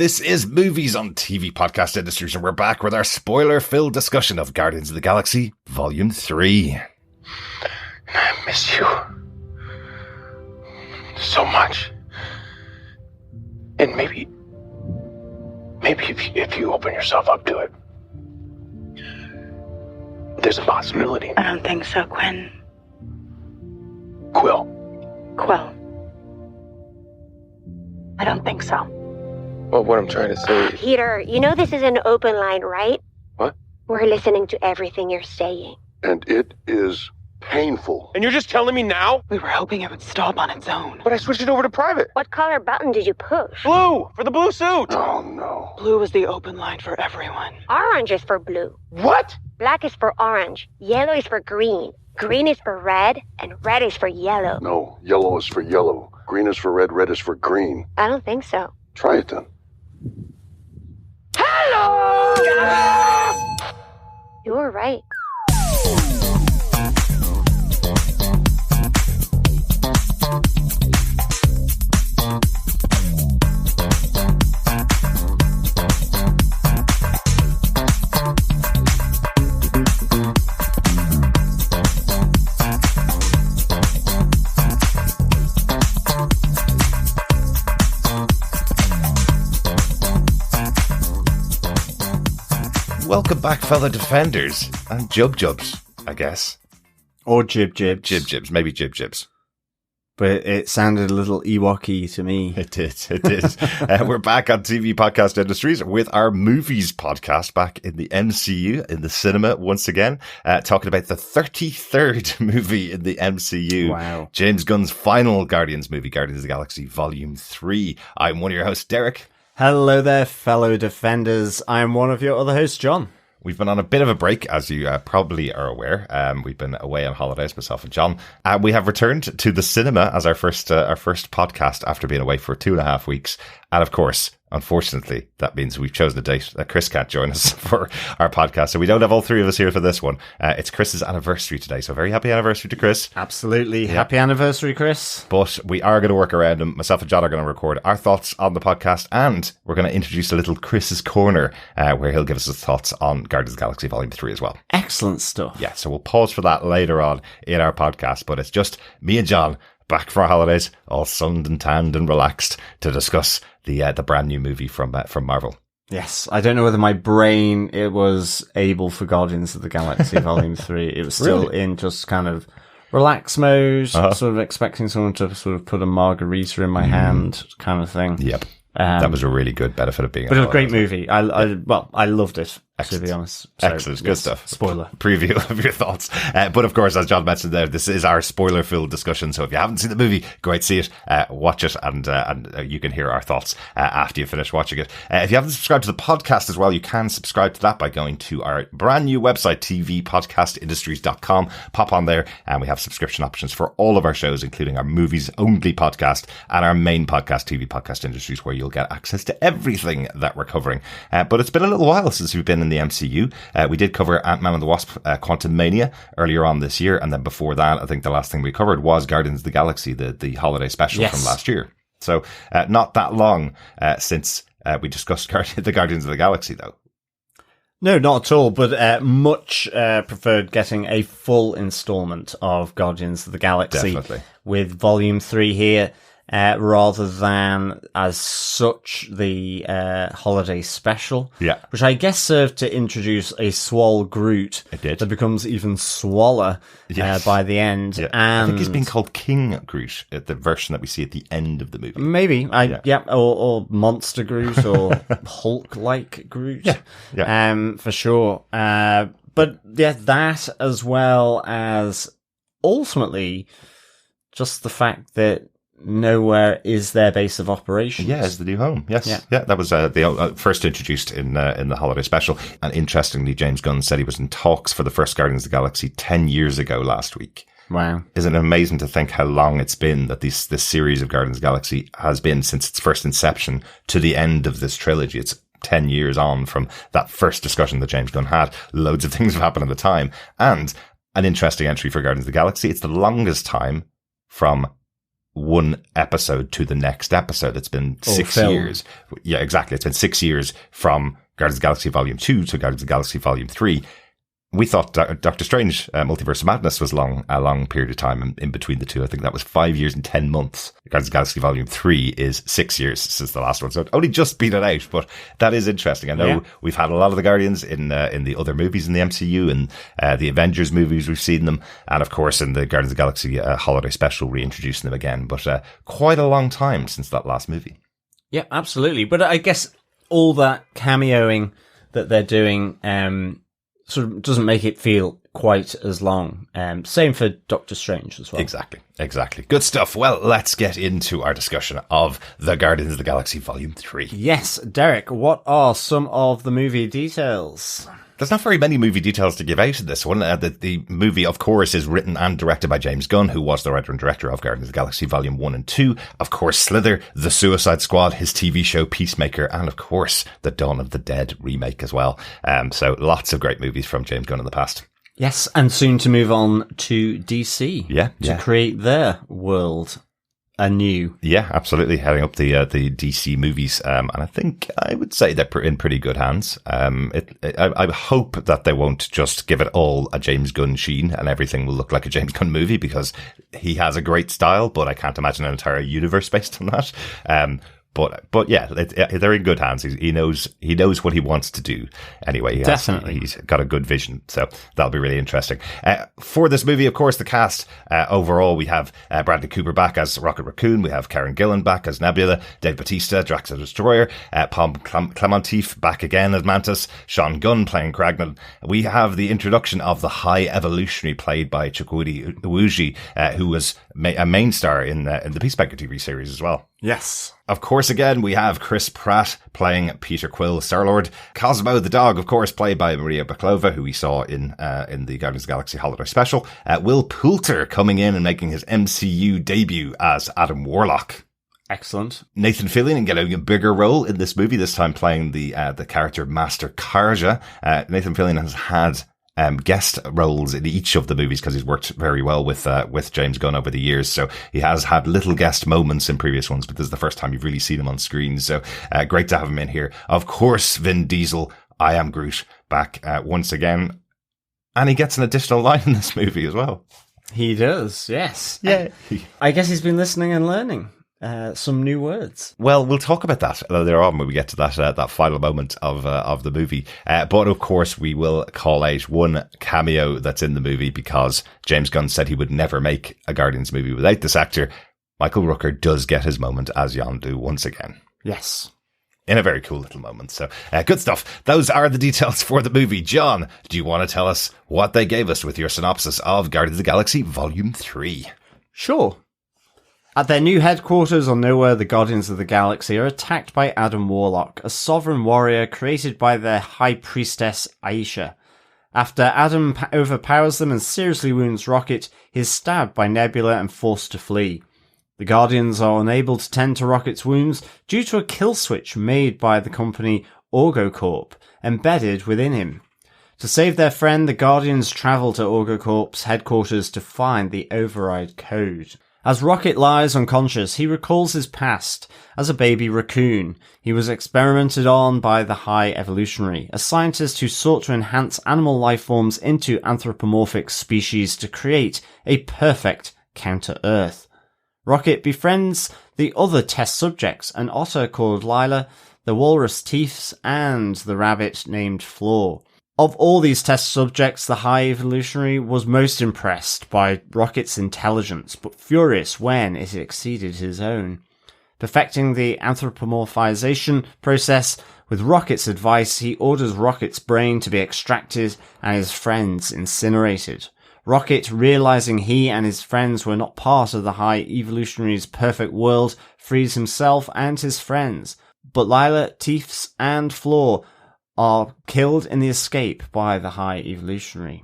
This is Movies on TV Podcast Industries, and we're back with our spoiler-filled discussion of Guardians of the Galaxy Volume 3. I miss you so much. And maybe if you open yourself up to it, there's a possibility. I don't think so, Quinn. Quill. I don't think so. Well, what I'm trying to say is... Peter, you know this is an open line, right? What? We're listening to everything you're saying. And it is painful. And you're just telling me now? We were hoping it would stop on its own. But I switched it over to private. What color button did you push? Blue! For the blue suit! Oh, no. Blue was the open line for everyone. Orange is for blue. What? Black is for orange. Yellow is for green. Green is for red. And red is for yellow. No, yellow is for yellow. Green is for red, red is for green. I don't think so. Try it then. You were right. Welcome back, fellow defenders, and Jubs, I guess. Or Jibs. Jibs, maybe Jibs. But it sounded a little Ewok-y to me. It did. We're back on TV Podcast Industries with our movies podcast back in the MCU, in the cinema once again, talking about the 33rd movie in the MCU. Wow. James Gunn's final Guardians movie, Guardians of the Galaxy Volume 3. I'm one of your hosts, Derek. Hello there, fellow defenders. I'm one of your other hosts, John. We've been on a bit of a break, as you probably are aware. We've been away on holidays, myself and John. We have returned to the cinema as our first podcast after being away for 2.5 weeks. And of course, unfortunately, that means we've chosen a date that Chris can't join us for our podcast. So we don't have all three of us here for this one. It's Chris's anniversary today. So very happy anniversary to Chris. Absolutely. Yeah. Happy anniversary, Chris. But we are going to work around him. Myself and John are going to record our thoughts on the podcast. And we're going to introduce a little Chris's Corner where he'll give us his thoughts on Guardians of the Galaxy Volume 3 as well. Excellent stuff. Yeah, so we'll pause for that later on in our podcast. But it's just me and John back from our holidays, all sunned and tanned and relaxed to discuss the brand new movie from Marvel. Yes, I don't know whether my brain it was able for Guardians of the Galaxy Volume 3. It was still in just kind of relax mode, sort of expecting someone to sort of put a margarita in my hand kind of thing. Yep. That was a really good benefit of being. But it was a great movie. I loved it. Excellent. To be honest. So, excellent. Good stuff. Spoiler. Preview of your thoughts. But of course, as John mentioned there, this is our spoiler-filled discussion. So if you haven't seen the movie, go out and see it, watch it, and you can hear our thoughts after you finish watching it. If you haven't subscribed to the podcast as well, you can subscribe to that by going to our brand new website, tvpodcastindustries.com. Pop on there, and we have subscription options for all of our shows, including our movies-only podcast and our main podcast, TV Podcast Industries, where you'll get access to everything that we're covering. But it's been a little while since we've been in the MCU. We did cover Ant-Man and the Wasp Quantumania earlier on this year, and then before that, I think the last thing we covered was Guardians of the Galaxy, the holiday special from last year. So not that long since we discussed the Guardians of the Galaxy, though. No, not at all, but much preferred getting a full installment of Guardians of the Galaxy. Definitely. With Volume 3 here. Rather than as such the holiday special, which I guess served to introduce a Swole Groot that becomes even swoller by the end. Yeah. And I think he's being called King Groot at the version that we see at the end of the movie. Maybe, or Monster Groot or Hulk-like Groot, for sure. But yeah, that as well as ultimately just the fact that Knowhere is their base of operations. Yeah, it's the new home. Yes. Yeah, that was the first introduced in the holiday special. And interestingly, James Gunn said he was in talks for the first Guardians of the Galaxy 10 years ago last week. Wow. Isn't it amazing to think how long it's been that this series of Guardians of the Galaxy has been since its first inception to the end of this trilogy? It's 10 years on from that first discussion that James Gunn had. Loads of things have happened at the time. And an interesting entry for Guardians of the Galaxy. It's the longest time from one episode to the next episode. It's been 6 years. Yeah, exactly. It's been 6 years from Guardians of the Galaxy Volume 2 to Guardians of the Galaxy Volume 3. We thought Doctor Strange, Multiverse of Madness was a long period of time in between the two. I think that was 5 years and 10 months. Guardians of the Galaxy Volume 3 is 6 years since the last one. So it only just beat it out, but that is interesting. I know we've had a lot of the Guardians in the other movies in the MCU, and the Avengers movies, we've seen them. And of course, in the Guardians of the Galaxy holiday special, reintroducing them again. But quite a long time since that last movie. Yeah, absolutely. But I guess all that cameoing that they're doing, sort of doesn't make it feel quite as long. Same for Doctor Strange as well. Exactly. Good stuff. Well, let's get into our discussion of the Guardians of the Galaxy Volume 3. Yes, Derek, what are some of the movie details? There's not very many movie details to give out in this one. The movie, of course, is written and directed by James Gunn, who was the writer and director of Guardians of the Galaxy Volume 1 and 2. Of course, Slither, The Suicide Squad, his TV show Peacemaker, and of course, the Dawn of the Dead remake as well. So lots of great movies from James Gunn in the past. Yes, and soon to move on to DC. To create their world anew. Yeah, absolutely. Heading up the DC movies. And I think I would say they're in pretty good hands. I hope that they won't just give it all a James Gunn sheen and everything will look like a James Gunn movie, because he has a great style, but I can't imagine an entire universe based on that. But yeah, they're in good hands. He knows what he wants to do. Anyway, definitely, he's got a good vision, so that'll be really interesting. For this movie, of course, the cast overall, we have Bradley Cooper back as Rocket Raccoon. We have Karen Gillan back as Nebula. Dave Bautista, Drax the Destroyer. Paul Clementif back again as Mantis. Sean Gunn playing Kragnon. We have the introduction of the High Evolutionary, played by Chukwudi Iwuji, who was a main star in the Peacemaker TV series as well. Yes. Of course, again, we have Chris Pratt playing Peter Quill, Star-Lord. Cosmo the dog, of course, played by Maria Baklova, who we saw in the Guardians of the Galaxy Holiday Special. Will Poulter coming in and making his MCU debut as Adam Warlock. Excellent. Nathan Fillion getting a bigger role in this movie, this time playing the character Master Karja. Nathan Fillion has had guest roles in each of the movies because he's worked very well with James Gunn over the years. So he has had little guest moments in previous ones, but this is the first time you've really seen him on screen. So great to have him in here. Of course, Vin Diesel, I Am Groot, back once again. And he gets an additional line in this movie as well. He does, yes. Yeah. I guess he's been listening and learning some new words. Well, we'll talk about that later on when we get to that final moment of the movie. But of course, we will call out one cameo that's in the movie, because James Gunn said he would never make a Guardians movie without this actor. Michael Rooker does get his moment as Yondu once again. Yes. In a very cool little moment. So, good stuff. Those are the details for the movie. John, do you want to tell us what they gave us with your synopsis of Guardians of the Galaxy Volume 3? Sure. At their new headquarters on Knowhere, the Guardians of the Galaxy are attacked by Adam Warlock, a sovereign warrior created by their high priestess Ayesha. After Adam overpowers them and seriously wounds Rocket, he is stabbed by Nebula and forced to flee. The Guardians are unable to tend to Rocket's wounds due to a kill switch made by the company Orgocorp, embedded within him. To save their friend, the Guardians travel to Orgocorp's headquarters to find the override code. As Rocket lies unconscious, he recalls his past. As a baby raccoon, he was experimented on by the High Evolutionary, a scientist who sought to enhance animal life forms into anthropomorphic species to create a perfect counter-Earth. Rocket befriends the other test subjects, an otter called Lila, the walrus Teefs, and the rabbit named Floor. Of all these test subjects, the High Evolutionary was most impressed by Rocket's intelligence, but furious when it exceeded his own. Perfecting the anthropomorphization process, with Rocket's advice, he orders Rocket's brain to be extracted and his friends incinerated. Rocket, realizing he and his friends were not part of the High Evolutionary's perfect world, frees himself and his friends. But Lila, Teefs, and Floor are killed in the escape by the High Evolutionary.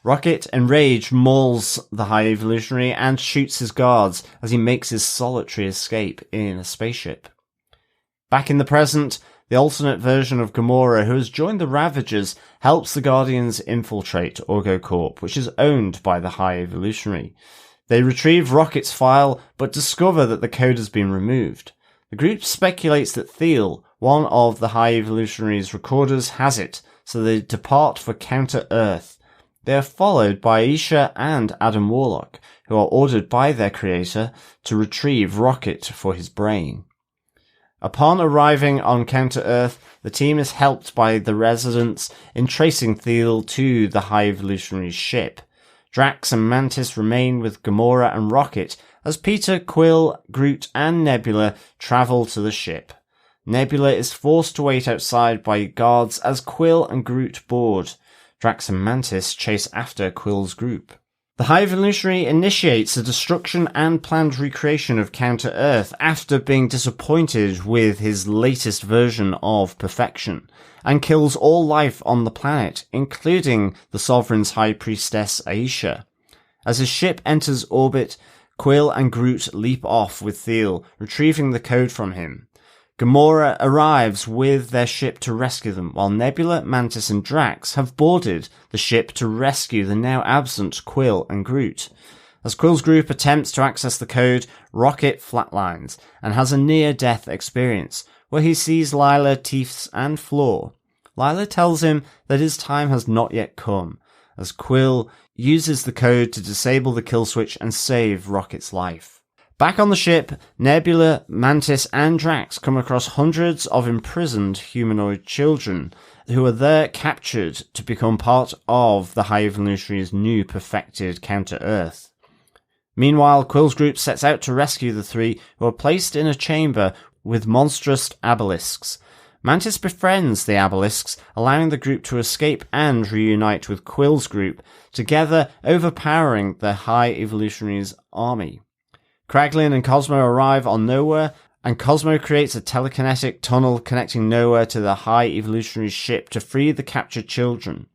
Rocket, enraged, mauls the High Evolutionary and shoots his guards as he makes his solitary escape in a spaceship. Back in the present, the alternate version of Gamora, who has joined the Ravagers, helps the Guardians infiltrate Orgocorp, which is owned by the High Evolutionary. They retrieve Rocket's file, but discover that the code has been removed. The group speculates that Thiel, one of the High Evolutionary's recorders, has it, so they depart for Counter-Earth. They are followed by Ayesha and Adam Warlock, who are ordered by their creator to retrieve Rocket for his brain. Upon arriving on Counter-Earth, the team is helped by the residents in tracing Thiel to the High Evolutionary's ship. Drax and Mantis remain with Gamora and Rocket as Peter, Quill, Groot and Nebula travel to the ship. Nebula is forced to wait outside by guards as Quill and Groot board. Drax and Mantis chase after Quill's group. The High Evolutionary initiates the destruction and planned recreation of Counter-Earth after being disappointed with his latest version of perfection, and kills all life on the planet, including the Sovereign's High Priestess Ayesha. As his ship enters orbit, Quill and Groot leap off with Thiel, retrieving the code from him. Gamora arrives with their ship to rescue them, while Nebula, Mantis and Drax have boarded the ship to rescue the now absent Quill and Groot. As Quill's group attempts to access the code, Rocket flatlines and has a near-death experience, where he sees Lila, Teefs and Floor. Lila tells him that his time has not yet come, as Quill uses the code to disable the kill switch and save Rocket's life. Back on the ship, Nebula, Mantis and Drax come across hundreds of imprisoned humanoid children who are there captured to become part of the High Evolutionary's new perfected Counter-Earth. Meanwhile, Quill's group sets out to rescue the three, who are placed in a chamber with monstrous obelisks. Mantis befriends the obelisks, allowing the group to escape and reunite with Quill's group, together overpowering the High Evolutionary's army. Kraglin and Cosmo arrive on Knowhere, and Cosmo creates a telekinetic tunnel connecting Knowhere to the High Evolutionary's ship to free the captured children.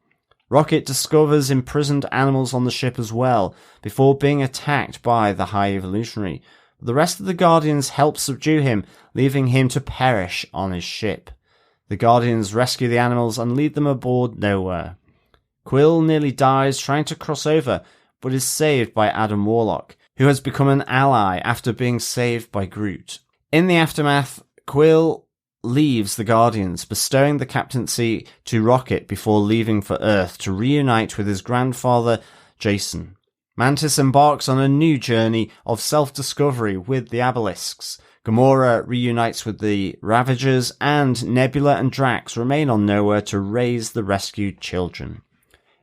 Rocket discovers imprisoned animals on the ship as well, before being attacked by the High Evolutionary. The rest of the Guardians help subdue him, leaving him to perish on his ship. The Guardians rescue the animals and lead them aboard Knowhere. Quill nearly dies trying to cross over, but is saved by Adam Warlock, who has become an ally after being saved by Groot. In the aftermath, Quill leaves the Guardians, bestowing the captaincy to Rocket before leaving for Earth to reunite with his grandfather, Jason. Mantis embarks on a new journey of self-discovery with the Obelisks. Gamora reunites with the Ravagers, and Nebula and Drax remain on Knowhere to raise the rescued children.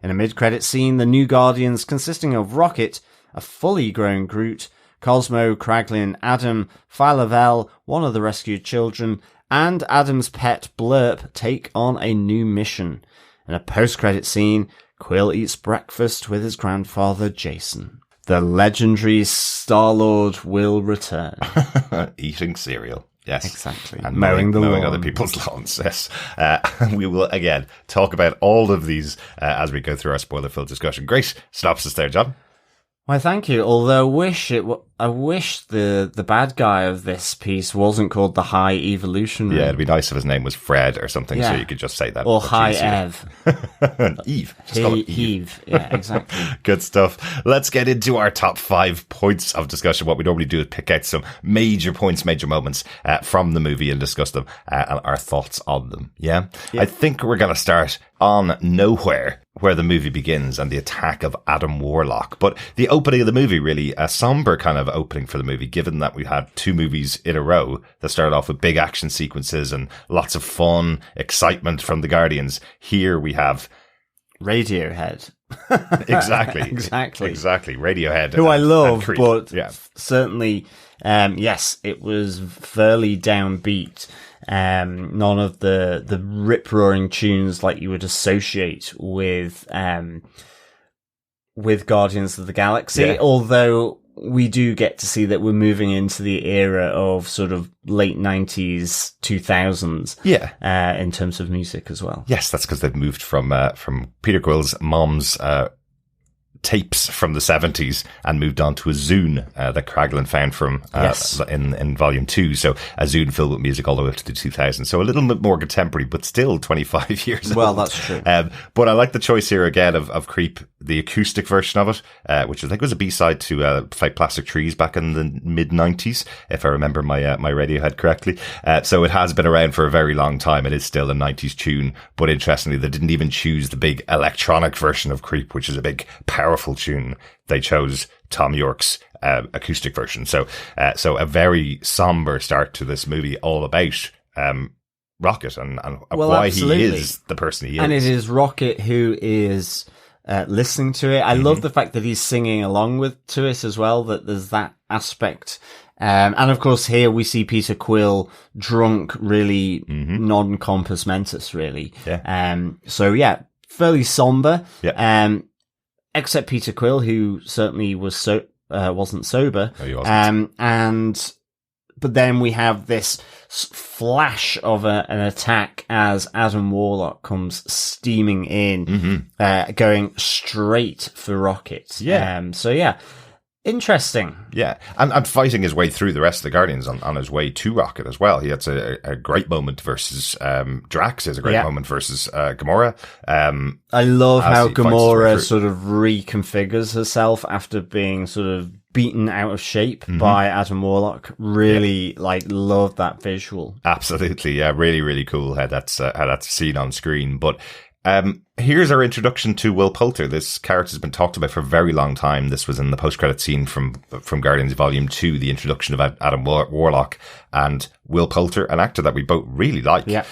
In a mid-credit scene, the new Guardians, consisting of Rocket, a fully grown Groot, Cosmo, Kraglin, Adam, Phyla-Vell, one of the rescued children, and Adam's pet Blurp take on a new mission. In a post-credit scene, Quill eats breakfast with his grandfather Jason. The legendary Star-Lord will return. Eating cereal. Yes. Exactly. And mowing other people's lawns. Yes. We will, again, talk about all of these as we go through our spoiler-filled discussion. Great synopsis there, John. Why, thank you. Although I wish the bad guy of this piece wasn't called the High Evolutionary. Yeah, it'd be nice if his name was Fred or something, so you could just say that. Or High Ev. Eve. Just call it Eve. Yeah, exactly. Good stuff. Let's get into our top 5 points of discussion. What we normally do is pick out some major points, major moments from the movie and discuss them and our thoughts on them. Yeah? I think we're going to start on Knowhere, where the movie begins, and the attack of Adam Warlock. But the opening of the movie, really a somber kind of opening for the movie, given that we had 2 movies in a row that started off with big action sequences and lots of fun, excitement from the Guardians. Here we have Radiohead. Exactly. Exactly. Radiohead. Who I love, but yeah. certainly, yes, it was fairly downbeat. None of the rip-roaring tunes like you would associate with Guardians of the Galaxy, although we do get to see that we're moving into the era of sort of late 90s, 2000s. Yeah. In terms of music as well. Yes, that's because they've moved from Peter Quill's mom's tapes from the 70s and moved on to a zune that Kraglin found from in volume 2. So a zune filled with music all the way up to the 2000s. So a little bit more contemporary, but still 25 years old. Well, that's true. But I like the choice here again of Creep, the acoustic version of it, which I think was a B-side to Fight Plastic Trees back in the mid-90s, if I remember my Radiohead correctly. So it has been around for a very long time. It is still a 90s tune, but interestingly, they didn't even choose the big electronic version of Creep, which is a big, powerful tune. They chose Tom York's acoustic version. So a very somber start to this movie, all about Rocket and why absolutely. he is the person he is. And it is Rocket who is listening to it. I love the fact that he's singing along to it as well, that there's that aspect. And of course here we see Peter Quill drunk, really non-compos mentis, really. Yeah. So yeah, fairly somber. Yeah. Except Peter Quill, who certainly wasn't sober. No, he wasn't. But then we have this flash of an attack as Adam Warlock comes steaming in, going straight for Rocket. Yeah. So yeah, interesting. Yeah, and fighting his way through the rest of the Guardians on his way to Rocket as well. He had a great moment versus Drax. He has a great moment versus Gamora. I love how Gamora sort of reconfigures herself after being sort of beaten out of shape by Adam Warlock. Really, love that visual. Absolutely, yeah, really, really cool how that's seen on screen. But here's our introduction to Will Poulter. This character's been talked about for a very long time. This was in the post-credit scene from Guardians Volume 2, the introduction of Adam Warlock and Will Poulter, an actor that we both really like. Yeah.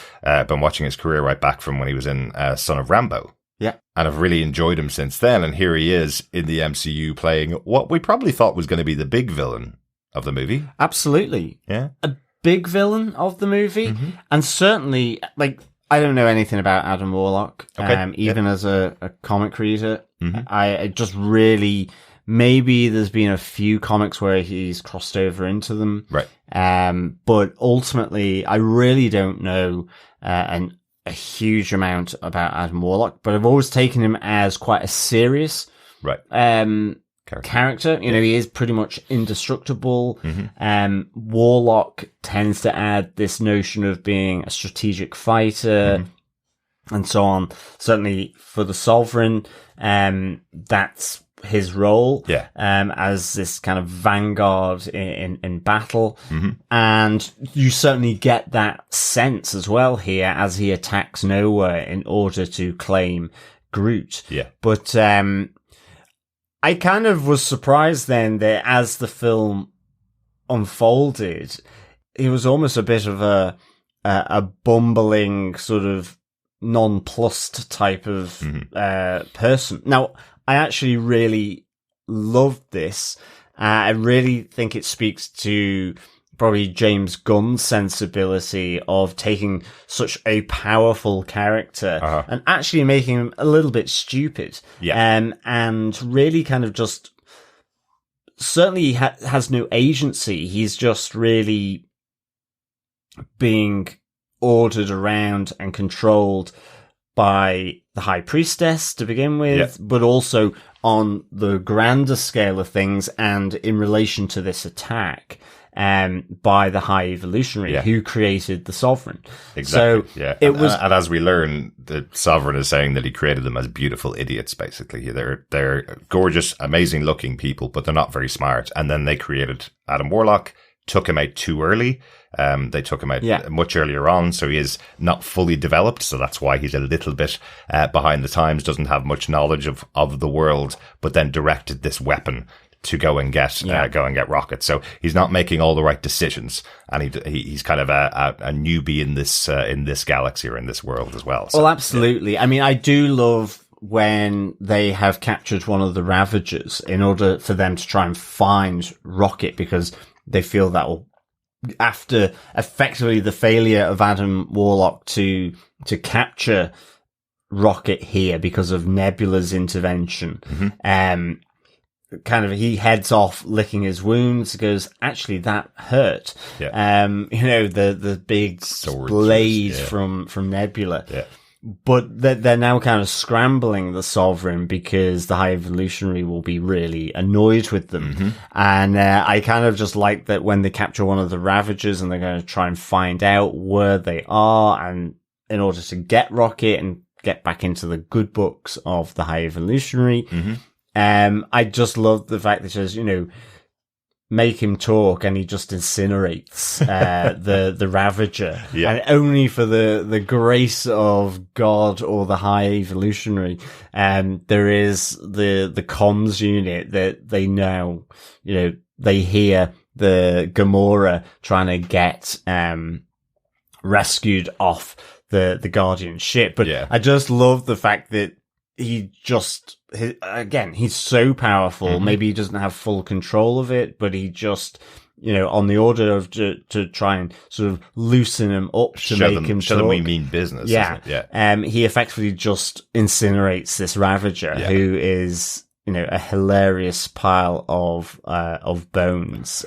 Been watching his career right back from when he was in Son of Rambo. Yeah. And I've really enjoyed him since then. And here he is in the MCU playing what we probably thought was going to be the big villain of the movie. Absolutely. Yeah. A big villain of the movie. And certainly, I don't know anything about Adam Warlock, even as a comic reader. I just really, maybe there's been a few comics where he's crossed over into them. Right. But ultimately, I really don't know a huge amount about Adam Warlock, but I've always taken him as quite a serious character. You know, he is pretty much indestructible. Warlock tends to add this notion of being a strategic fighter and so on. Certainly for the Sovereign, that's his role as this kind of vanguard in battle. And you certainly get that sense as well here as he attacks Knowhere in order to claim Groot. Yeah. But I kind of was surprised then that as the film unfolded, he was almost a bit of a bumbling sort of nonplussed type of person. Now, I actually really loved this. I really think it speaks to probably James Gunn's sensibility of taking such a powerful character and actually making him a little bit stupid. Yeah. And really kind of just certainly has no agency. He's just really being ordered around and controlled by the High Priestess to begin with, but also on the grander scale of things and in relation to this attack by the High Evolutionary who created the Sovereign. Exactly. So it was, and as we learn, the Sovereign is saying that he created them as beautiful idiots, basically. They're gorgeous, amazing looking people, but they're not very smart. And then they created Adam Warlock, took him out too early. They took him out much earlier on, so he is not fully developed. So that's why he's a little bit behind the times, doesn't have much knowledge of the world, but then directed this weapon to go and get Rocket. So he's not making all the right decisions, and he's kind of a newbie in this galaxy or in this world as well. So, well, absolutely. I mean, I do love when they have captured one of the Ravagers in order for them to try and find Rocket, because they feel that will, after effectively the failure of Adam Warlock to capture Rocket here because of Nebula's intervention, kind of he heads off licking his wounds, goes, actually that hurt. Yeah. The big swords, blade from Nebula. Yeah. but they're now kind of scrambling the Sovereign because the High Evolutionary will be really annoyed with them. And I kind of just like that when they capture one of the Ravagers and they're going to try and find out where they are, and in order to get Rocket and get back into the good books of the High Evolutionary. I just love the fact that it says, make him talk, and he just incinerates the Ravager, and only for the grace of God or the High Evolutionary, there is the comms unit that they know, they hear the Gamora trying to get rescued off the Guardian ship. But I just love the fact that he's so powerful. Maybe he doesn't have full control of it, but he just, on the order of to try and sort of loosen him up to show make him show talk. them we mean business. He effectively just incinerates this Ravager, who is, a hilarious pile of bones,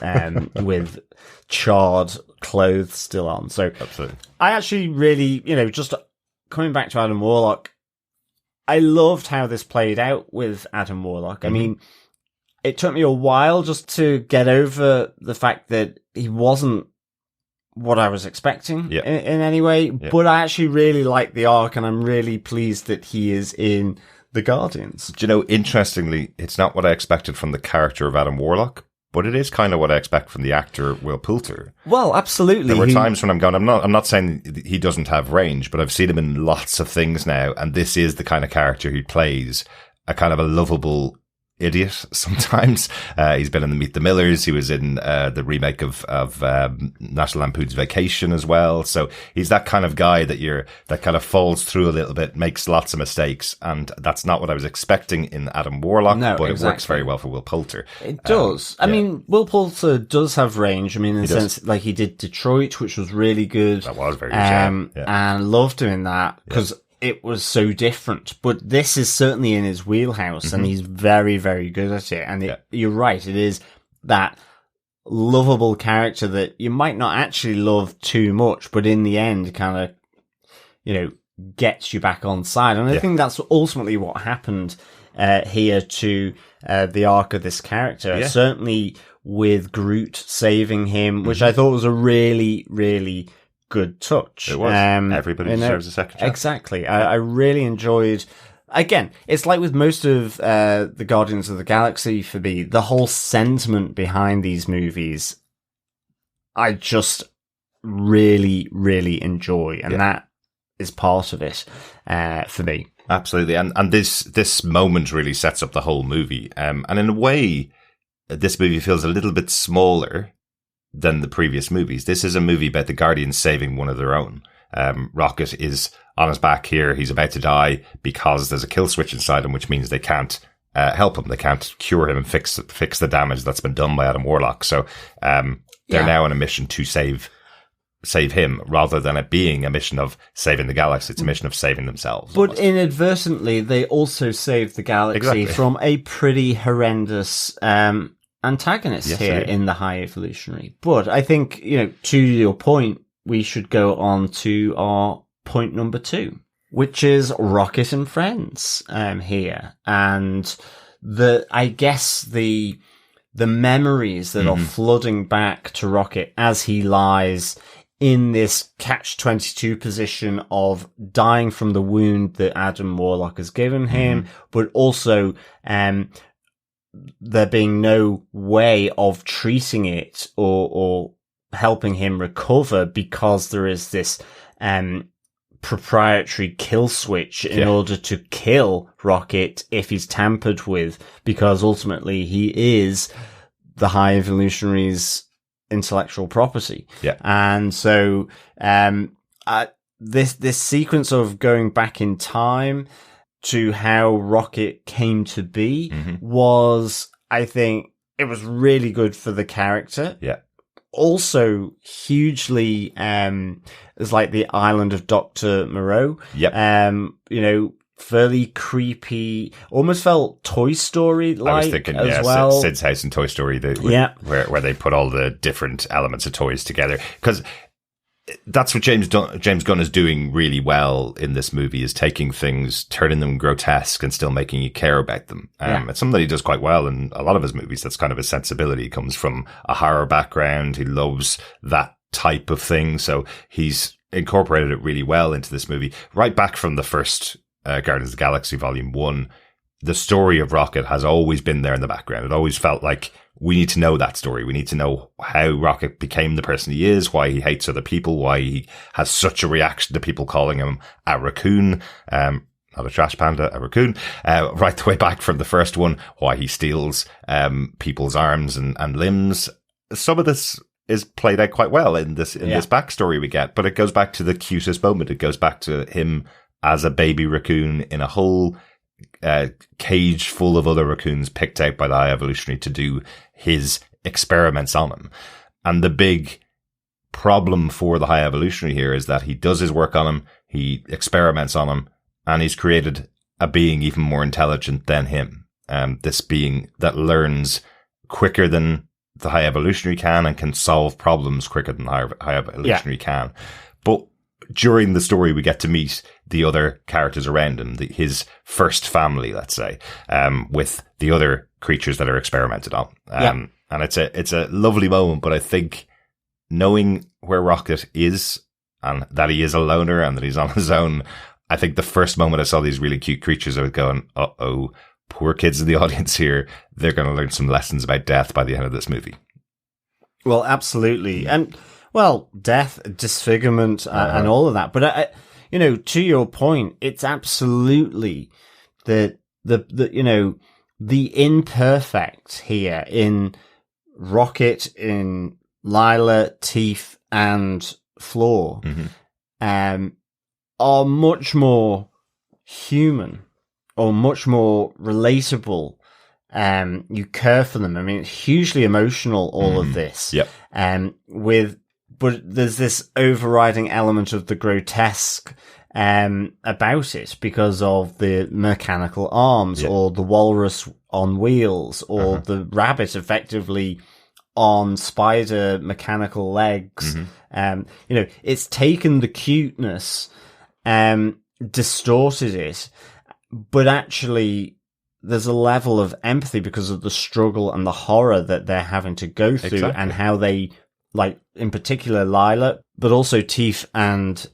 with charred clothes still on. So absolutely, I actually really, just coming back to Adam Warlock, I loved how this played out with Adam Warlock. I mean, it took me a while just to get over the fact that he wasn't what I was expecting in any way, but I actually really like the arc, and I'm really pleased that he is in the Guardians. Do interestingly, it's not what I expected from the character of Adam Warlock, but it is kind of what I expect from the actor Will Poulter. Well, absolutely. There were times when I'm going, I'm not saying he doesn't have range, but I've seen him in lots of things now, and this is the kind of character he plays, a kind of a lovable idiot sometimes. He's been in the Meet the Millers. He was in the remake of National Lampoon's Vacation as well. So he's that kind of guy that kind of falls through a little bit, makes lots of mistakes, and that's not what I was expecting in Adam Warlock. But it works very well for Will Poulter. It does. I mean, Will Poulter does have range. I mean, in the sense, like, he did Detroit, which was really good. That was very good. And loved him in that because it was so different, but this is certainly in his wheelhouse, and he's very, very good at it. And you're right, it is that lovable character that you might not actually love too much, but in the end kind of, gets you back on side. And I think that's ultimately what happened here to the arc of this character. Certainly with Groot saving him, which I thought was a really, really good touch. It was. Everybody deserves a second chance. Exactly. I really enjoyed. Again, it's like with most of the Guardians of the Galaxy for me, the whole sentiment behind these movies, I just really, really enjoy, and that is part of it for me. Absolutely, and this moment really sets up the whole movie. And in a way, this movie feels a little bit smaller than the previous movies. This is a movie about the Guardians saving one of their own. Rocket is on his back here. He's about to die because there's a kill switch inside him, which means they can't help him. They can't cure him and fix the damage that's been done by Adam Warlock. So they're now on a mission to save him, rather than it being a mission of saving the galaxy. It's a mission of saving themselves. But inadvertently, they also saved the galaxy from a pretty horrendous antagonist here in the High Evolutionary. But I think, to your point, we should go on to our point number 2, which is Rocket and Friends here. And I guess the memories that are flooding back to Rocket as he lies in this catch-22 position of dying from the wound that Adam Warlock has given him, but also there being no way of treating it or helping him recover, because there is this proprietary kill switch in order to kill Rocket if he's tampered with, because ultimately he is the High Evolutionary's intellectual property. And so this sequence of going back in time to how Rocket came to be was, I think, it was really good for the character. Also hugely, it's like the island of Dr. Moreau. Fairly creepy, almost felt Toy Story-like. I was thinking, as well. Sid's house in Toy Story, where they put all the different elements of toys together. Because that's what James Gunn is doing really well in this movie, is taking things, turning them grotesque and still making you care about them. It's something that he does quite well in a lot of his movies. That's kind of his sensibility. He comes from a horror background. He loves that type of thing. So he's incorporated it really well into this movie. Right back from the first Guardians of the Galaxy Volume 1, the story of Rocket has always been there in the background. It always felt like we need to know that story. We need to know how Rocket became the person he is, why he hates other people, why he has such a reaction to people calling him a raccoon, not a trash panda, a raccoon, right the way back from the first one, why he steals people's arms and limbs. Some of this is played out quite well in this backstory we get, but it goes back to the cutest moment. It goes back to him as a baby raccoon in a whole cage full of other raccoons picked out by the High Evolutionary to do his experiments on him. And the big problem for the High Evolutionary here is that he does his work on him, he experiments on him, and he's created a being even more intelligent than him. This being that learns quicker than the High Evolutionary can and can solve problems quicker than the High Evolutionary can. But during the story, we get to meet the other characters around him, his first family, let's say, with the other creatures that are experimented on. And it's a lovely moment, but I think knowing where Rocket is and that he is a loner and that he's on his own, I think the first moment I saw these really cute creatures, I was going, uh-oh, poor kids in the audience here. They're going to learn some lessons about death by the end of this movie. Well, absolutely. And, well, death, disfigurement, and all of that. But, to your point, it's absolutely the imperfect here in Rocket, in Lila, Teeth, and Floor, are much more human or much more relatable. You care for them. I mean, it's hugely emotional, all of this. Yep. But there's this overriding element of the grotesque about it because of the mechanical arms or the walrus on wheels or the rabbit effectively on spider mechanical legs. It's taken the cuteness, distorted it, but actually there's a level of empathy because of the struggle and the horror that they're having to go through and how they, like, in particular Lila, but also Teeth and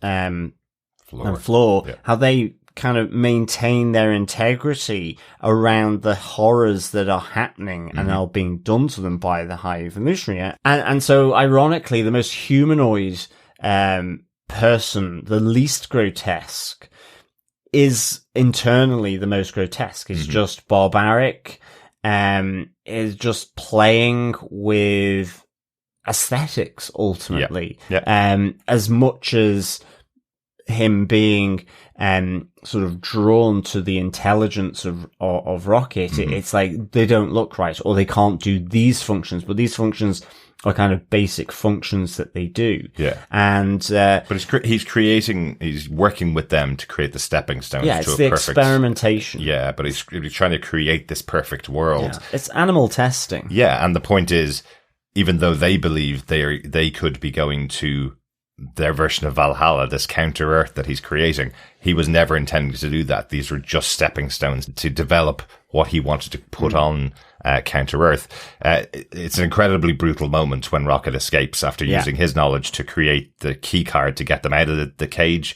Floor, how they kind of maintain their integrity around the horrors that are happening and are being done to them by the High Evolutionary. And so, ironically, the most humanoid person, the least grotesque, is internally the most grotesque. It's just barbaric, is just playing with aesthetics ultimately. As much as him being sort of drawn to the intelligence of Rocket, it's like they don't look right or they can't do these functions, but these functions are kind of basic functions that they do. And but he's working with them to create the stepping stones to a perfect experimentation. But he's trying to create this perfect world. It's animal testing. And the point is, even though they believe they could be going to their version of Valhalla, this counter Earth that he's creating, he was never intending to do that. These were just stepping stones to develop what he wanted to put on counter Earth. It's an incredibly brutal moment when Rocket escapes after using his knowledge to create the key card to get them out of the cage.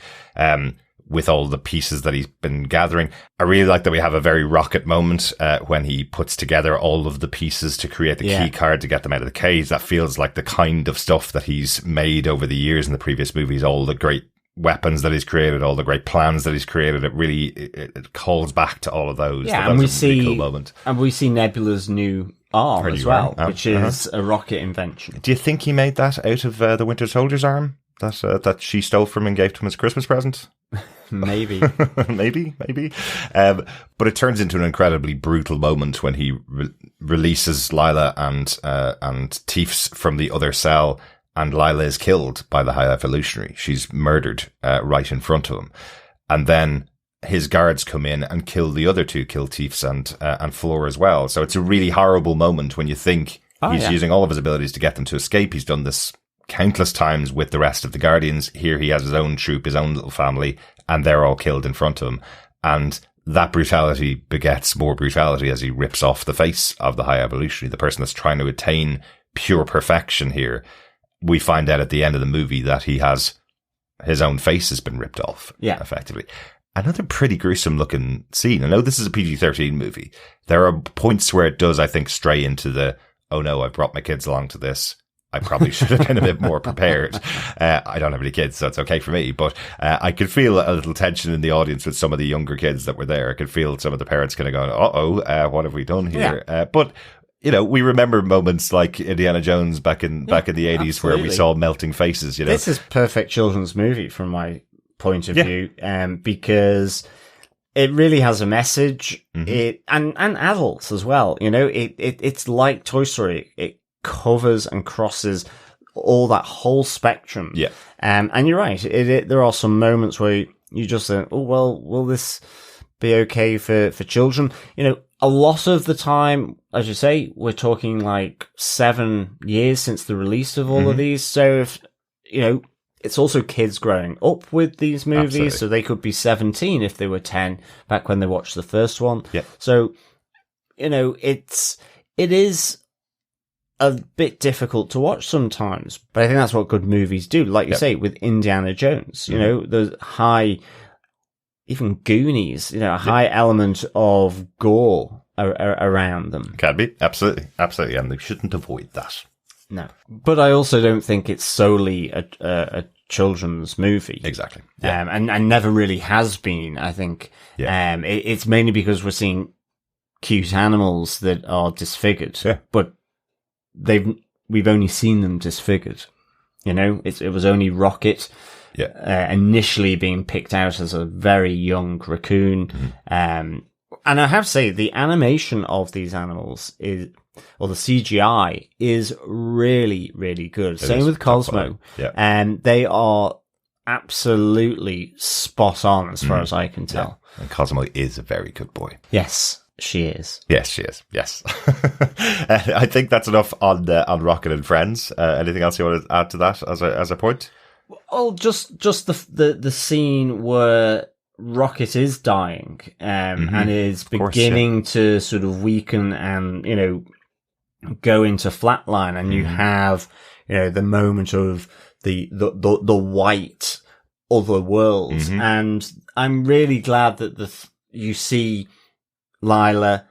With all the pieces that he's been gathering. I really like that we have a very Rocket moment when he puts together all of the pieces to create the key card to get them out of the cage. That feels like the kind of stuff that he's made over the years in the previous movies, all the great weapons that he's created, all the great plans that he's created. It really it calls back to all of those. And we see really cool moment. And we see Nebula's new arm as well, which is a Rocket invention. Do you think he made that out of the Winter Soldier's arm that she stole from him and gave to him as a Christmas present? Maybe. maybe. But it turns into an incredibly brutal moment when he releases Lila and Teefs from the other cell, and Lila is killed by the High Evolutionary. She's murdered right in front of him. And then his guards come in and kill the other two, kill Teefs and Floor as well. So it's a really horrible moment when you think he's using all of his abilities to get them to escape. He's done this countless times with the rest of the Guardians. Here he has his own troop, his own little family, and they're all killed in front of him. And that brutality begets more brutality as he rips off the face of the High Evolutionary, the person that's trying to attain pure perfection here. We find out at the end of the movie that his own face has been ripped off, effectively. Another pretty gruesome looking scene. I know this is a PG-13 movie. There are points where it does, I think, stray into the, oh no, I've brought my kids along to this. I probably should have been a bit more prepared. I don't have any kids, so it's okay for me. But I could feel a little tension in the audience with some of the younger kids that were there. I could feel some of the parents kind of going, what have we done here? Yeah. But you know, we remember moments like Indiana Jones back in the 80s absolutely. where we saw melting faces. You know, this is perfect children's movie from my point of view, because it really has a message. And adults as well. You know, it's like Toy Story. It covers and crosses all that whole spectrum. Yeah. And you're right. There are some moments where you just think, oh well, will this be okay for children? You know, a lot of the time, as you say, we're talking like 7 years since the release of all of these. So if, you know, it's also kids growing up with these movies. Absolutely. So they could be 17 if they were 10 back when they watched the first one. Yeah. So, you know, it is a bit difficult to watch sometimes, but I think that's what good movies do. Like you say, with Indiana Jones, you know, the high, even Goonies, you know, a high element of gore around them. Can be. Absolutely. Absolutely. And they shouldn't avoid that. No. But I also don't think it's solely a children's movie. Exactly. Yeah. And never really has been, I think. Yeah. It's mainly because we're seeing cute animals that are disfigured. Yeah. But we've only seen them disfigured. You know, it was only Rocket. Yeah. Initially being picked out as a very young raccoon. And I have to say, the animation of these animals or the CGI is really, really good. Same with Cosmo. Yeah. And they are absolutely spot on as far as I can tell. Yeah. And Cosmo is a very good boy. Yes, she is. Yes, she is. Yes. I think that's enough on Rocket and Friends. Anything else you want to add to that as a point? Well, just the scene where Rocket is dying, and is beginning to sort of weaken and, you know, go into flatline, and you have, you know, the moment of the white other world, and I'm really glad that you see Lila,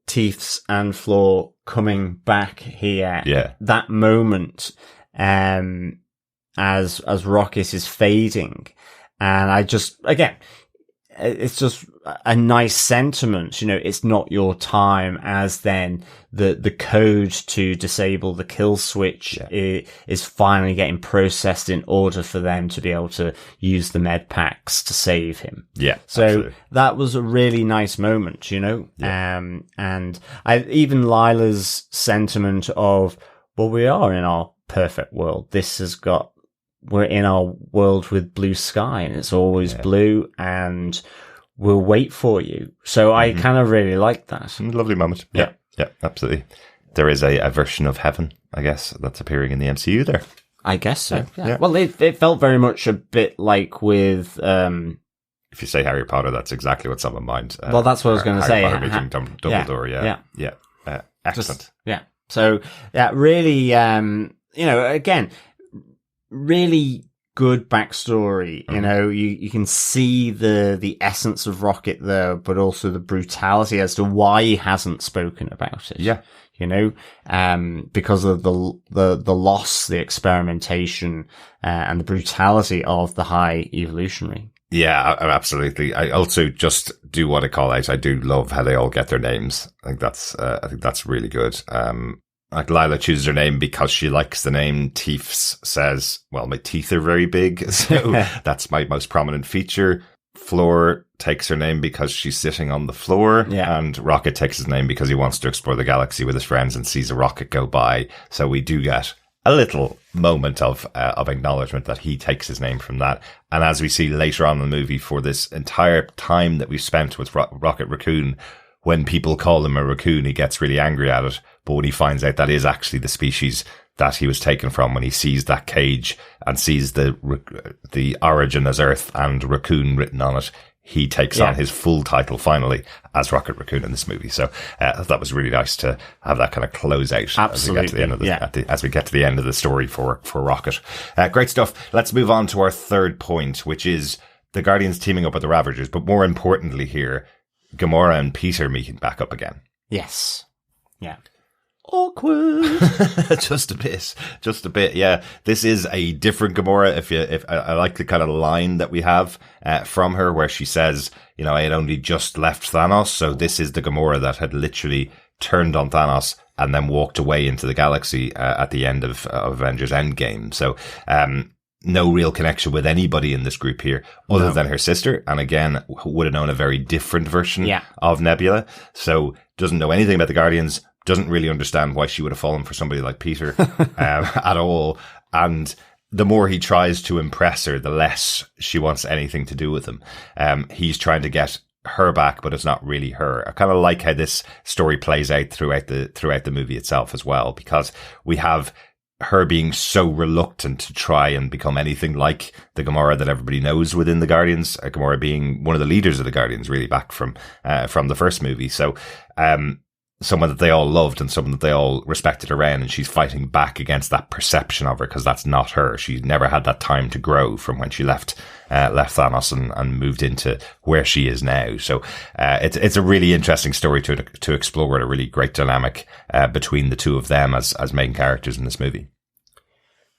Teefs, and Floor coming back here. Yeah, that moment, as Rocket is fading. And I just, again, it's just a nice sentiment. You know, it's not your time, as then the code to disable the kill switch is finally getting processed in order for them to be able to use the med packs to save him. Yeah. So absolutely. That was a really nice moment, you know? Yeah. And even Lila's sentiment of, well, we are in our perfect world. We're in our world with blue sky, and it's always blue, and we'll wait for you. So I kind of really like that. Lovely moment. Yeah, absolutely. There is a version of heaven, I guess, that's appearing in the MCU there. I guess so. Yeah. Well, it felt very much a bit like with... if you say Harry Potter, that's exactly what's on my mind. Well, that's what I was going to say. Harry Potter meeting Dumbledore, yeah. Excellent. So, really, you know, again... really good backstory. You know, you can see the essence of Rocket there, but also the brutality as to why he hasn't spoken about it. Yeah. You know, because of the loss, the experimentation, and the brutality of the High Evolutionary. Yeah, absolutely. I also just do want to call out, I do love how they all get their names. I think that's really good. Like Lila chooses her name because she likes the name. Teefs says, well, my teeth are very big, so that's my most prominent feature. Floor takes her name because she's sitting on the floor. Yeah. And Rocket takes his name because he wants to explore the galaxy with his friends and sees a rocket go by. So we do get a little moment of acknowledgement that he takes his name from that. And as we see later on in the movie, for this entire time that we've spent with Rocket Raccoon, when people call him a raccoon, he gets really angry at it. But when he finds out that is actually the species that he was taken from when he sees that cage and sees the origin as Earth and Raccoon written on it. He takes on his full title finally as Rocket Raccoon in this movie. So that was really nice to have that kind of close out as we get to the end of as we get to the end of the story for Rocket. Great stuff. Let's move on to our third point, which is the Guardians teaming up with the Ravagers, but more importantly here, Gamora and Peter meeting back up again. Yes. Yeah. Awkward. Just a bit. Yeah. This is a different Gamora. If I like the kind of line that we have from her where she says, you know, I had only just left Thanos. So this is the Gamora that had literally turned on Thanos and then walked away into the galaxy at the end of Avengers Endgame. So, no real connection with anybody in this group here other than her sister. And again, would have known a very different version of Nebula. So doesn't know anything about the Guardians, doesn't really understand why she would have fallen for somebody like Peter at all. And the more he tries to impress her, the less she wants anything to do with him. He's trying to get her back, but it's not really her. I kind of like how this story plays out throughout the movie itself as well, because we have her being so reluctant to try and become anything like the Gamora that everybody knows within the Guardians. Gamora being one of the leaders of the Guardians, really back from the first movie. So, someone that they all loved and someone that they all respected around, and she's fighting back against that perception of her because that's not her. She never had that time to grow from when she left Thanos and moved into where she is now. So it's a really interesting story to explore, and a really great dynamic between the two of them as main characters in this movie.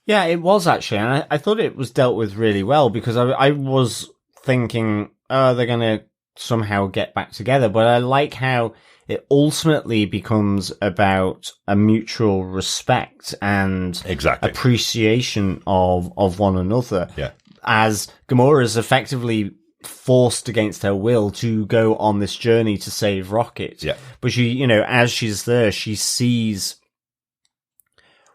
Yeah, it was actually, and I thought it was dealt with really well, because I was thinking, oh, they're going to somehow get back together, but I like how it ultimately becomes about a mutual respect and appreciation of one another. Yeah. As Gamora is effectively forced against her will to go on this journey to save Rocket. Yeah. But she, you know, as she's there, she sees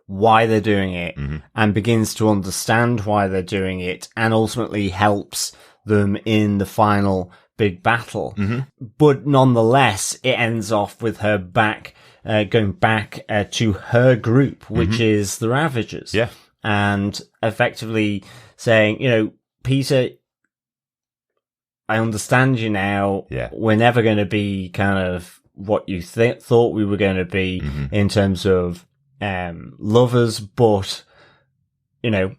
why they're doing it and begins to understand why they're doing it, and ultimately helps them in the final big battle. But nonetheless, it ends off with her going back to her group, which is the Ravagers. Yeah. And effectively saying, you know, Peter, I understand you now. Yeah. We're never going to be kind of what you thought we were going to be in terms of lovers, but, you know,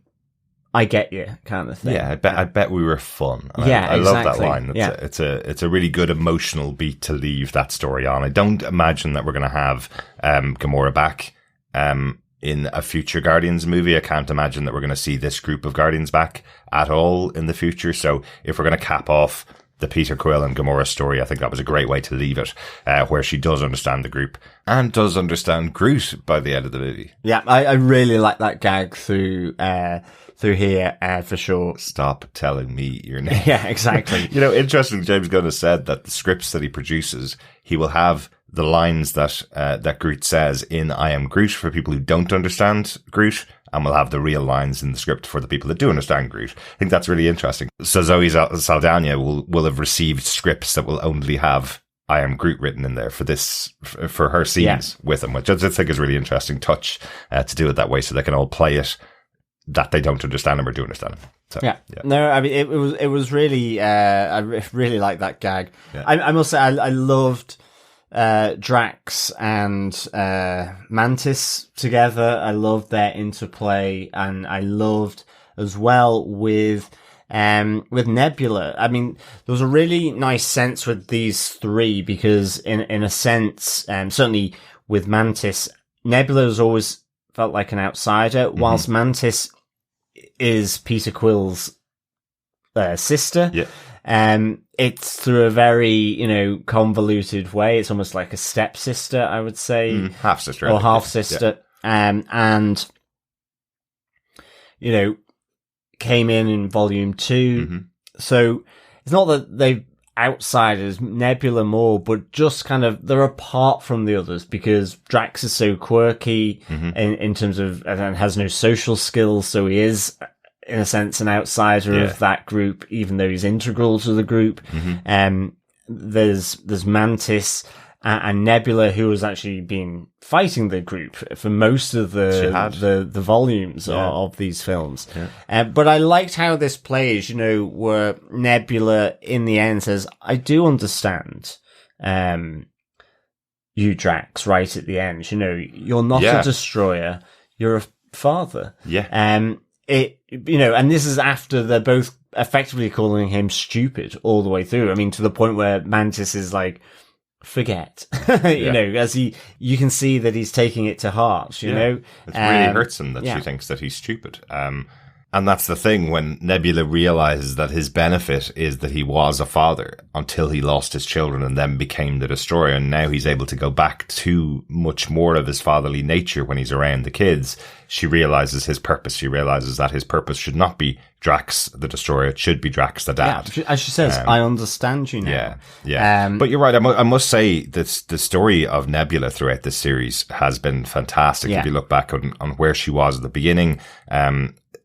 I get you, kind of thing. Yeah, I bet we were fun. And I love that line. It's a really good emotional beat to leave that story on. I don't imagine that we're going to have Gamora back in a future Guardians movie. I can't imagine that we're going to see this group of Guardians back at all in the future. So if we're going to cap off the Peter Quill and Gamora story, I think that was a great way to leave it, where she does understand the group and does understand Groot by the end of the movie. Yeah, I really like that gag through here, for sure. Stop telling me your name. Yeah, exactly. You know, interesting, James Gunn has said that the scripts that he produces, he will have the lines that Groot says in I Am Groot for people who don't understand Groot, and we'll have the real lines in the script for the people that do understand Groot. I think that's really interesting. So Zoe Saldana will have received scripts that will only have I Am Groot written in there for her scenes with him, which I just think is a really interesting touch to do it that way, so they can all play it that they don't understand him or do understand him. So, yeah. No, I mean, it was really, I really like that gag. Yeah. I must say, I loved Drax and Mantis together. I loved their interplay, and I loved as well with Nebula. I mean, there was a really nice sense with these three, because in a sense, certainly with Mantis, Nebula has always felt like an outsider, whilst Mantis is Peter Quill's sister. Yeah. It's through a very, you know, convoluted way. It's almost like a stepsister, I would say. Half-sister. Or half-sister. Yeah. And, you know, came in volume 2. So it's not that they've outsiders, Nebula more, but just kind of, they're apart from the others, because Drax is so quirky in terms of, and has no social skills, so he is, in a sense, an outsider of that group, even though he's integral to the group. There's Mantis, and Nebula, who has actually been fighting the group for most of the volumes of these films. Yeah. But I liked how this plays, where Nebula in the end says, I do understand, you, Drax, right at the end. You're not a destroyer, you're a father. Yeah. And this is after they're both effectively calling him stupid all the way through. I mean, to the point where Mantis is like, forget, as you can see that he's taking it to heart, It really hurts him that she thinks that he's stupid. And that's the thing, when Nebula realizes that his benefit is that he was a father until he lost his children and then became the destroyer. And now he's able to go back to much more of his fatherly nature when he's around the kids. She realizes his purpose. She realizes that his purpose should not be Drax the destroyer. It should be Drax the dad. Yeah, as she says, I understand you now. Yeah. But you're right. I must say that the story of Nebula throughout this series has been fantastic. If you look back on where she was at the beginning,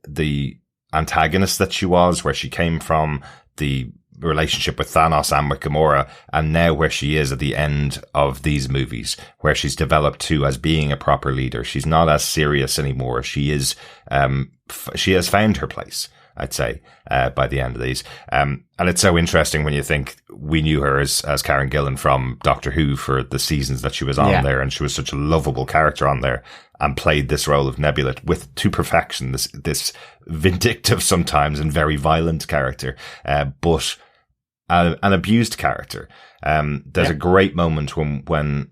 the antagonist that she was, where she came from, the relationship with Thanos and with Gamora, and now where she is at the end of these movies, where she's developed to as being a proper leader. She's not as serious anymore. She is, she has found her place, I'd say, by the end of these. And it's so interesting when you think we knew her as Karen Gillan from Doctor Who for the seasons that she was on there, and she was such a lovable character on there, and played this role of Nebula to perfection, this vindictive sometimes and very violent character, but an abused character. There's a great moment when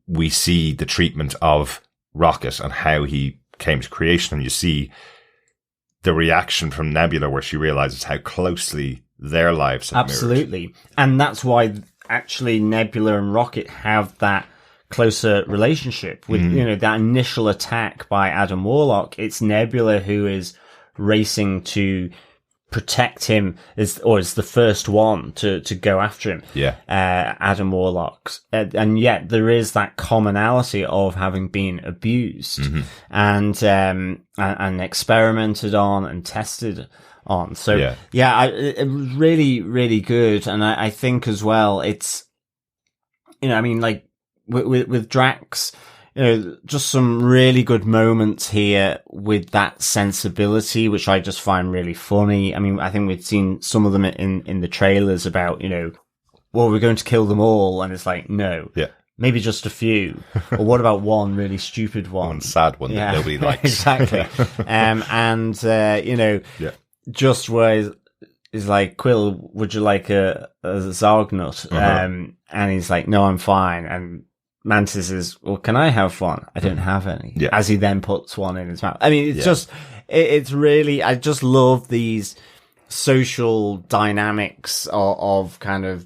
we see the treatment of Rocket and how he came to creation, and you see the reaction from Nebula where she realizes how closely their lives have Absolutely. mirrored. And that's why actually Nebula and Rocket have that closer relationship with, that initial attack by Adam Warlock. It's Nebula who is racing to protect him, is the first one to go after him. Yeah. Adam Warlock. And yet there is that commonality of having been abused and experimented on and tested on. So it was really, really good. And I think as well, it's, with Drax, just some really good moments here with that sensibility, which I just find really funny. I mean, I think we've seen some of them in the trailers about, we're going to kill them all. And it's like, no. Yeah. Maybe just a few. Or what about one really stupid one? One sad one that nobody likes. Exactly. Just where is like, Quill, would you like a Zargnut? And he's like, no, I'm fine. And Mantis is, well, can I have one? I don't have any. Yeah. As he then puts one in his mouth. I mean, it's it's really, I just love these social dynamics of kind of,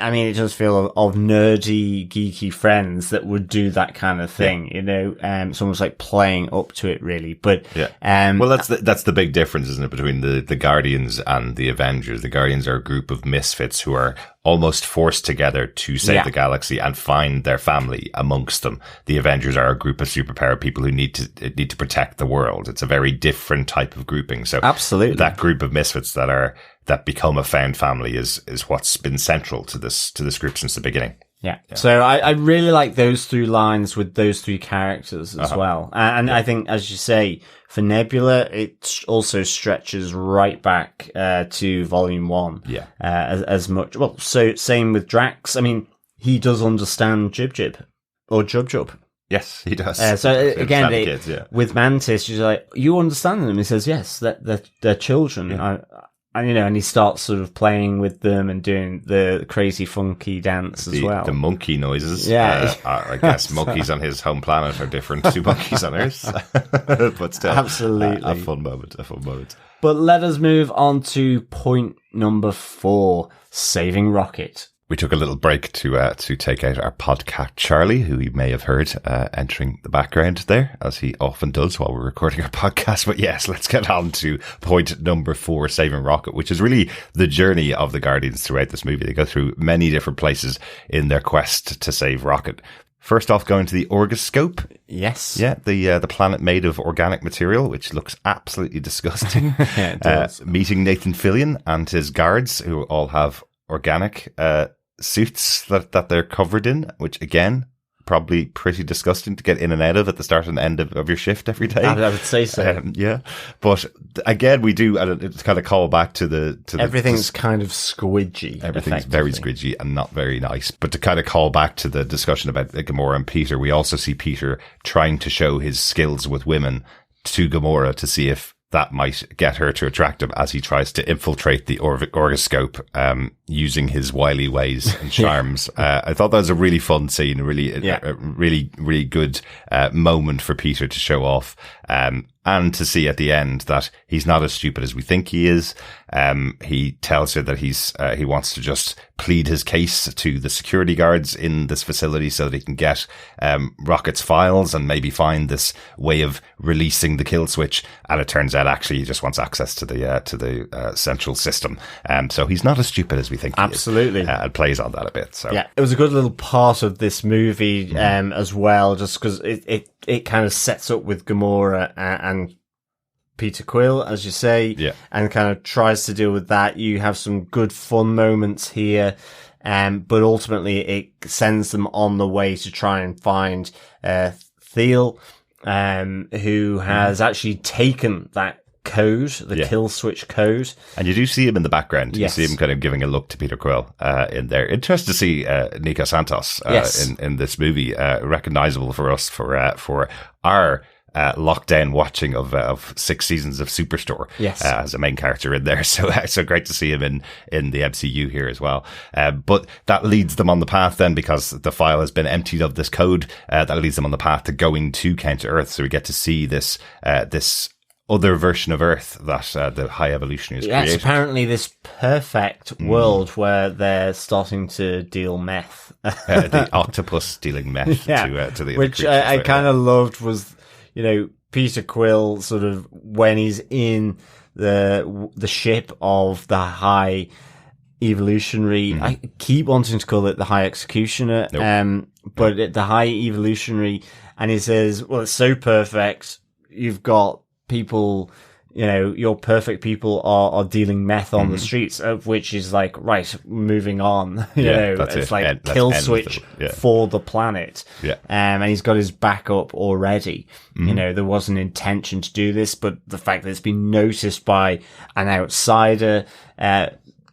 I mean, it does feel of nerdy, geeky friends that would do that kind of thing, it's almost like playing up to it, really. But, well, that's the big difference, isn't it, between the Guardians and the Avengers. The Guardians are a group of misfits who are almost forced together to save the galaxy and find their family amongst them. The Avengers are a group of superpower people who need to protect the world. It's a very different type of grouping. So absolutely, that group of misfits that become a found family is what's been central to this group since the beginning. Yeah. So I really like those through lines with those three characters as well. And I think, as you say, for Nebula, it also stretches right back to Volume 1. Yeah. As much. Well, so same with Drax. I mean, he does understand Jib or Jub. Yes, he does. So again, with Mantis, she's like, you understand them? He says, yes, they're children. Yeah. And he starts sort of playing with them and doing the crazy funky dance as well. The monkey noises. Yeah. I guess monkeys on his home planet are different to monkeys on Earth. But still. Absolutely. A fun moment. But let us move on to point number 4, saving Rocket. We took a little break to take out our podcat Charlie, who you may have heard entering the background there, as he often does while we're recording our podcast. But yes, let's get on to point number 4, saving Rocket, which is really the journey of the Guardians throughout this movie. They go through many different places in their quest to save Rocket. First off, going to the Orgocorp. Yes. Yeah, the planet made of organic material, which looks absolutely disgusting. Yeah, it does. Meeting Nathan Fillion and his guards, who all have organic suits that they're covered in, which again, probably pretty disgusting to get in and out of at the start and end of your shift every day. I would say so. Yeah. But again, we do, and it's kind of call back to everything's kind of squidgy. Everything's very squidgy and not very nice. But to kind of call back to the discussion about Gamora and Peter, we also see Peter trying to show his skills with women to Gamora to see if that might get her to attract him as he tries to infiltrate the Orgocorp, using his wily ways and charms. I thought that was a really fun scene, really good moment for Peter to show off, and to see at the end that he's not as stupid as we think he is. He tells her that he wants to just plead his case to the security guards in this facility so that he can get Rocket's files and maybe find this way of releasing the kill switch. And it turns out actually he just wants access to the central system. So he's not as stupid as we think. Absolutely. He is. It plays on that a bit. So yeah, it was a good little part of this movie as well, just because it kind of sets up with Gamora and Peter Quill, as you say, and kind of tries to deal with that. You have some good fun moments here, but ultimately it sends them on the way to try and find Thiel, who has actually taken that code, the kill switch code. And you do see him in the background. Yes. You see him kind of giving a look to Peter Quill in there. Interesting to see Nico Santos in this movie, recognizable for us for our lockdown watching of 6 seasons of Superstore, as a main character in there. So great to see him in the MCU here as well. But that leads them on the path then, because the file has been emptied of this code, that leads them on the path to going to Counter Earth. So we get to see this other version of Earth that the High Evolutionaries created. It's apparently this perfect world where they're starting to deal meth. The octopus dealing meth to the other which creatures. I kind of loved was, Peter Quill sort of when he's in the ship of the High Evolutionary. I keep wanting to call it the High Executioner, but the High Evolutionary, and he says, "Well, it's so perfect. You've got people." Your perfect people are dealing meth on the streets, of which is like, right, moving on. It's like kill switch for the planet. Yeah. And he's got his backup already. There was an intention to do this, but the fact that it's been noticed by an outsider,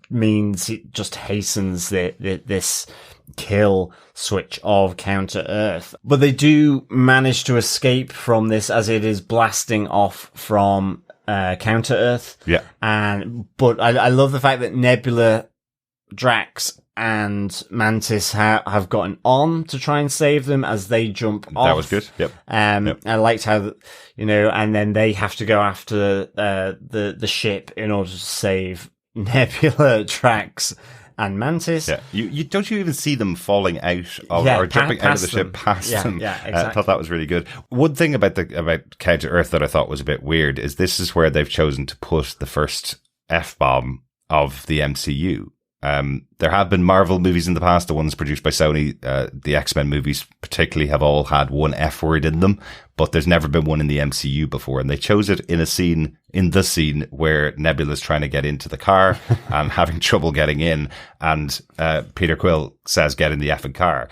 means it just hastens this kill switch of Counter Earth. But they do manage to escape from this as it is blasting off from Counter Earth. Yeah. But I love the fact that Nebula, Drax, and Mantis have gotten on to try and save them as they jump off. That was good. Yep. I liked how, and then they have to go after the ship in order to save Nebula, Drax, and Mantis. Yeah. You don't you even see them falling out of or jumping out of the ship past them. Yeah, exactly. I thought that was really good. One thing about Counter Earth that I thought was a bit weird is this is where they've chosen to put the first F-bomb of the MCU. There have been Marvel movies in the past, the ones produced by Sony, the X-Men movies particularly have all had one F word in them, but there's never been one in the MCU before. And they chose it in the scene where Nebula's trying to get into the car and having trouble getting in. And, Peter Quill says, get in the effing car.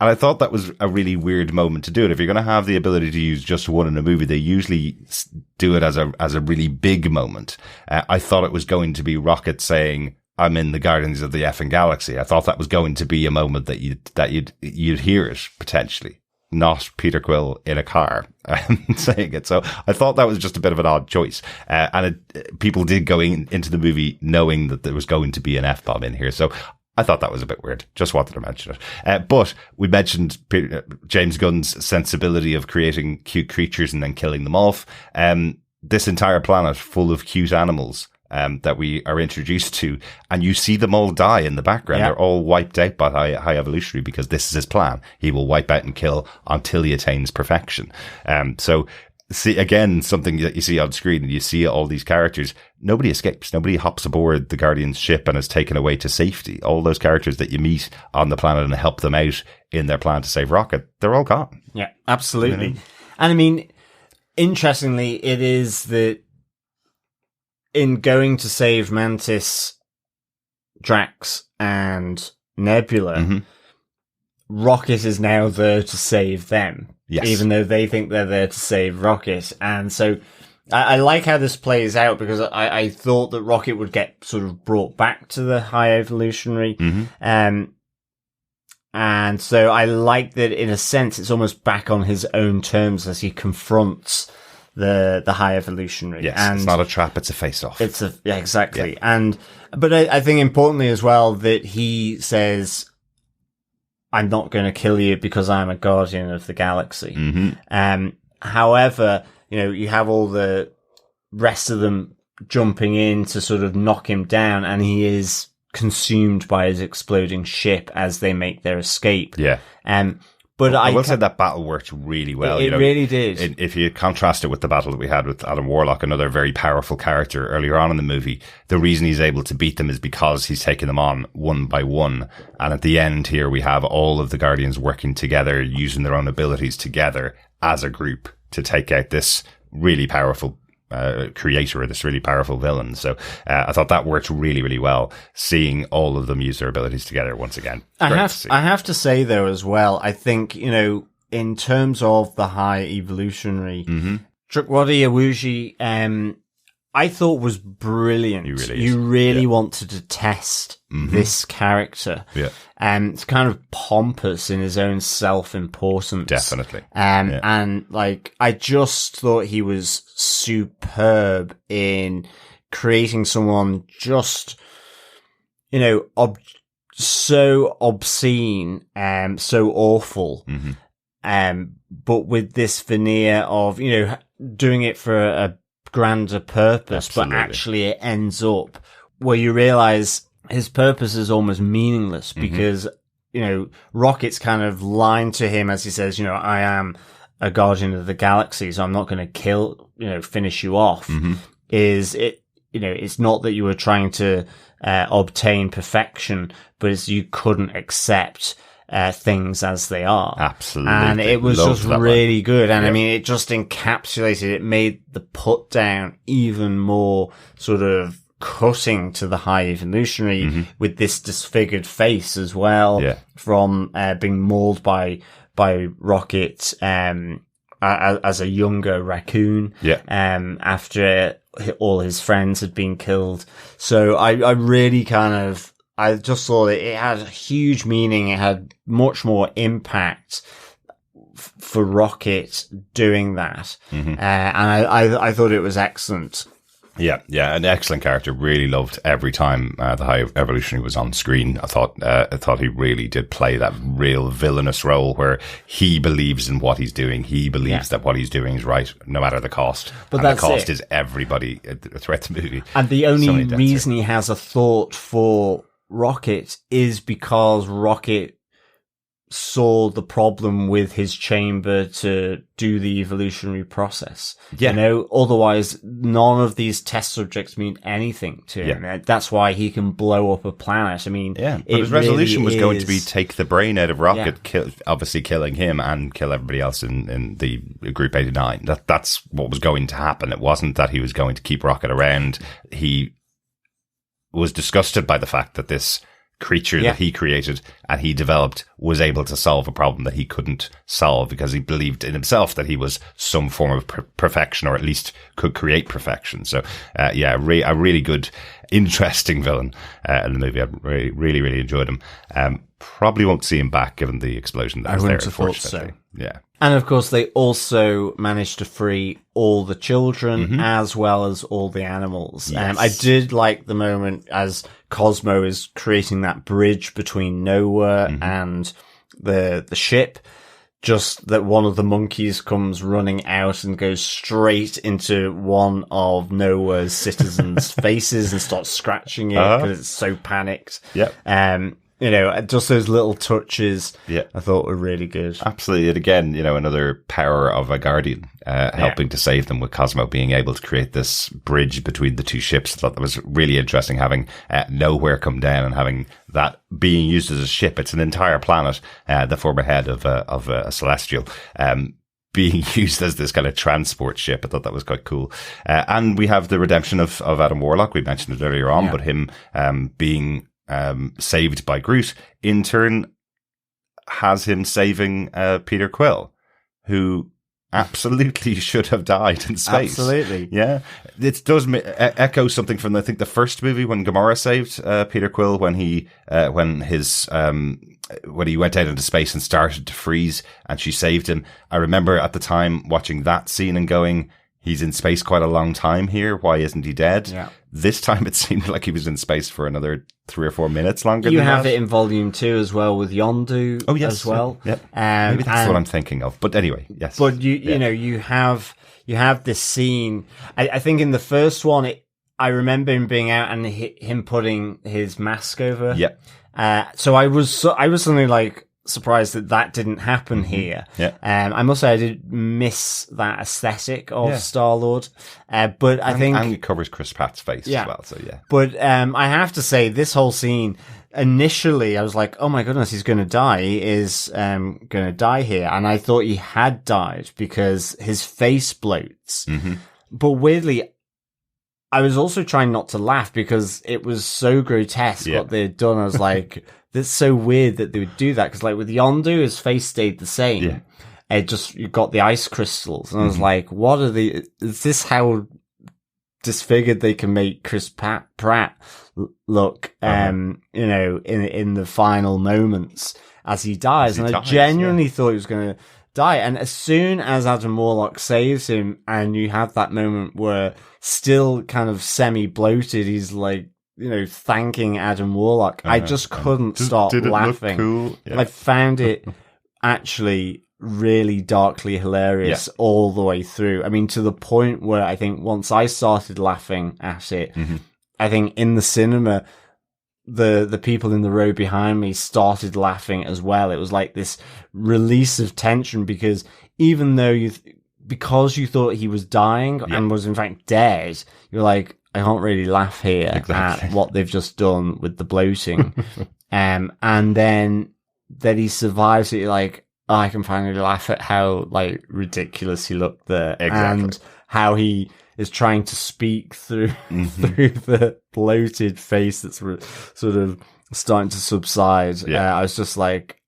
And I thought that was a really weird moment to do it. If you're going to have the ability to use just one in a movie, they usually do it as a really big moment. I thought it was going to be Rocket saying, I'm in the Guardians of the effing Galaxy. I thought that was going to be a moment that you'd hear it potentially, not Peter Quill in a car saying it. So I thought that was just a bit of an odd choice. People did go into the movie knowing that there was going to be an F-bomb in here. So I thought that was a bit weird. Just wanted to mention it. But we mentioned James Gunn's sensibility of creating cute creatures and then killing them off. This entire planet full of cute animals that we are introduced to, and you see them all die in the background. Yeah. They're all wiped out by High Evolutionary because this is his plan. He will wipe out and kill until he attains perfection. So see, again, something that you see on screen, and you see all these characters. Nobody escapes. Nobody hops aboard the Guardian's ship and is taken away to safety. All those characters that you meet on the planet and help them out in their plan to save Rocket, they're all gone. Yeah, absolutely. You know? And I mean, interestingly, it is that in going to save Mantis, Drax, and Nebula, Rocket is now there to save them. Yes. Even though they think they're there to save Rocket. And so I like how this plays out, because I thought that Rocket would get sort of brought back to the High Evolutionary. And so I like that, in a sense, it's almost back on his own terms as he confronts the High Evolutionary. Yes, and it's not a trap, it's a face-off. Yeah, exactly. Yeah. But I think importantly as well that he says, I'm not going to kill you because I'm a guardian of the galaxy. However, you have all the rest of them jumping in to sort of knock him down, and he is consumed by his exploding ship as they make their escape. Yeah. But I will say that battle worked really well. It really did. If you contrast it with the battle that we had with Adam Warlock, another very powerful character earlier on in the movie, the reason he's able to beat them is because he's taken them on one by one. And at the end here, we have all of the Guardians working together, using their own abilities together as a group to take out this really powerful creator of this really powerful villain. So I thought that worked really, really well, seeing all of them use their abilities together once again. I have to say, though, as well, I think, in terms of the High Evolutionary, Chukwudi Iwuji, I thought was brilliant. You really wanted to test this character. Yeah. It's kind of pompous in his own self-importance. Definitely. And I just thought he was superb in creating someone just, so obscene and so awful. But with this veneer of, doing it for a grander purpose. Absolutely. But actually it ends up where you realize his purpose is almost meaningless, because Rocket's kind of lying to him as he says, I am a guardian of the galaxy, so I'm not going to finish you off. Is it, it's not that you were trying to obtain perfection, but it's you couldn't accept things as they are. Absolutely. And it was just really good. And I mean, it just encapsulated, it made the put down even more sort of cutting to the High Evolutionary with this disfigured face as well, from being mauled by Rocket as a younger raccoon after all his friends had been killed. So I really I just thought it had huge meaning. It had much more impact for Rocket doing that. And I thought it was excellent. Yeah, an excellent character. Really loved every time the High Evolutionary was on screen. I thought he really did play that real villainous role where he believes in what he's doing. He believes that what he's doing is right, no matter the cost. But the cost is everybody throughout the movie. And the only reason he has a thought for Rocket is because Rocket saw the problem with his chamber to do the evolutionary process. Otherwise none of these test subjects mean anything to him. That's why he can blow up a planet. I mean, but his resolution was going to be take the brain out of Rocket, obviously killing him and kill everybody else in the Group 89. That's what was going to happen. It wasn't that he was going to keep Rocket around. He was disgusted by the fact that this creature that he created and he developed was able to solve a problem that he couldn't solve, because he believed in himself that he was some form of perfection, or at least could create perfection. So a really good, interesting villain in the movie. I really, really enjoyed him. Probably won't see him back given the explosion that was there, unfortunately. Yeah. And of course, they also managed to free all the children as well as all the animals. Yes. I did like the moment as Cosmo is creating that bridge between Knowhere and the ship. Just that one of the monkeys comes running out and goes straight into one of Knowhere's citizens' faces and starts scratching it because it's so panicked. Just those little touches I thought were really good. Absolutely. And again, another power of a Guardian helping to save them, with Cosmo being able to create this bridge between the two ships. I thought that was really interesting, having Knowhere come down and having that being used as a ship. It's an entire planet, the former head of a Celestial, being used as this kind of transport ship. I thought that was quite cool. And we have the redemption of Adam Warlock. We mentioned it earlier on, but him being saved by Groot, in turn has him saving Peter Quill, who absolutely should have died in space. Absolutely. Yeah. It does echo something from, I think, the first movie when Gamora saved Peter Quill when he went out into space and started to freeze and she saved him. I remember at the time watching that scene and going, he's in space quite a long time here. Why isn't he dead? Yeah. This time it seemed like he was in space for another 3 or 4 minutes longer. You than have that. it in Volume 2 as well with Yondu as well. Yeah. Maybe that's what I'm thinking of. But anyway, yes. But you know, you have this scene. I think in the first one, I remember him being out and him putting his mask over. Yeah. So I was suddenly like surprised that didn't happen here. Yeah. I must say I did miss that aesthetic of Star-Lord. But I think... And it covers Chris Pratt's face as well, so yeah. But I have to say, this whole scene, initially I was like, oh my goodness, he's going to die. He is going to die here. And I thought he had died because his face bloats. Mm-hmm. But weirdly, I was also trying not to laugh because it was so grotesque what they had done. I was like... That's so weird that they would do that because, like, with Yondu, his face stayed the same. Yeah. It just you got the ice crystals, and I was like, "What are the? Is this how disfigured they can make Chris Pratt look? You know, in the final moments as he dies." And I genuinely thought he was going to die. And as soon as Adam Warlock saves him, and you have that moment where, still kind of semi bloated, he's like, you know, thanking Adam Warlock. I just couldn't stop laughing. Cool? Yeah. I found it actually really darkly hilarious all the way through. I mean, to the point where I think once I started laughing at it, I think in the cinema, the people in the row behind me started laughing as well. It was like this release of tension because even though because you thought he was dying and was in fact dead, you're like, I can't really laugh here at what they've just done with the bloating. And then that he survives it, you're like, oh, I can finally laugh at how like ridiculous he looked there. And how he is trying to speak through the bloated face that's sort of starting to subside. I was just like,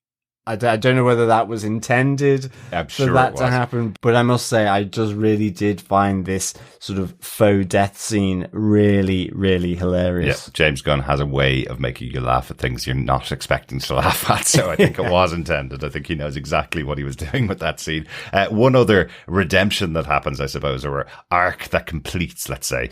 I don't know whether that was intended for that to happen, but I must say I just really did find this sort of faux death scene really, really hilarious. Yeah, James Gunn has a way of making you laugh at things you're not expecting to laugh at, so I think it was intended. I think he knows exactly what he was doing with that scene. One other redemption that happens, I suppose, or arc that completes, let's say,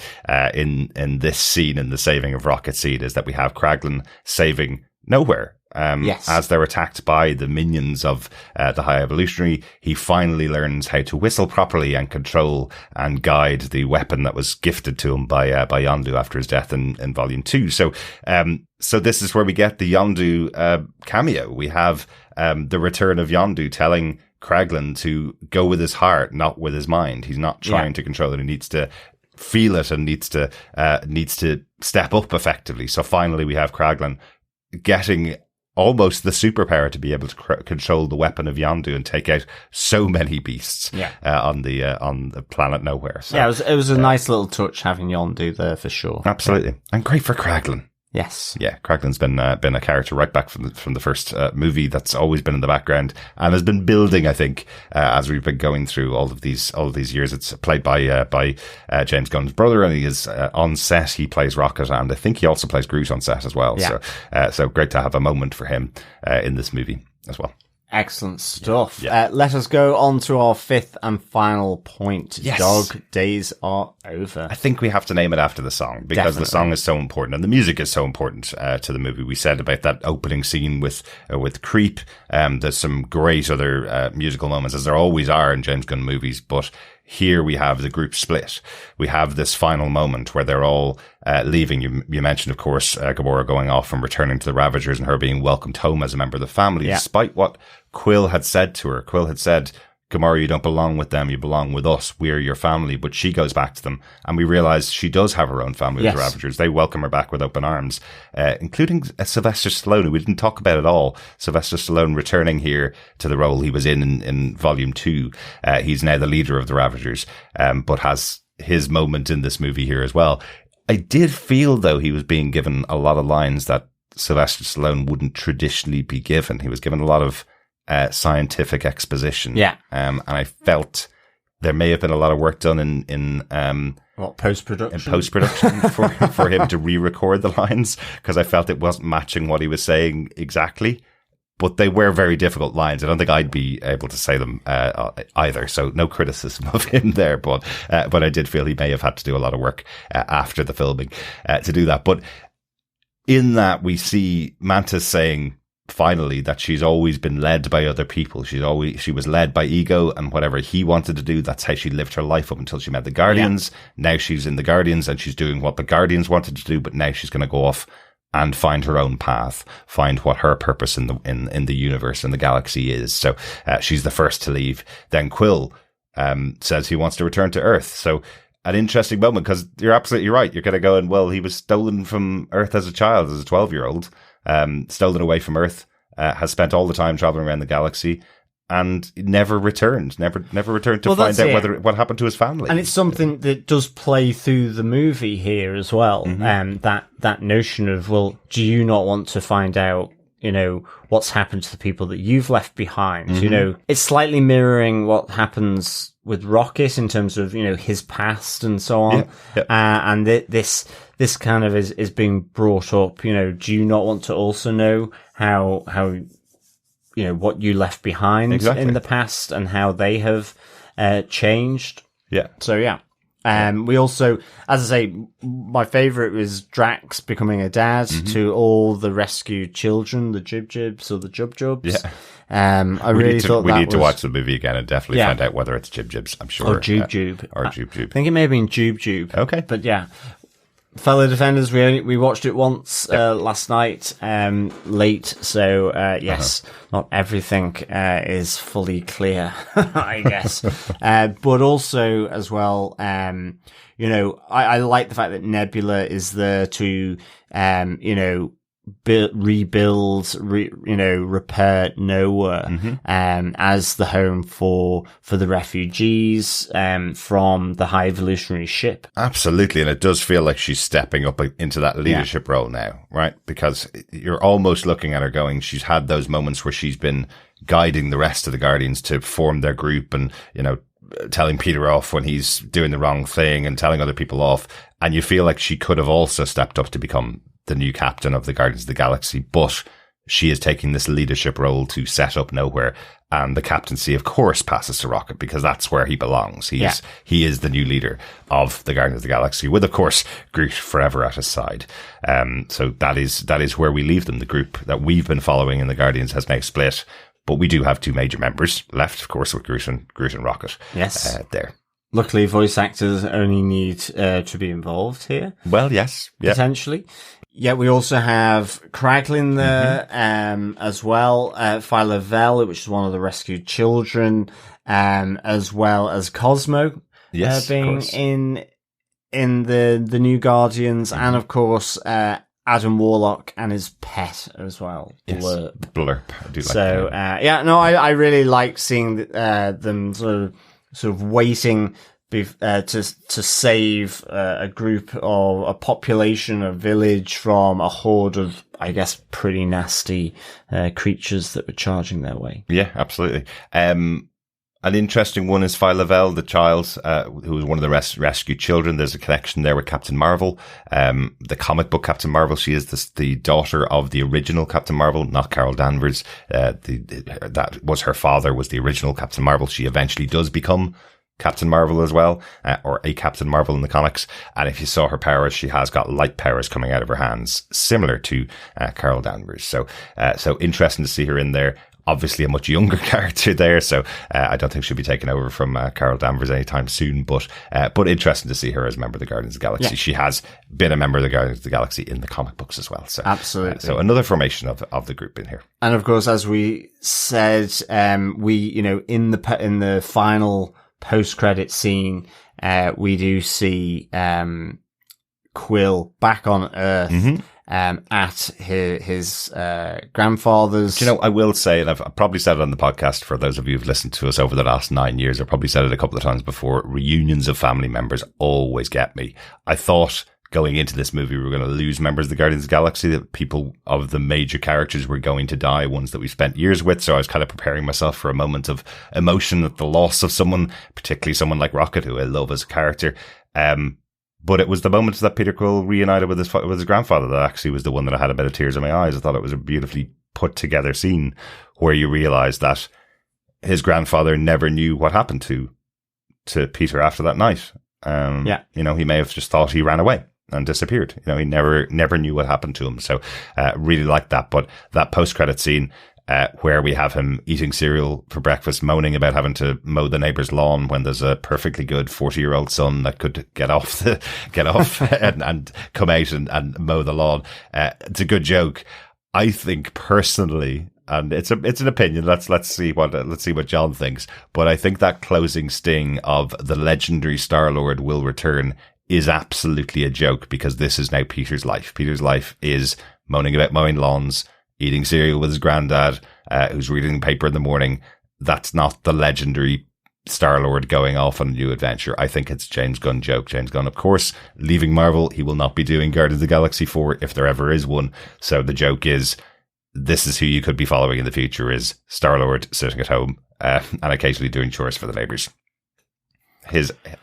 in this scene, in the saving of Rocket Seed, is that we have Kraglin saving Knowhere. As they're attacked by the minions of the High Evolutionary, he finally learns how to whistle properly and control and guide the weapon that was gifted to him by Yondu after his death in Volume 2. So this is where we get the Yondu cameo. We have the return of Yondu telling Kraglin to go with his heart, not with his mind. He's not trying to control it. He needs to feel it and needs to step up effectively. So finally we have Kraglin getting almost the superpower to be able to control the weapon of Yondu and take out so many beasts on the planet Knowhere. So, it was a nice little touch having Yondu there for sure. Absolutely, and great for Kraglin. Yes. Yeah, Kraglin's been a character right back from the first movie that's always been in the background and has been building, I think, as we've been going through all of these years. It's played by James Gunn's brother, and he is on set. He plays Rocket, and I think he also plays Groot on set as well. Yeah. So great to have a moment for him in this movie as well. Excellent stuff. Yeah. Let us go on to our fifth and final point. Yes. Dog days are over. I think we have to name it after the song because the song is so important and the music is so important to the movie. We said about that opening scene with Creep. There's some great other musical moments, as there always are in James Gunn movies, but here we have the group split. We have this final moment where they're all leaving. You mentioned, of course, Gamora going off and returning to the Ravagers and her being welcomed home as a member of the family, despite what Quill had said to her. Quill had said, Gamora, you don't belong with them, you belong with us. We're your family. But she goes back to them, and we realize she does have her own family with the Ravagers. They welcome her back with open arms, including Sylvester Stallone, who we didn't talk about at all. Sylvester Stallone returning here to the role he was in Volume 2. He's now the leader of the Ravagers, but has his moment in this movie here as well. I did feel, though, he was being given a lot of lines that Sylvester Stallone wouldn't traditionally be given. He was given a lot of scientific exposition. Yeah. And I felt there may have been a lot of work done in post-production? In post-production for him to re-record the lines, because I felt it wasn't matching what he was saying exactly. But they were very difficult lines. I don't think I'd be able to say them either. So no criticism of him there. But I did feel he may have had to do a lot of work after the filming to do that. But in that, we see Mantis saying finally that she's always been led by other people. She was led by Ego, and whatever he wanted to do, that's how she lived her life up until she met the Guardians. Yeah. Now she's in the Guardians and she's doing what the Guardians wanted to do, but now she's going to go off and find her own path, find what her purpose in the universe and the galaxy is. So she's the first to leave. Then Quill says he wants to return to Earth. So an interesting moment, because you're absolutely right. You're kind of going, well, he was stolen from Earth as a child, as a 12-year-old, stolen away from Earth, has spent all the time traveling around the galaxy, and never returned to find out what happened to his family. And it's something that does play through the movie here as well. Mm-hmm. That notion of, well, do you not want to find out, what's happened to the people that you've left behind? Mm-hmm. It's slightly mirroring what happens with Rocket in terms of, his past and so on. Yeah. And this kind of is being brought up, do you not want to also know how what you left behind in the past and how they have changed. Yeah. So, yeah. We also, as I say, my favorite was Drax becoming a dad to all the rescued children, the Jib-Jibs or the Jub-Jubs. Yeah. I really thought we need to watch the movie again and definitely find out whether it's Jib-Jibs, I'm sure. Or Jub-Jub. Or Jub-Jub. I think it may have been Jub-Jub. Okay. But yeah. Fellow Defenders, we watched it once last night, late. So yes, not everything is fully clear, I guess. But also as well, I like the fact that Nebula is there to, rebuild, repair Knowhere, as the home for the refugees, from the high evolutionary ship. Absolutely. And it does feel like she's stepping up into that leadership role now, right? Because you're almost looking at her going, she's had those moments where she's been guiding the rest of the Guardians to form their group and, telling Peter off when he's doing the wrong thing and telling other people off. And you feel like she could have also stepped up to become the new captain of the Guardians of the Galaxy, but she is taking this leadership role to set up Knowhere, and the captaincy, of course, passes to Rocket because that's where he belongs. He is the new leader of the Guardians of the Galaxy, with, of course, Groot forever at his side. So that is where we leave them. The group that we've been following in the Guardians has now split, but we do have two major members left, of course, with Groot and Rocket. Yes, there. Luckily, voice actors only need to be involved here. Well, yes, potentially. Yeah, we also have Kraglin there, as well. Phyla-Vell, which is one of the rescued children, as well as Cosmo, being in the New Guardians, and of course, Adam Warlock and his pet as well. Yes. Blurp. I do like so, I really like seeing them sort of waiting to save a group of a population, a village from a horde of, I guess, pretty nasty creatures that were charging their way. Yeah, absolutely. An interesting one is Phyla-Vell, the child, who was one of the rescued children. There's a connection there with Captain Marvel. The comic book Captain Marvel, she is the daughter of the original Captain Marvel, not Carol Danvers. That was her father, was the original Captain Marvel. She eventually does become Captain Marvel as well, or a Captain Marvel in the comics. And if you saw her powers, she has got light powers coming out of her hands, similar to Carol Danvers. So interesting to see her in there. Obviously a much younger character there, so I don't think she'll be taken over from Carol Danvers anytime soon, but interesting to see her as a member of the Guardians of the Galaxy. Yeah. She has been a member of the Guardians of the Galaxy in the comic books as well. So absolutely. So another formation of the group in here. And of course, as we said, we, in the final post-credit scene, we do see Quill back on Earth, at his grandfather's. Do you know, I will say, and I've probably said it on the podcast for those of you who've listened to us over the last 9 years, I've probably said it a couple of times before, reunions of family members always get me. I thought going into this movie, we were going to lose members of the Guardians of the Galaxy, that people of the major characters were going to die, ones that we spent years with. So I was kind of preparing myself for a moment of emotion at the loss of someone, particularly someone like Rocket, who I love as a character. But it was the moment that Peter Quill reunited with his grandfather that actually was the one that I had a bit of tears in my eyes. I thought it was a beautifully put together scene where you realize that his grandfather never knew what happened to Peter after that night. You know, he may have just thought he ran away and disappeared. You know, he never knew what happened to him. So, really liked that. But that post-credit scene, where we have him eating cereal for breakfast, moaning about having to mow the neighbor's lawn when there's a perfectly good 40-year-old son that could get off and come out and mow the lawn. It's a good joke. I think personally, and it's an opinion. Let's see what John thinks. But I think that closing sting of the legendary Star-Lord will return is absolutely a joke, because this is now Peter's life. Peter's life is moaning about mowing lawns, eating cereal with his granddad, who's reading the paper in the morning. That's not the legendary Star-Lord going off on a new adventure. I think it's James Gunn joke. James Gunn, of course, leaving Marvel. He will not be doing Guardians of the Galaxy 4 if there ever is one. So the joke is, this is who you could be following in the future, is Star-Lord sitting at home and occasionally doing chores for the neighbours.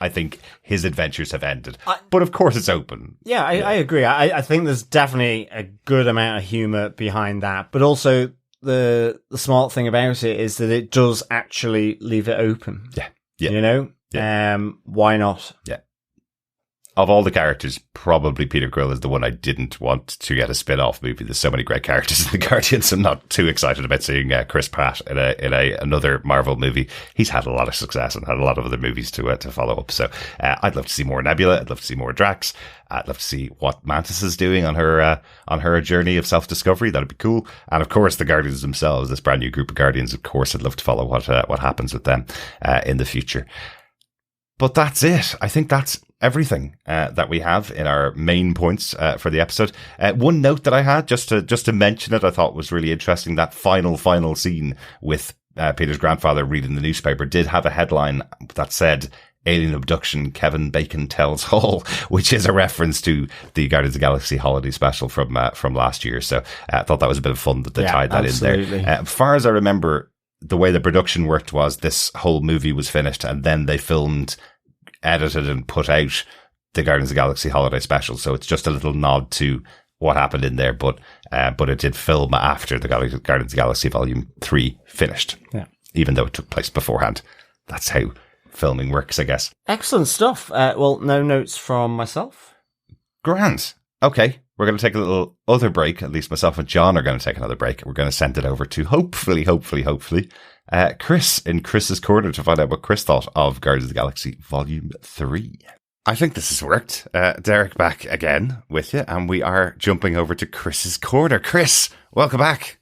I think his adventures have ended. But of course it's open. Yeah, I agree. I think there's definitely a good amount of humour behind that. But also the smart thing about it is that it does actually leave it open. Yeah. You know? Yeah. Why not? Yeah. Of all the characters, probably Peter Quill is the one I didn't want to get a spin-off movie. There's so many great characters in the Guardians. I'm not too excited about seeing Chris Pratt in another Marvel movie. He's had a lot of success and had a lot of other movies to follow up. So I'd love to see more Nebula. I'd love to see more Drax. I'd love to see what Mantis is doing on her journey of self-discovery. That'd be cool. And of course, the Guardians themselves, this brand new group of Guardians. Of course, I'd love to follow what happens with them in the future. But that's it. I think that's everything that we have in our main points for the episode. One note that I had, just to mention it, I thought was really interesting. That final scene with Peter's grandfather reading the newspaper did have a headline that said, "Alien abduction, Kevin Bacon tells all," which is a reference to the Guardians of the Galaxy holiday special from last year. So I thought that was a bit of fun that they tied that in there. As far as I remember, the way the production worked was this whole movie was finished and then they filmed, edited and put out the Guardians of the Galaxy holiday special. So it's just a little nod to what happened in there, but it did film after the Guardians of the Galaxy Volume 3 finished. Yeah. Even though it took place beforehand. That's how filming works, I guess. Excellent stuff. Well, no notes from myself. Grand. Okay. We're going to take a little other break. At least myself and John are going to take another break. We're going to send it over to hopefully, Chris in Chris's Corner to find out what Chris thought of Guardians of the Galaxy Volume 3. I think this has worked. Derek back again with you, and we are jumping over to Chris's Corner. Chris, welcome back.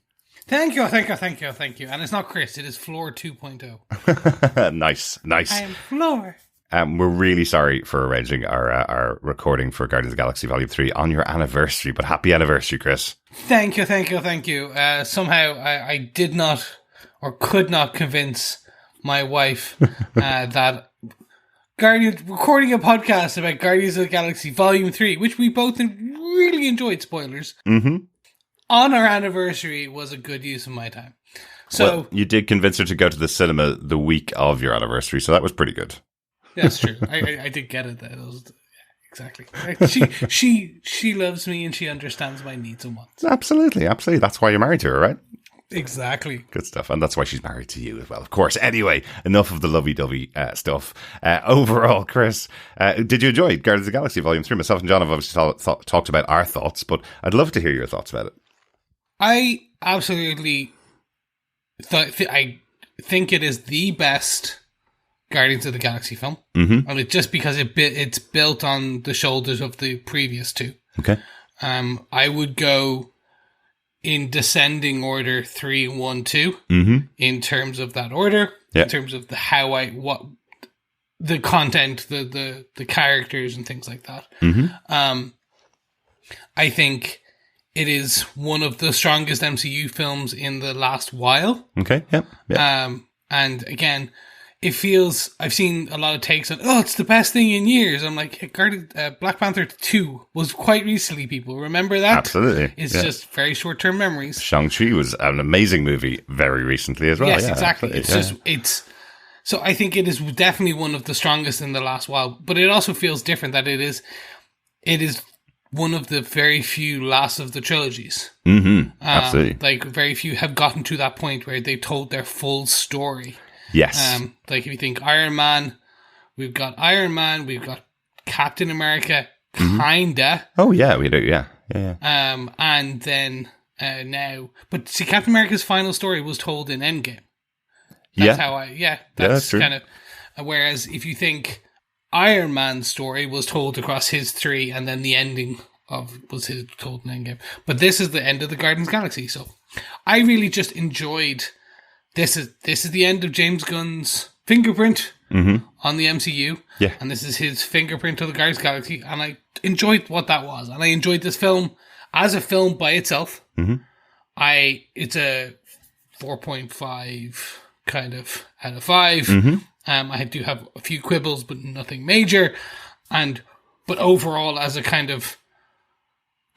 Thank you. And it's not Chris, it is Floor 2.0. Nice. I am Floor. We're really sorry for arranging our recording for Guardians of the Galaxy Volume 3 on your anniversary, but happy anniversary, Chris. Thank you. Somehow I did not or could not convince my wife that recording a podcast about Guardians of the Galaxy Volume 3, which we both really enjoyed, spoilers, on our anniversary was a good use of my time. So well, you did convince her to go to the cinema the week of your anniversary, so that was pretty good. That's true. I did get it. Exactly. She loves me and she understands my needs and wants. Absolutely. That's why you're married to her, right? Exactly. Good stuff. And that's why she's married to you as well, of course. Anyway, enough of the lovey-dovey stuff. Overall, Chris, did you enjoy Guardians of the Galaxy Volume 3? Myself and John have obviously talked about our thoughts, but I'd love to hear your thoughts about it. I absolutely I think it is the best Guardians of the Galaxy film. Mm-hmm. And just because it's built on the shoulders of the previous two. Okay. I would go in descending order 3, 1, 2 in terms of that order. In terms of the content, the characters and things like that. I think it is one of the strongest MCU films in the last while. Okay. Yep. And again, it feels, I've seen a lot of takes on, it's the best thing in years. I'm like, Black Panther 2 was quite recently, people. Remember that? Absolutely. It's just very short-term memories. Shang-Chi was an amazing movie very recently as well. Yes, yeah, exactly. absolutely. So I think it is definitely one of the strongest in the last while, but it also feels different that it is one of the very few last of the trilogies. Mm-hmm. Absolutely. Like, very few have gotten to that point where they've told their full story. Yes. Like, if you think Iron Man, we've got Captain America, kinda. Oh, yeah, we do, yeah. And then now... But see, Captain America's final story was told in Endgame. That's true. kind of... Whereas, if you think Iron Man's story was told across his 3, and then the ending was told in Endgame. But this is the end of the Guardians of the Galaxy, so I really just enjoyed... This is the end of James Gunn's fingerprint on the MCU. Yeah. And this is his fingerprint of the Guardians of the Galaxy. And I enjoyed what that was. And I enjoyed this film as a film by itself. Mm-hmm. It's a 4.5 kind of out of 5. Mm-hmm. I do have a few quibbles, but nothing major. But overall, as a kind of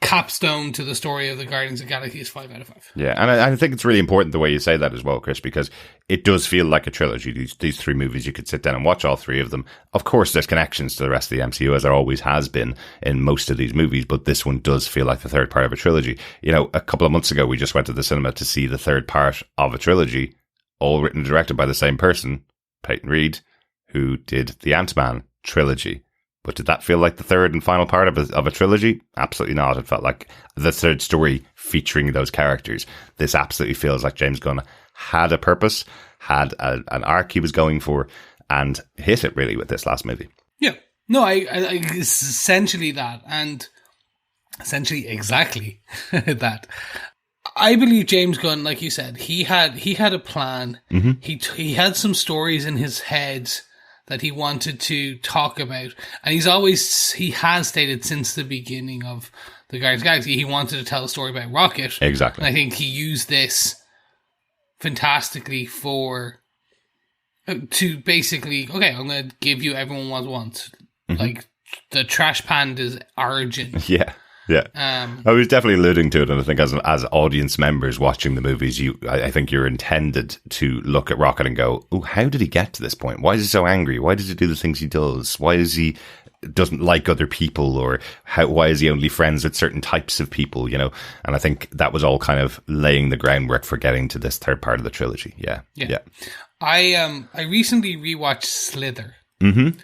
capstone to the story of the Guardians of the Galaxy, is 5 out of 5. Yeah, and I think it's really important the way you say that as well, Chris, because it does feel like a trilogy. These 3 movies, you could sit down and watch all 3 of them. Of course, there's connections to the rest of the MCU, as there always has been in most of these movies, but this one does feel like the third part of a trilogy. You know, a couple of months ago, we just went to the cinema to see the third part of a trilogy, all written and directed by the same person, Peyton Reed, who did the Ant-Man trilogy. But did that feel like the third and final part of a trilogy? Absolutely not. It felt like the third story featuring those characters. This absolutely feels like James Gunn had a purpose, had an arc he was going for, and hit it really with this last movie. Yeah. No, I it's essentially that, and essentially exactly that. I believe James Gunn, like you said, he had a plan. Mm-hmm. He had some stories in his head that he wanted to talk about. And he has stated since the beginning of the Guardians of the Galaxy, he wanted to tell a story about Rocket. Exactly. And I think he used this fantastically to basically, okay, I'm going to give you everyone what wants. Mm-hmm. Like the Trash Panda's origin. Yeah. Yeah, I was definitely alluding to it, and I think as audience members watching the movies, I think you're intended to look at Rocket and go, "Oh, how did he get to this point? Why is he so angry? Why does he do the things he does? Why is he doesn't like other people, or why is he only friends with certain types of people?" You know, and I think that was all kind of laying the groundwork for getting to this third part of the trilogy. Yeah. I recently rewatched Slither. Mm-hmm.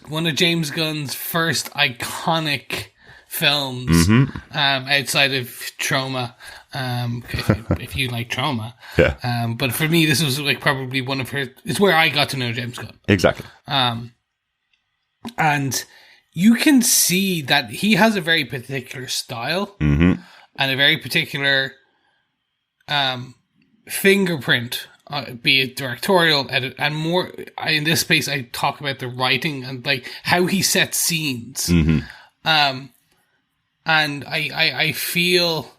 One of James Gunn's first iconic films outside of Trauma, if you like Trauma. Yeah. But for me, this was like probably one of her. It's where I got to know James Gunn. Exactly. And you can see that he has a very particular style and a very particular fingerprint. Be it directorial, edit, and more. In this space, I talk about the writing and like how he sets scenes. And I feel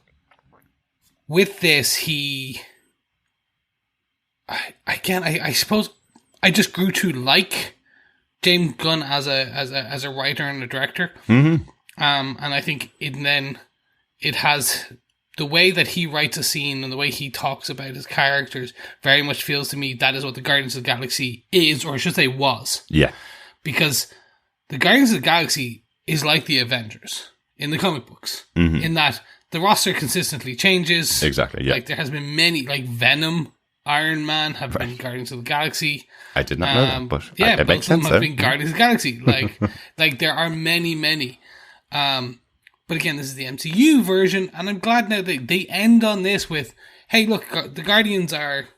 with this, I suppose I just grew to like James Gunn as a writer and a director. And I think it has the way that he writes a scene and the way he talks about his characters very much feels to me that is what the Guardians of the Galaxy is, or I should say was. Yeah. Because the Guardians of the Galaxy is like the Avengers in the comic books, in that the roster consistently changes. Exactly, yeah. Like, there has been many, like Venom, Iron Man have been Guardians of the Galaxy. I did not know that, but yeah, it makes sense. Both of them have been Guardians of the Galaxy. Like there are many. But again, this is the MCU version, and I'm glad now they end on this with, hey, look, the Guardians are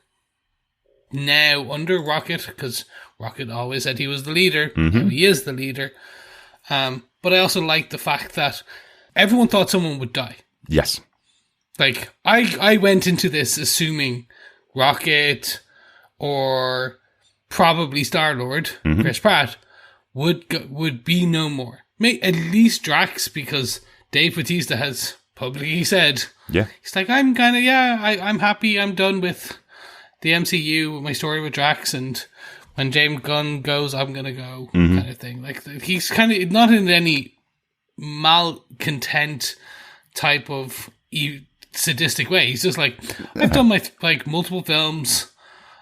now under Rocket, because Rocket always said he was the leader. Now he is the leader. But I also like the fact that everyone thought someone would die. Yes. Like, I went into this assuming Rocket or probably Star-Lord, Chris Pratt, would be no more. At least Drax, because Dave Bautista has publicly said, he's like, I'm happy, I'm done with the MCU, with my story with Drax, and when James Gunn goes, I'm gonna go, kind of thing. Like, he's kind of not in any malcontent type of sadistic way. He's just like, I've done my multiple films.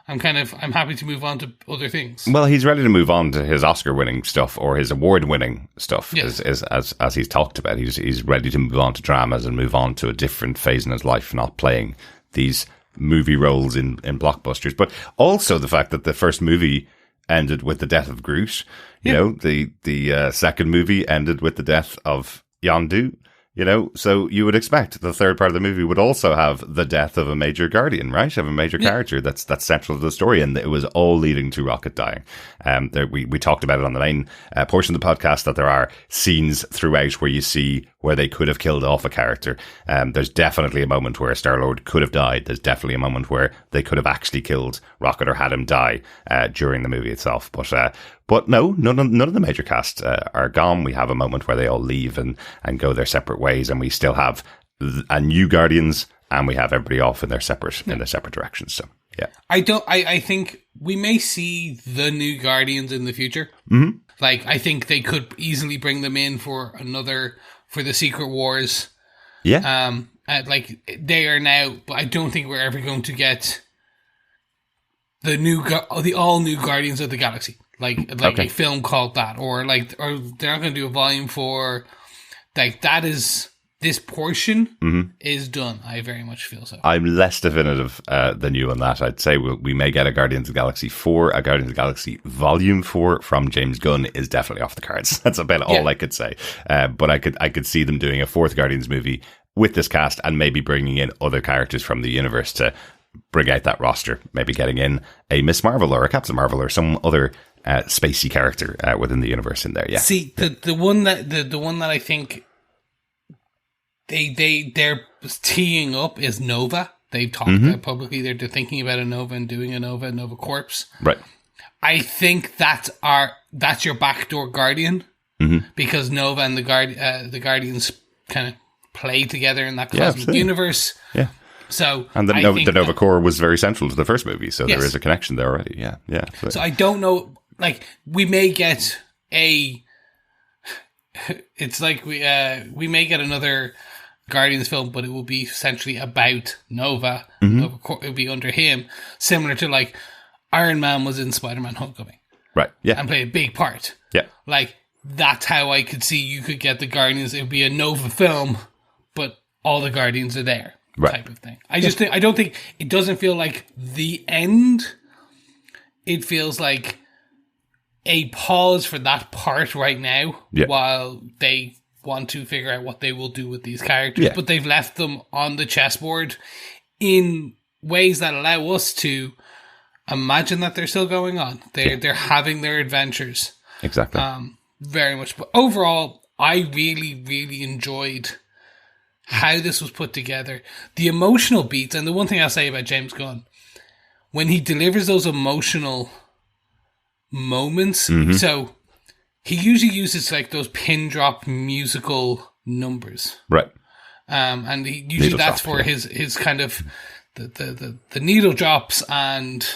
I'm happy to move on to other things. Well, he's ready to move on to his Oscar-winning stuff or his award-winning stuff, Yes. as he's talked about. He's ready to move on to dramas and move on to a different phase in his life, not playing these movie roles in blockbusters. But also the fact that the first movie ended with the death of Groot. You know, the second movie ended with the death of Yondu. You know, so you would expect the third part of the movie would also have the death of a major guardian, right? Of a major character that's central to the story, and it was all leading to Rocket dying. We talked about it on the main portion of the podcast that there are scenes throughout where you see where they could have killed off a character. There's definitely a moment where Star-Lord could have died. There's definitely a moment where they could have actually killed Rocket or had him die during the movie itself. But no, none of the major cast are gone. We have a moment where they all leave and go their separate ways, and we still have a new Guardians, and we have everybody off in their separate directions. So yeah, I think we may see the new Guardians in the future. Mm-hmm. Like, I think they could easily bring them in for the Secret Wars. Yeah. Like, they are now, but I don't think we're ever going to get the all new Guardians of the Galaxy. Like a film called that, or they're not going to do a volume 4. Like, that is, this portion is done. I very much feel so. I'm less definitive than you on that. I'd say we may get a Guardians of the Galaxy 4, a Guardians of the Galaxy Volume 4 from James Gunn is definitely off the cards. That's about all I could say. But I could see them doing a fourth Guardians movie with this cast and maybe bringing in other characters from the universe to bring out that roster. Maybe getting in a Miss Marvel or a Captain Marvel or some other spacey character within the universe in there. Yeah. See, the one that I think they're teeing up is Nova. They've talked about publicly. They're thinking about a Nova and doing a Nova Corps. Right. I think that's your backdoor Guardian, because Nova and the Guardians kind of play together in that cosmic universe. Yeah. So, and the Nova Corps was very central to the first movie, so there is a connection there already. Yeah, yeah. So I don't know. Like, we may get it's like we may get another Guardians film, but it will be essentially about Nova. Nova Corps, it will be under him, similar to like Iron Man was in Spider-Man: Homecoming, right? Yeah, and played a big part. Yeah, like that's how I could see you could get the Guardians. It would be a Nova film, but all the Guardians are there. Right. Type of thing. I don't think it doesn't feel like the end. It feels like a pause for that part right now, while they want to figure out what they will do with these characters. Yeah. But they've left them on the chessboard in ways that allow us to imagine that they're still going on. They're having their adventures. Exactly. Very much. But overall, I really, really enjoyed how this was put together, the emotional beats. And the one thing I'll say about James Gunn, when he delivers those emotional moments, so he usually uses like those pin drop musical numbers, right? And he usually that's for his kind of the needle drops, and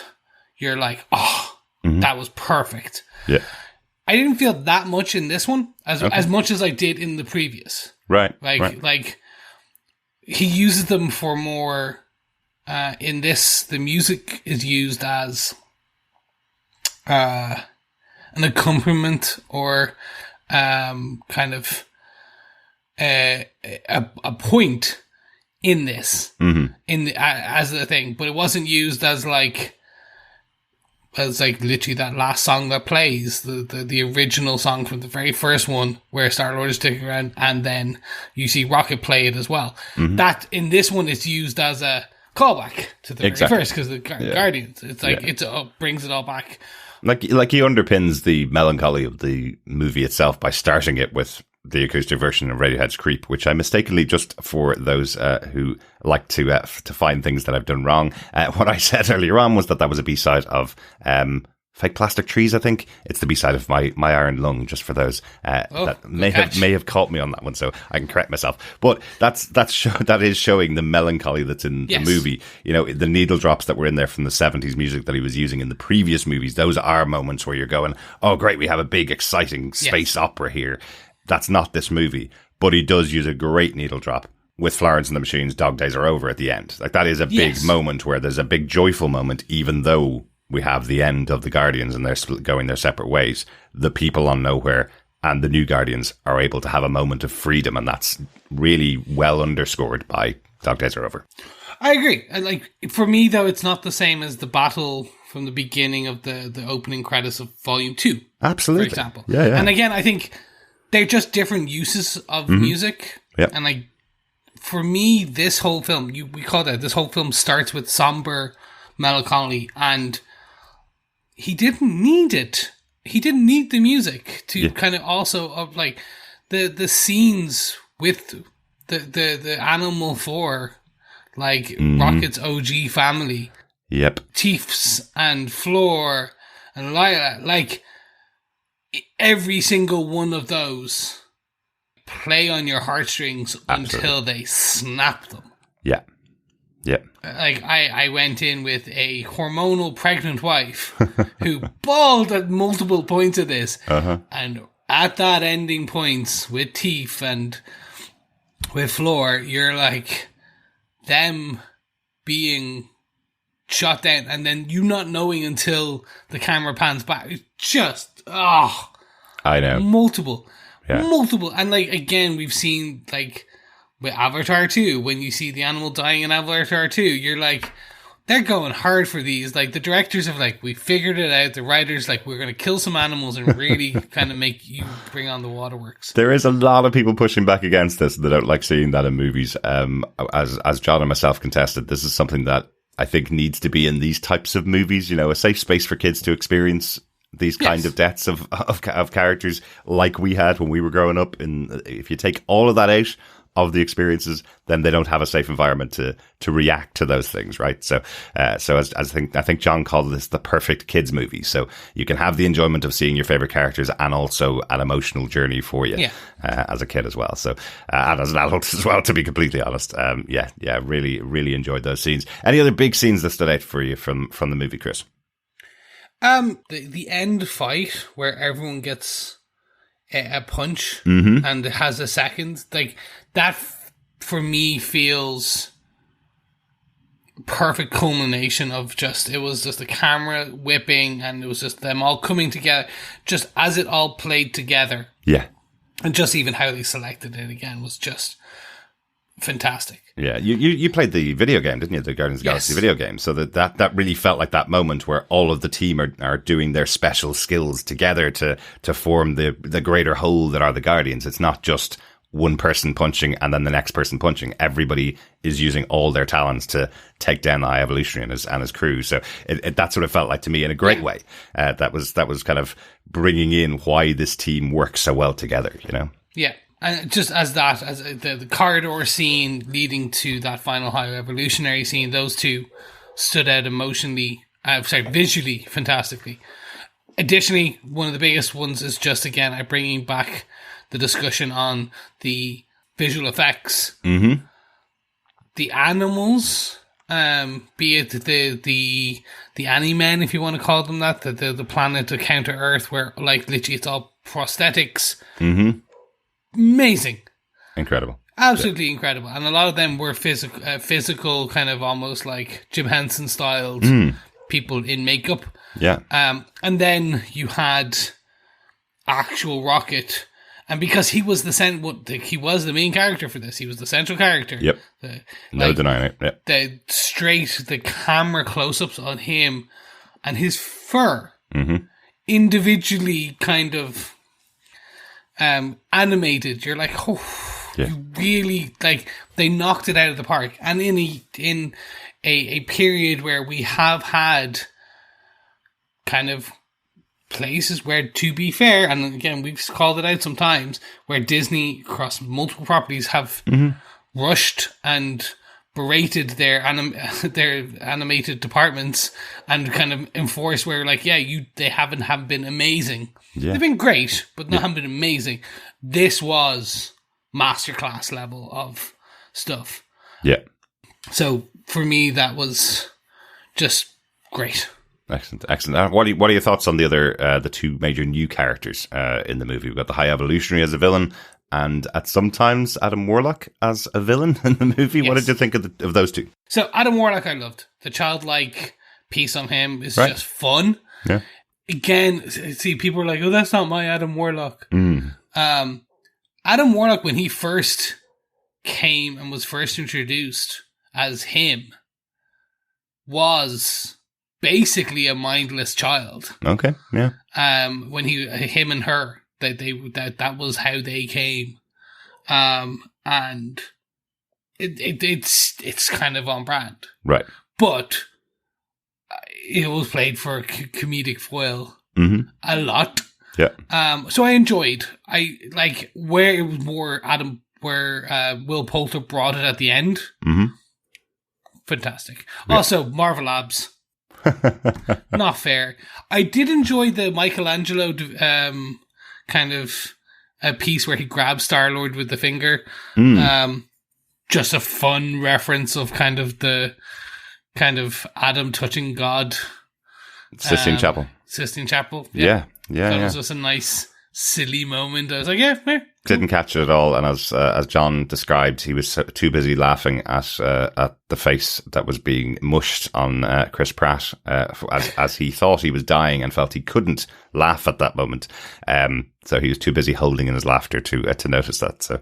you're like, oh, that was perfect. Yeah, I didn't feel that much in this one as much as I did in the previous. Right, like he uses them for more. In this, the music is used as an accompaniment or kind of a point in this as a thing, but it wasn't used as like literally that last song that plays, the original song from the very first one where Star-Lord is sticking around, and then you see Rocket play it as well. That in this one is used as a callback to the very first, because the Guardians. It's like it brings it all back. Like he underpins the melancholy of the movie itself by starting it with the acoustic version of Radiohead's "Creep," which I mistakenly, just for those who like to find things that I've done wrong, what I said earlier on was that was a B-side of Fake Plastic Trees, I think. It's the B-side of My Iron Lung, just for those that may have caught me on that one, so I can correct myself. But that is showing the melancholy that's in the movie. You know, the needle drops that were in there from the 70s music that he was using in the previous movies, those are moments where you're going, oh great, we have a big exciting space opera here. That's not this movie, but he does use a great needle drop with Florence and the Machine's Dog Days Are Over at the end. Like, that is a big moment where there's a big joyful moment, even though we have the end of the Guardians and they're going their separate ways. The people on Knowhere and the new Guardians are able to have a moment of freedom, and that's really well underscored by Dog Days Are Over. I agree. Like, for me, though, it's not the same as the battle from the beginning of the opening credits of Volume 2. Absolutely. For example. Yeah. And again, I think they're just different uses of music. Yep. And like, for me, this whole film, we call that, this whole film starts with somber melancholy, and he didn't need it. He didn't need the music to kind of also of like the scenes with the Animal 4, like Rocket's OG family. Yep. Chiefs and Floor and Lila, like every single one of those play on your heartstrings until they snap them. Yeah. Yeah. Like, I went in with a hormonal pregnant wife who bawled at multiple points of this. And at that ending points with Teeth and with Floor, you're like, them being shot down and then you not knowing until the camera pans back. It's just, I know. Multiple. And like, again, we've seen, like, with Avatar 2, when you see the animal dying in Avatar 2, you're like, they're going hard for these. Like, the directors have, like, we figured it out. The writers, like, we're going to kill some animals and really kind of make you bring on the waterworks. There is a lot of people pushing back against this. They don't like seeing that in movies. As John and myself contested, this is something that I think needs to be in these types of movies. You know, a safe space for kids to experience these kind of deaths of characters like we had when we were growing up. And if you take all of that out of the experiences, then they don't have a safe environment to react to those things, right? So as I think John called this the perfect kids movie. So you can have the enjoyment of seeing your favorite characters and also an emotional journey for you as a kid as well. So and as an adult as well, to be completely honest. Really enjoyed those scenes. Any other big scenes that stood out for you from the movie, Chris? The end fight where everyone gets a punch and it has a second, like that for me feels perfect culmination of it was just the camera whipping and it was just them all coming together, just as it all played together. Yeah. And just even how they selected it again was just fantastic. Yeah, you played the video game, didn't you? The Guardians of the Galaxy video game. So that really felt like that moment where all of the team are doing their special skills together to form the greater whole that are the Guardians. It's not just one person punching and then the next person punching. Everybody is using all their talents to take down the High Evolutionary and his crew. So that's what it felt like to me in a great way. That was kind of bringing in why this team works so well together, you know? Yeah. And just as the corridor scene leading to that final High Evolutionary scene, those two stood out visually fantastically. Additionally, one of the biggest ones is just, again, bringing back the discussion on the visual effects. Mm-hmm. The animals, be it the Ani-Men, if you want to call them that, the planet to counter Earth, where like literally it's all prosthetics. Mm-hmm. Amazing. Incredible. Absolutely incredible. And a lot of them were physical, kind of almost like Jim Henson styled people in makeup. Yeah. And then you had actual Rocket. And because he was he was the main character for this, he was the central character. Yep. No denying it. Yep. The camera close-ups on him and his fur individually kind of animated. You're like, you really, like, they knocked it out of the park. And in a period where we have had kind of places where, to be fair, and again, we've called it out sometimes, where Disney across multiple properties have rushed and berated their animated departments and kind of enforced where like, they haven't been amazing. Yeah. They've been great, but haven't been amazing. This was masterclass level of stuff. Yeah. So for me, that was just great. Excellent. What are your thoughts on the other, the two major new characters in the movie? We've got the High Evolutionary as a villain, and at sometimes Adam Warlock as a villain in the movie. Yes. What did you think of those two? So Adam Warlock, I loved the childlike piece on him is just fun. Yeah. Again, see, people are like, "Oh, that's not my Adam Warlock." Adam Warlock, when he first came and was first introduced as him, was basically a mindless child. Okay, yeah. When him and her, that was how they came, and it's kind of on brand, right? But it was played for comedic foil a lot. Yeah. So I enjoyed. I like where it was more Adam, where Will Poulter brought it at the end. Fantastic. Yeah. Also, Marvel Labs. Not fair. I did enjoy the Michelangelo kind of a piece where he grabs Star-Lord with the finger. Just a fun reference of kind of the Adam touching God. Sistine Chapel. Yeah. That was just a nice, silly moment. I was like, yeah, cool. Didn't catch it at all, and as John described, he was too busy laughing at the face that was being mushed on Chris Pratt as he thought he was dying and felt he couldn't laugh at that moment. So he was too busy holding in his laughter to notice that. So,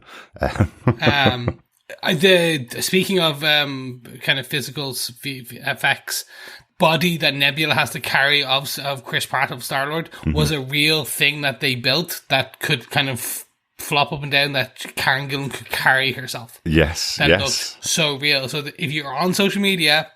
speaking of kind of physical effects. Body that Nebula has to carry of Chris Pratt of Star-Lord was a real thing that they built that could kind of flop up and down, that Karen Gillan could carry herself. Yes, that looked so real. So if you're on social media,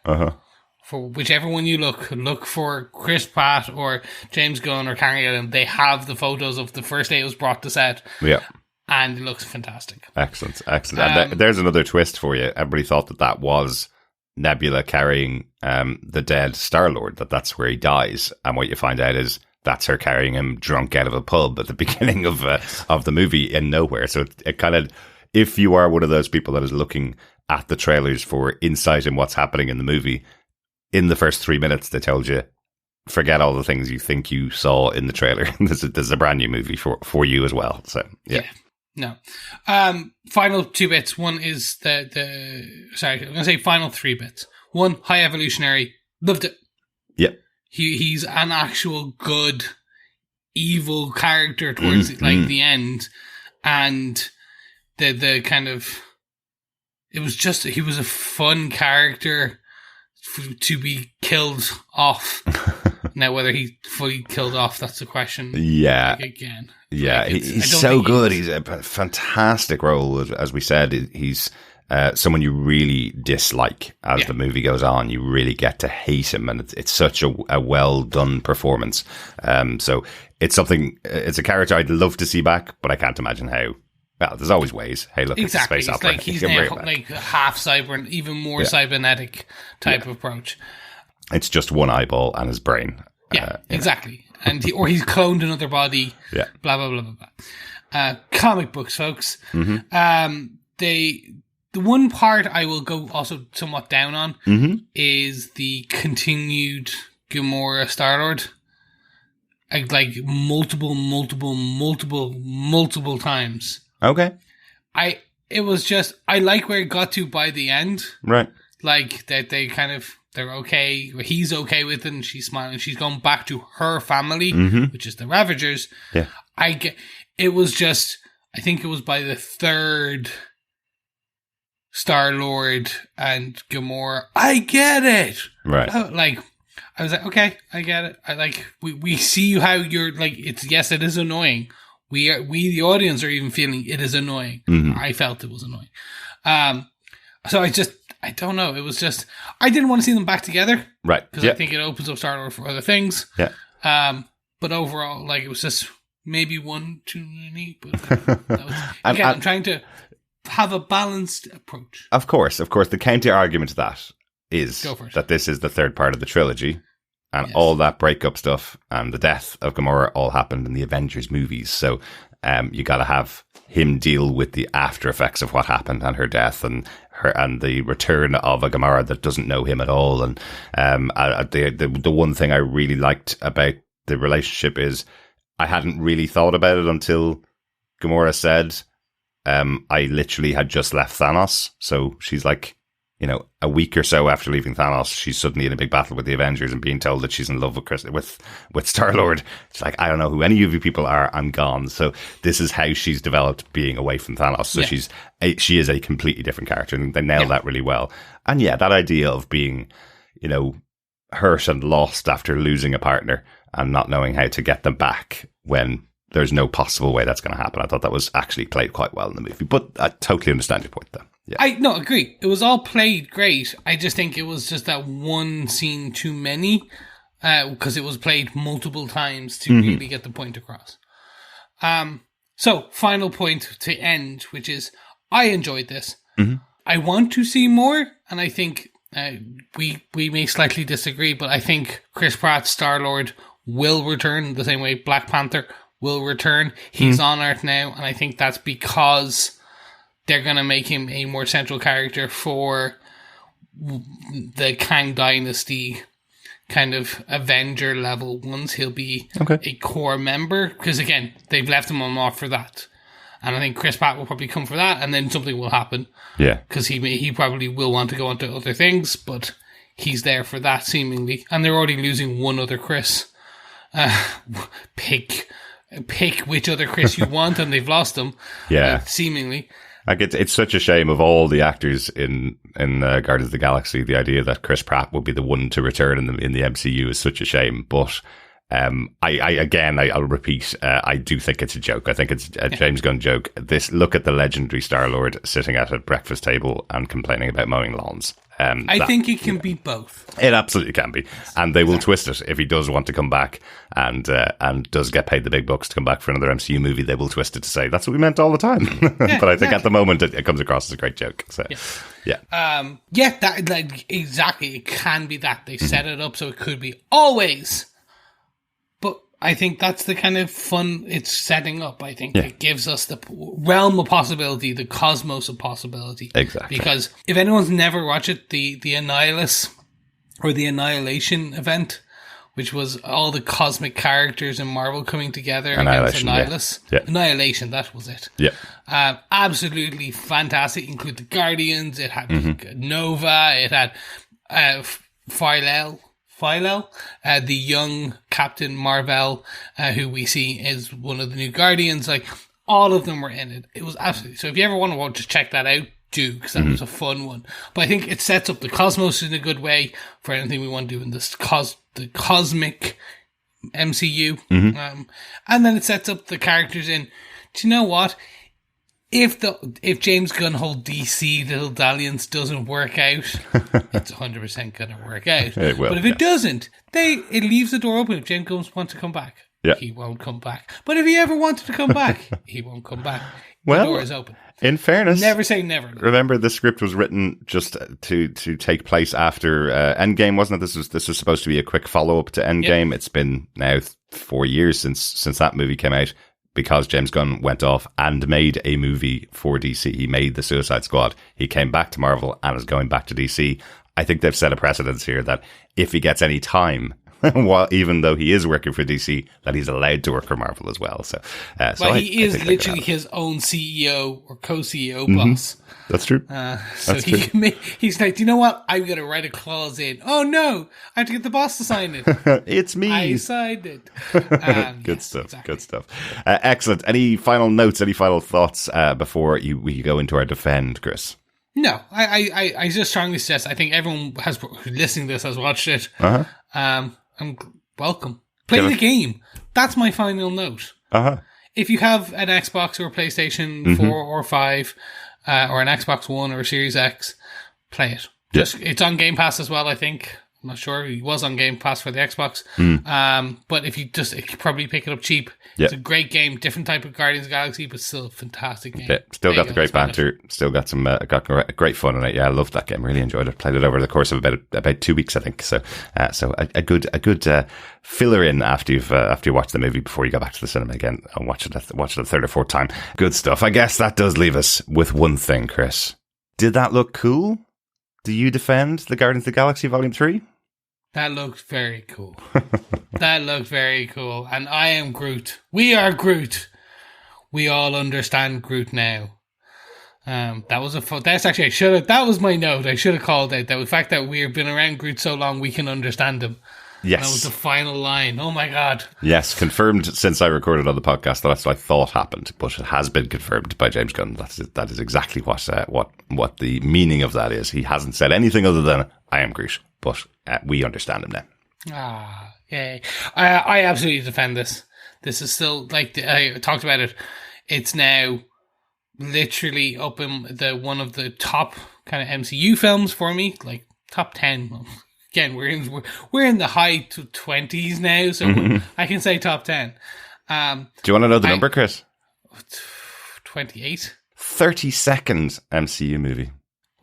for whichever one you look for Chris Pratt or James Gunn or Karen Gillan, they have the photos of the first day it was brought to set. Yeah. And it looks fantastic. Excellent. And there's another twist for you. Everybody thought that was Nebula carrying the dead Star-Lord, that's where he dies, and what you find out is that's her carrying him drunk out of a pub at the beginning of the movie in Knowhere. So it kind of, if you are one of those people that is looking at the trailers for insight in what's happening in the movie, in the first 3 minutes they told you, forget all the things you think you saw in the trailer. This is a brand new movie for you as well. So yeah. No. Final two bits. One is I'm going to say final 3 bits. One, High Evolutionary. Loved it. Yep. He's an actual good, evil character towards the end. And the kind of, it was just, he was a fun character to be killed off. Now, whether he fully killed off, that's the question. Yeah. Again. Yeah, he's so good. He's a fantastic role. As we said, he's someone you really dislike as the movie goes on. You really get to hate him, and it's such a well done performance. So it's a character I'd love to see back, but I can't imagine how. Well, there's always ways. Hey, look, it's a space opera. Like he's now like half cyber and even more cybernetic type of approach. It's just one eyeball and his brain. Yeah, exactly. And he's cloned another body. Yeah. Blah blah blah blah blah. Comic books, folks. The one part I will go also somewhat down on is the continued Gamora Star-Lord. Like multiple times. Okay. It was just, I like where it got to by the end. Right. Like that they're okay. He's okay with it, and she's smiling. She's going back to her family, which is the Ravagers. Yeah. It was just, I think it was by the third Star-Lord and Gamora. I get it. Right. I was like, okay, I get it. We see how you're like, it is annoying. We the audience are even feeling it is annoying. I felt it was annoying. So I don't know. It was just, I didn't want to see them back together. Right. Because I think it opens up Star-Lord for other things. Yeah. But overall, it was just maybe one too many. But that was, again, I'm trying to have a balanced approach. Of course. The counter argument to that is Go for it. that this is the third part of the trilogy, and all that breakup stuff and the death of Gamora all happened in the Avengers movies. So you got to have him deal with the after effects of what happened and her death and the return of a Gamora that doesn't know him at all. And the one thing I really liked about the relationship is I hadn't really thought about it until Gamora said, I literally had just left Thanos. So she's like, a week or so after leaving Thanos, she's suddenly in a big battle with the Avengers and being told that she's in love with Star-Lord. It's like, I don't know who any of you people are. I'm gone. So this is how she's developed being away from Thanos. So she is a completely different character, and they nailed that really well. And that idea of being, hurt and lost after losing a partner and not knowing how to get them back when there's no possible way that's going to happen. I thought that was actually played quite well in the movie, but I totally understand your point though. Yeah. I agree. It was all played great. I just think it was just that one scene too many, because it was played multiple times to really get the point across. So final point to end, which is I enjoyed this. I want to see more, and I think we may slightly disagree, but I think Chris Pratt's Star-Lord will return the same way Black Panther will return. He's on Earth now, and I think that's because they're going to make him a more central character for the Kang Dynasty kind of Avenger level ones. He'll be a core member, because again, they've left him on off for that. And I think Chris Pratt will probably come for that, and then something will happen. Yeah. Because he probably will want to go on to other things, but he's there for that seemingly. And they're already losing one other Chris. Pick which other Chris you want, and they've lost him. Yeah. Seemingly. Like it's such a shame of all the actors in Guardians of the Galaxy. The idea that Chris Pratt will be the one to return in the MCU is such a shame. But I'll repeat. I do think it's a joke. I think it's a James Gunn joke. Look at the legendary Star-Lord sitting at a breakfast table and complaining about mowing lawns. I think it can be both. It absolutely can be, and they will twist it if he does want to come back and does get paid the big bucks to come back for another MCU movie. They will twist it to say that's what we meant all the time. But I think at the moment it comes across as a great joke. So that exactly. It can be that they set it up so it could be always. I think that's the kind of fun it's setting up. I think it gives us the realm of possibility, the cosmos of possibility. Exactly. Because if anyone's never watched it, the Annihilus or the Annihilation event, which was all the cosmic characters in Marvel coming together against Annihilus. Yeah. Annihilation, that was it. Yeah. Absolutely fantastic. Include the Guardians. It had Nova. It had Philel, the young Captain Marvel, who we see is one of the new Guardians. Like, all of them were in it. It was absolutely... So if you ever want to check that out, do, because that was a fun one. But I think it sets up the cosmos in a good way for anything we want to do in this the cosmic MCU. And then it sets up the characters in... Do you know what? If James Gunn whole DC little dalliance doesn't work out, it's 100% going to work out. It will, but if it doesn't, it leaves the door open. If James Gunn wants to come back, he won't come back. But if he ever wanted to come back, he won't come back. The door is open. In fairness, never say never. Remember, the script was written just to take place after Endgame, wasn't it? This was supposed to be a quick follow up to Endgame. It's been now 4 years since that movie came out. Because James Gunn went off and made a movie for DC. He made the Suicide Squad. He came back to Marvel and is going back to DC. I think they've set a precedence here that if he gets any time, even though he is working for DC, that he's allowed to work for Marvel as well. So he is literally his own CEO or co-CEO boss. That's true. He's like, do you know what? I'm going to write a clause in. Oh no, I have to get the boss to sign it. It's me. I signed it. Good stuff. Exactly. Good stuff. Excellent. Any final notes? Any final thoughts before we go into our defend, Chris? No, I just strongly suggest. I think everyone listening to this has watched it. I'm welcome. Play the game. That's my final note. If you have an Xbox or a PlayStation 4 or 5, or an Xbox One or a Series X, play it. It's on Game Pass as well, I think. I'm not sure. He was on Game Pass for the Xbox. But if you probably pick it up cheap. Yeah. It's a great game, different type of Guardians of the Galaxy, but still a fantastic game. Yeah, still got the great banter, still got some great fun in it. Yeah, I loved that game. Really enjoyed it. Played it over the course of about 2 weeks, I think. So a good filler in after you watch the movie before you go back to the cinema again and watch it a third or fourth time. Good stuff. I guess that does leave us with one thing, Chris. Did that look cool? Do you defend the Guardians of the Galaxy Volume 3? That looked very cool. That looked very cool. And I am Groot. We are Groot. We all understand Groot now. That was that's actually, that was my note. I should have called out that the fact that we've been around Groot so long, we can understand him. Yes. And that was the final line. Oh my God. Yes, confirmed since I recorded on the podcast. That's what I thought happened, but it has been confirmed by James Gunn. That is exactly what the meaning of that is. He hasn't said anything other than, I am Groot, but we understand him now. Ah, yay. I absolutely defend this. This is still, like I talked about it, it's now literally up in one of the top kind of MCU films for me, like top 10. Again, we're in the high 20s now, so I can say top 10. Do you want to know the number, Chris? 28. 32nd MCU movie.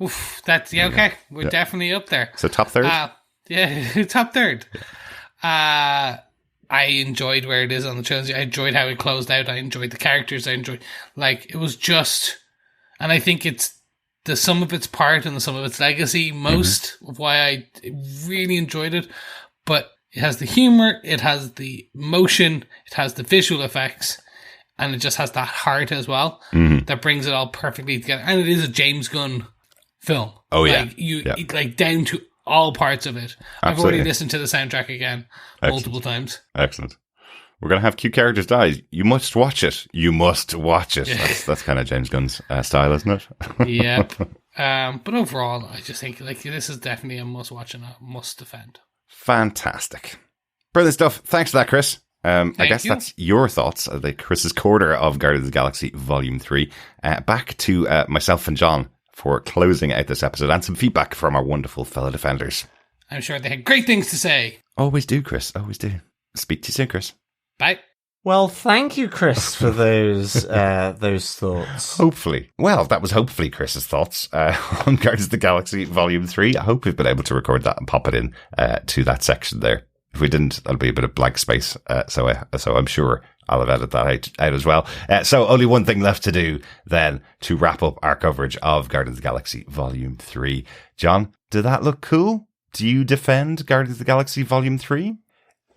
Oof, that's okay. We're definitely up there. So top third? Yeah, top third. I enjoyed where it is on the trilogy. I enjoyed how it closed out. I enjoyed the characters. It was just, and I think it's the sum of its part and the sum of its legacy, most of why I really enjoyed it. But it has the humor, it has the motion, it has the visual effects, and it just has that heart as well that brings it all perfectly together. And it is a James Gunn film. Oh yeah, like down to all parts of it. Absolutely. I've already listened to the soundtrack again multiple times. Excellent. We're going to have cute characters die. You must watch it. You must watch it. That's kind of James Gunn's style, isn't it? Yep. But overall, I just think this is definitely a must watch and a must defend. Fantastic. Brilliant stuff. Thanks for that, Chris. I guess that's your thoughts of the Chris's Corner of Guardians of the Galaxy Volume 3. Back to myself and John for closing out this episode and some feedback from our wonderful fellow defenders. I'm sure they had great things to say. Always do, Chris. Always do. Speak to you soon, Chris. Bye. Well, thank you, Chris, for those thoughts. Hopefully. Well, that was hopefully Chris's thoughts on Guardians of the Galaxy Volume 3. I hope we've been able to record that and pop it in to that section there. If we didn't, that'll be a bit of blank space. So I'm sure I'll have edited that out as well. So only one thing left to do then to wrap up our coverage of Guardians of the Galaxy Volume 3. John, did that look cool? Do you defend Guardians of the Galaxy Volume 3?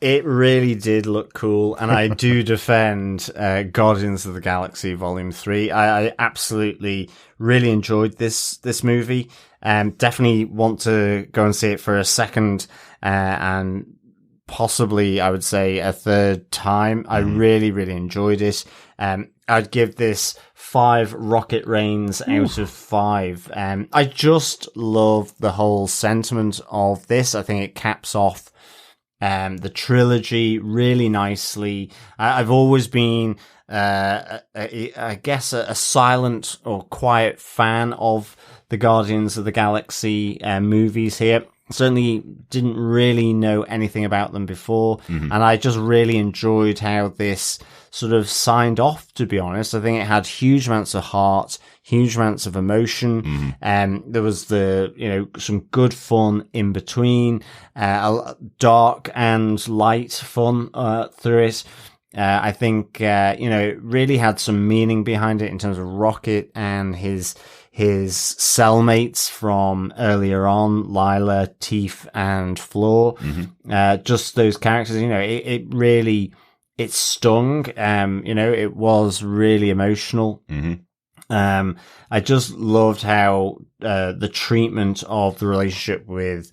It really did look cool, and I do defend Guardians of the Galaxy Volume 3. I absolutely really enjoyed this movie. Definitely want to go and see it for a second and possibly, I would say, a third time. I really, really enjoyed it. I'd give this 5 rocket rains out of 5. I just love the whole sentiment of this. I think it caps off the trilogy really nicely. I've always been, I guess, a silent or quiet fan of the Guardians of the Galaxy movies here. Certainly didn't really know anything about them before, and I just really enjoyed how this sort of signed off, to be honest. I think it had huge amounts of heart, huge amounts of emotion. There was some good fun in between, dark and light fun through it. I think it really had some meaning behind it in terms of Rocket and his cellmates from earlier on, Lila, Teef, and Floor. Just those characters, it really, it stung. It was really emotional. I just loved how the treatment of the relationship with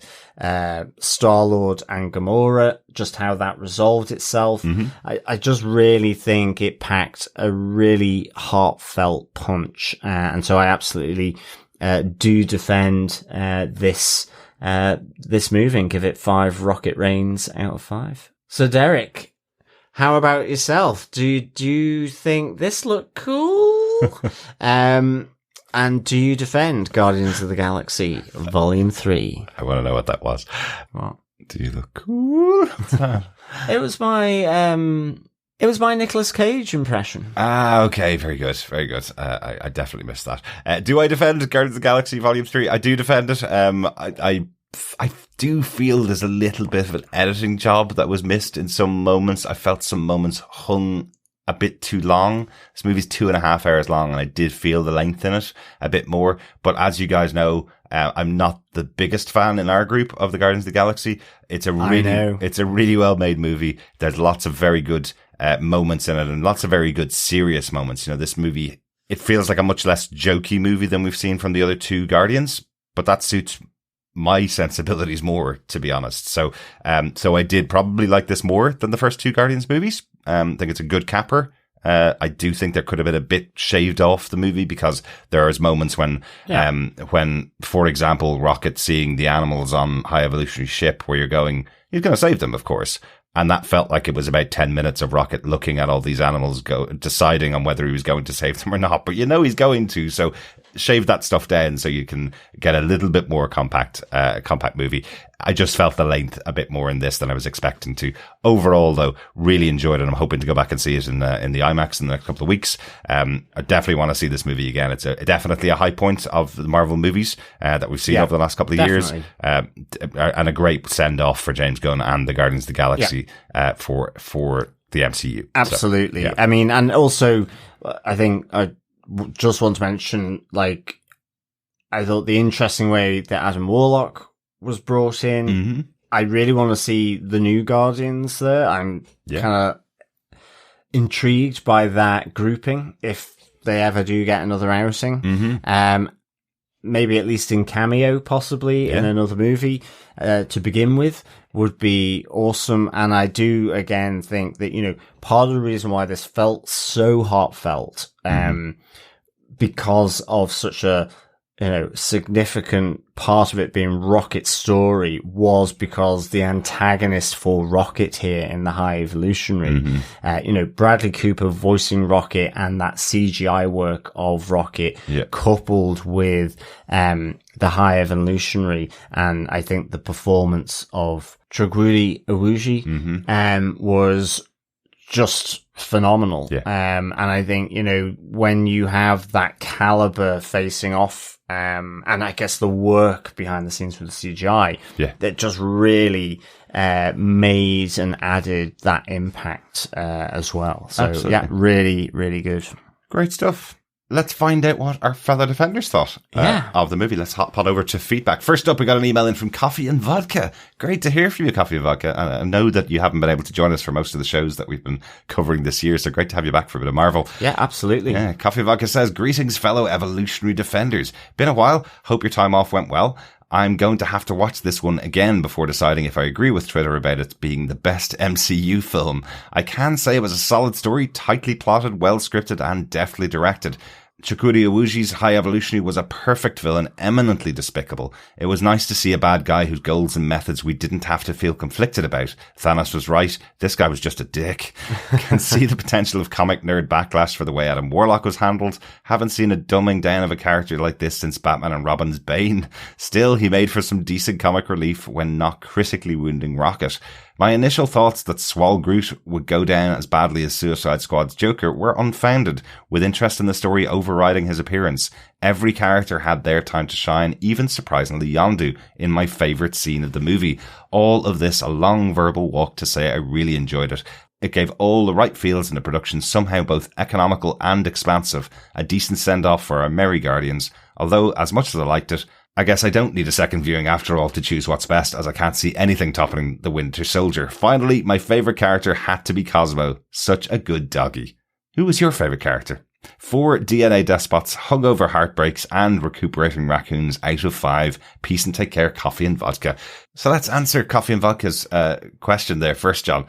Star-Lord and Gamora, just how that resolved itself. I just really think it packed a really heartfelt punch, and so I absolutely do defend this movie and give it 5 rocket rains out of 5. So Derek, how about yourself? Do you think this looked cool? And do you defend Guardians of the Galaxy Volume 3? I want to know what that was. What? Do you look cool? What's that? It was my Nicolas Cage impression. Ah, okay, very good, very good. I definitely missed that. Do I defend Guardians of the Galaxy Volume 3? I do defend it. I do feel there's a little bit of an editing job that was missed in some moments. I felt some moments hung a bit too long. This movie's 2.5 hours long, and I did feel the length in it a bit more. But as you guys know, I'm not the biggest fan in our group of the Guardians of the Galaxy. It's a really well made movie. There's lots of very good moments in it, and lots of very good serious moments. You know, this movie, it feels like a much less jokey movie than we've seen from the other two Guardians, but that suits my sensibilities more, to be honest. So I did probably like this more than the first two Guardians movies. I think it's a good capper. I do think there could have been a bit shaved off the movie, because there is moments when, for example, Rocket seeing the animals on High Evolutionary ship, where you're going, he's going to save them, of course. And that felt like it was about 10 minutes of Rocket looking at all these animals, deciding on whether he was going to save them or not. But you know he's going to, so shave that stuff down so you can get a little bit more compact movie. I just felt the length a bit more in this than I was expecting to. Overall, though, really enjoyed it. I'm hoping to go back and see it in the IMAX in the next couple of weeks. I definitely want to see this movie again. It's definitely a high point of the Marvel movies that we've seen over the last couple of years, and a great send off for James Gunn and the Guardians of the Galaxy for the MCU. Absolutely. So, I mean, and also, I think I just want to mention, like, I thought the interesting way that Adam Warlock was brought in. Mm-hmm. I really want to see the new Guardians there. I'm kind of intrigued by that grouping, if they ever do get another outing. Mm-hmm. Maybe at least in cameo, possibly in another movie, to begin with, would be awesome. And I do again think that, you know, part of the reason why this felt so heartfelt, because of such a, you know, significant part of it being Rocket's story, was because the antagonist for Rocket here in the High Evolutionary, you know, Bradley Cooper voicing Rocket and that CGI work of Rocket coupled with, the High Evolutionary. And I think the performance of Trugrudi Iwuji, was just phenomenal. And I think, you know, when you have that caliber facing off, and I guess the work behind the scenes with the CGI, that just really made and added that impact as well. So absolutely. Really, really good. Great stuff. Let's find out what our fellow defenders thought of the movie. Let's hop on over to feedback. First up, we got an email in from Coffee and Vodka. Great to hear from you, Coffee and Vodka. I know that you haven't been able to join us for most of the shows that we've been covering this year, so great to have you back for a bit of Marvel. Yeah, absolutely. Yeah, Coffee and Vodka says, greetings, fellow evolutionary defenders. Been a while. Hope your time off went well. I'm going to have to watch this one again before deciding if I agree with Twitter about it being the best MCU film. I can say it was a solid story, tightly plotted, well scripted, and deftly directed. Chukuri Iwuji's High Evolutionary was a perfect villain, eminently despicable. It was nice to see a bad guy whose goals and methods we didn't have to feel conflicted about. Thanos was right. This guy was just a dick. Can see the potential of comic nerd backlash for the way Adam Warlock was handled. Haven't seen a dumbing down of a character like this since Batman and Robin's Bane. Still, he made for some decent comic relief when not critically wounding Rocket. My initial thoughts that Swall Groot would go down as badly as Suicide Squad's Joker were unfounded, with interest in the story overriding his appearance. Every character had their time to shine, even surprisingly Yondu, in my favourite scene of the movie. All of this a long verbal walk to say I really enjoyed it. It gave all the right feels in the production, somehow both economical and expansive. A decent send-off for our merry Guardians. Although, as much as I liked it, I guess I don't need a second viewing after all to choose what's best, as I can't see anything topping the Winter Soldier. Finally, my favourite character had to be Cosmo. Such a good doggy. Who was your favourite character? 4 DNA despots, hungover heartbreaks, and recuperating raccoons out of 5. Peace and take care, Coffee and Vodka. So let's answer Coffee and Vodka's question there first, John.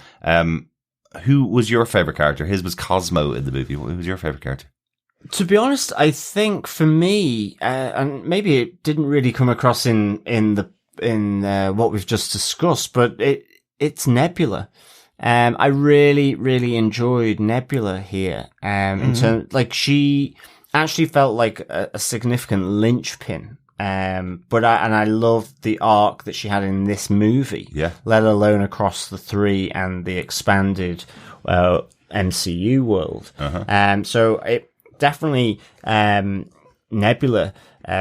Who was your favourite character? His was Cosmo in the movie. Who was your favourite character? To be honest, I think for me, and maybe it didn't really come across in what we've just discussed, but it's Nebula. I really, really enjoyed Nebula here. In terms, like, she actually felt like a significant linchpin. But I loved the arc that she had in this movie, let alone across the 3 and the expanded MCU world. So it definitely Nebula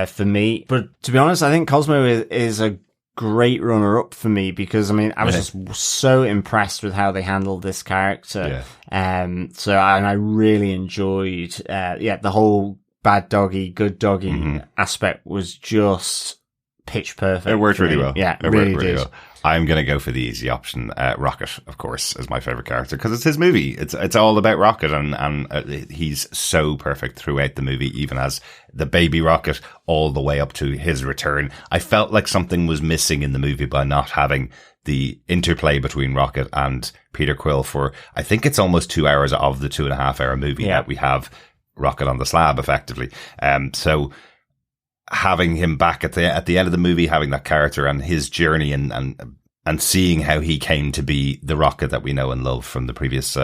for me. But to be honest, I think Cosmo is a great runner-up for me because, I mean, I was just so impressed with how they handled this character. And I really enjoyed, the whole bad doggy, good doggy aspect was just pitch perfect. It worked really well. Yeah, it really did. Well. I'm going to go for the easy option. Rocket, of course, is my favorite character because it's his movie. It's all about Rocket and he's so perfect throughout the movie, even as the baby Rocket all the way up to his return. I felt like something was missing in the movie by not having the interplay between Rocket and Peter Quill for, I think it's almost 2 hours of the 2.5 hour movie that we have Rocket on the slab effectively. So having him back at the end of the movie, having that character and his journey and seeing how he came to be the Rocket that we know and love from the previous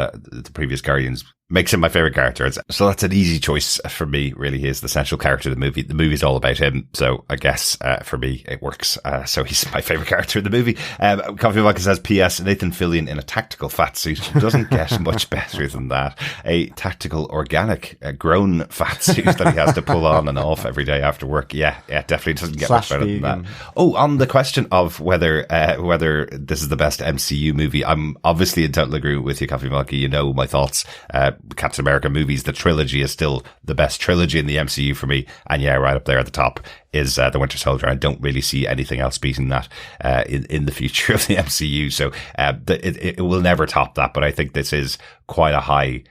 Guardians makes him my favorite character. So that's an easy choice for me, really. He is the central character of the movie. The movie's all about him. So I guess, for me, it works. So he's my favorite character in the movie. Coffee Vodka says, P.S. Nathan Fillion in a tactical fat suit doesn't get much better than that. A tactical organic grown fat suit that he has to pull on and off every day after work. Yeah, definitely doesn't get much better than that. Oh, on the question of whether this is the best MCU movie, I'm obviously in total agreement with you, Coffee Vodka. You know my thoughts. Captain America movies, the trilogy is still the best trilogy in the MCU for me. And right up there at the top is The Winter Soldier. I don't really see anything else beating that in the future of the MCU. So it will never top that. But I think this is quite a high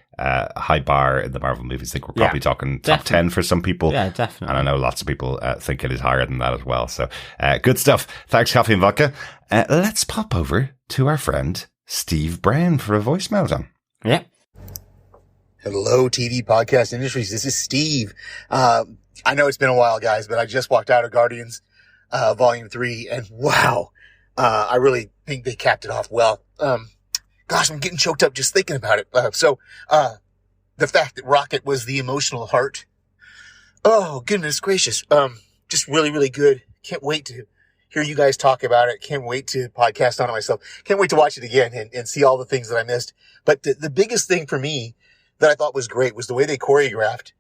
bar in the Marvel movies. I think we're probably talking top 10 for some people. Yeah, definitely. And I know lots of people think it is higher than that as well. So good stuff. Thanks, Coffee and Vodka. Let's pop over to our friend Steve Brown for a voicemail, John. Yeah. Hello, TV podcast industries. This is Steve. I know it's been a while, guys, but I just walked out of Guardians, Volume 3, and wow, I really think they capped it off well. Gosh, I'm getting choked up just thinking about it. The fact that Rocket was the emotional heart. Oh, goodness gracious. Just really, really good. Can't wait to hear you guys talk about it. Can't wait to podcast on it myself. Can't wait to watch it again and see all the things that I missed. But the biggest thing for me that I thought was great was the way they choreographed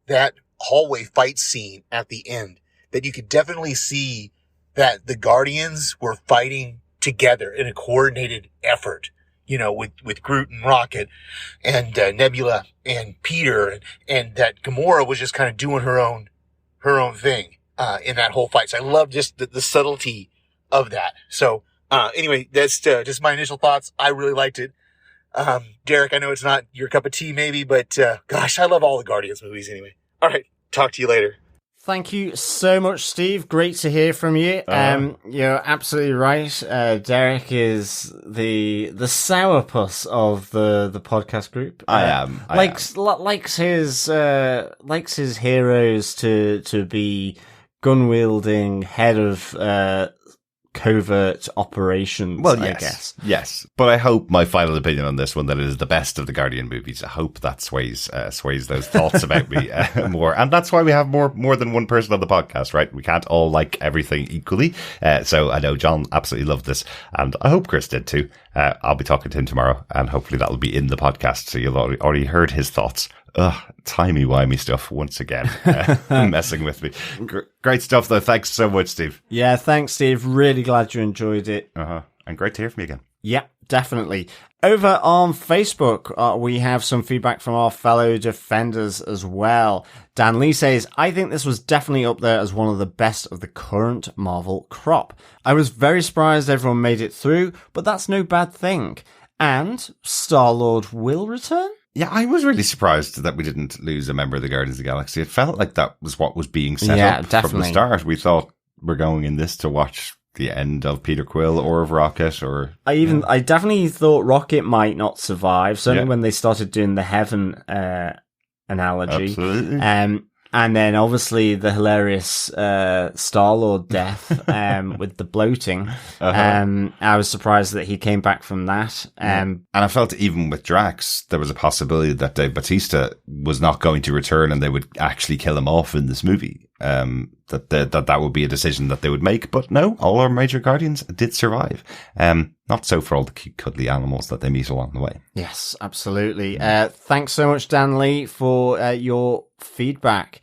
that hallway fight scene at the end. That you could definitely see that the Guardians were fighting together in a coordinated effort, with Groot and Rocket and Nebula and Peter, and that Gamora was just kind of doing her own thing in that whole fight. So I love just the subtlety of that. So anyway, that's just my initial thoughts. I really liked it. Derek, I know it's not your cup of tea maybe, but gosh, I love all the Guardians movies anyway. All right, talk to you later. Thank you so much, Steve. Great to hear from you. You're absolutely right. Derek is the sourpuss of the podcast group. I am. Likes his heroes to be gun wielding head of covert operations. Well, yes, I guess. Yes, but I hope my final opinion on this one that it is the best of the Guardian movies. I hope that sways those thoughts about me more, and that's why we have more than one person on the podcast, right? We can't all like everything equally. So I know John absolutely loved this, and I hope Chris did too. I'll be talking to him tomorrow, and hopefully that'll be in the podcast, so you'll already heard his thoughts. Timey-wimey stuff once again, messing with me. Great stuff, though. Thanks so much, Steve. Yeah, thanks, Steve. Really glad you enjoyed it. And great to hear from you again. Yeah, definitely. Over on Facebook, we have some feedback from our fellow defenders as well. Dan Lee says, I think this was definitely up there as one of the best of the current Marvel crop. I was very surprised everyone made it through, but that's no bad thing. And Star-Lord will return? Yeah, I was really surprised that we didn't lose a member of the Guardians of the Galaxy. It felt like that was what was being set up from the start. We thought we're going in this to watch the end of Peter Quill or of Rocket, or I definitely thought Rocket might not survive. Certainly when they started doing the Heaven analogy. Absolutely. And then obviously the hilarious Star-Lord death with the bloating. I was surprised that he came back from that. And I felt even with Drax, there was a possibility that Dave Bautista was not going to return and they would actually kill him off in this movie. That would be a decision that they would make. But no, all our major Guardians did survive. Not so for all the cute, cuddly animals that they meet along the way. Yes, absolutely. Thanks so much, Dan Lee, for your feedback.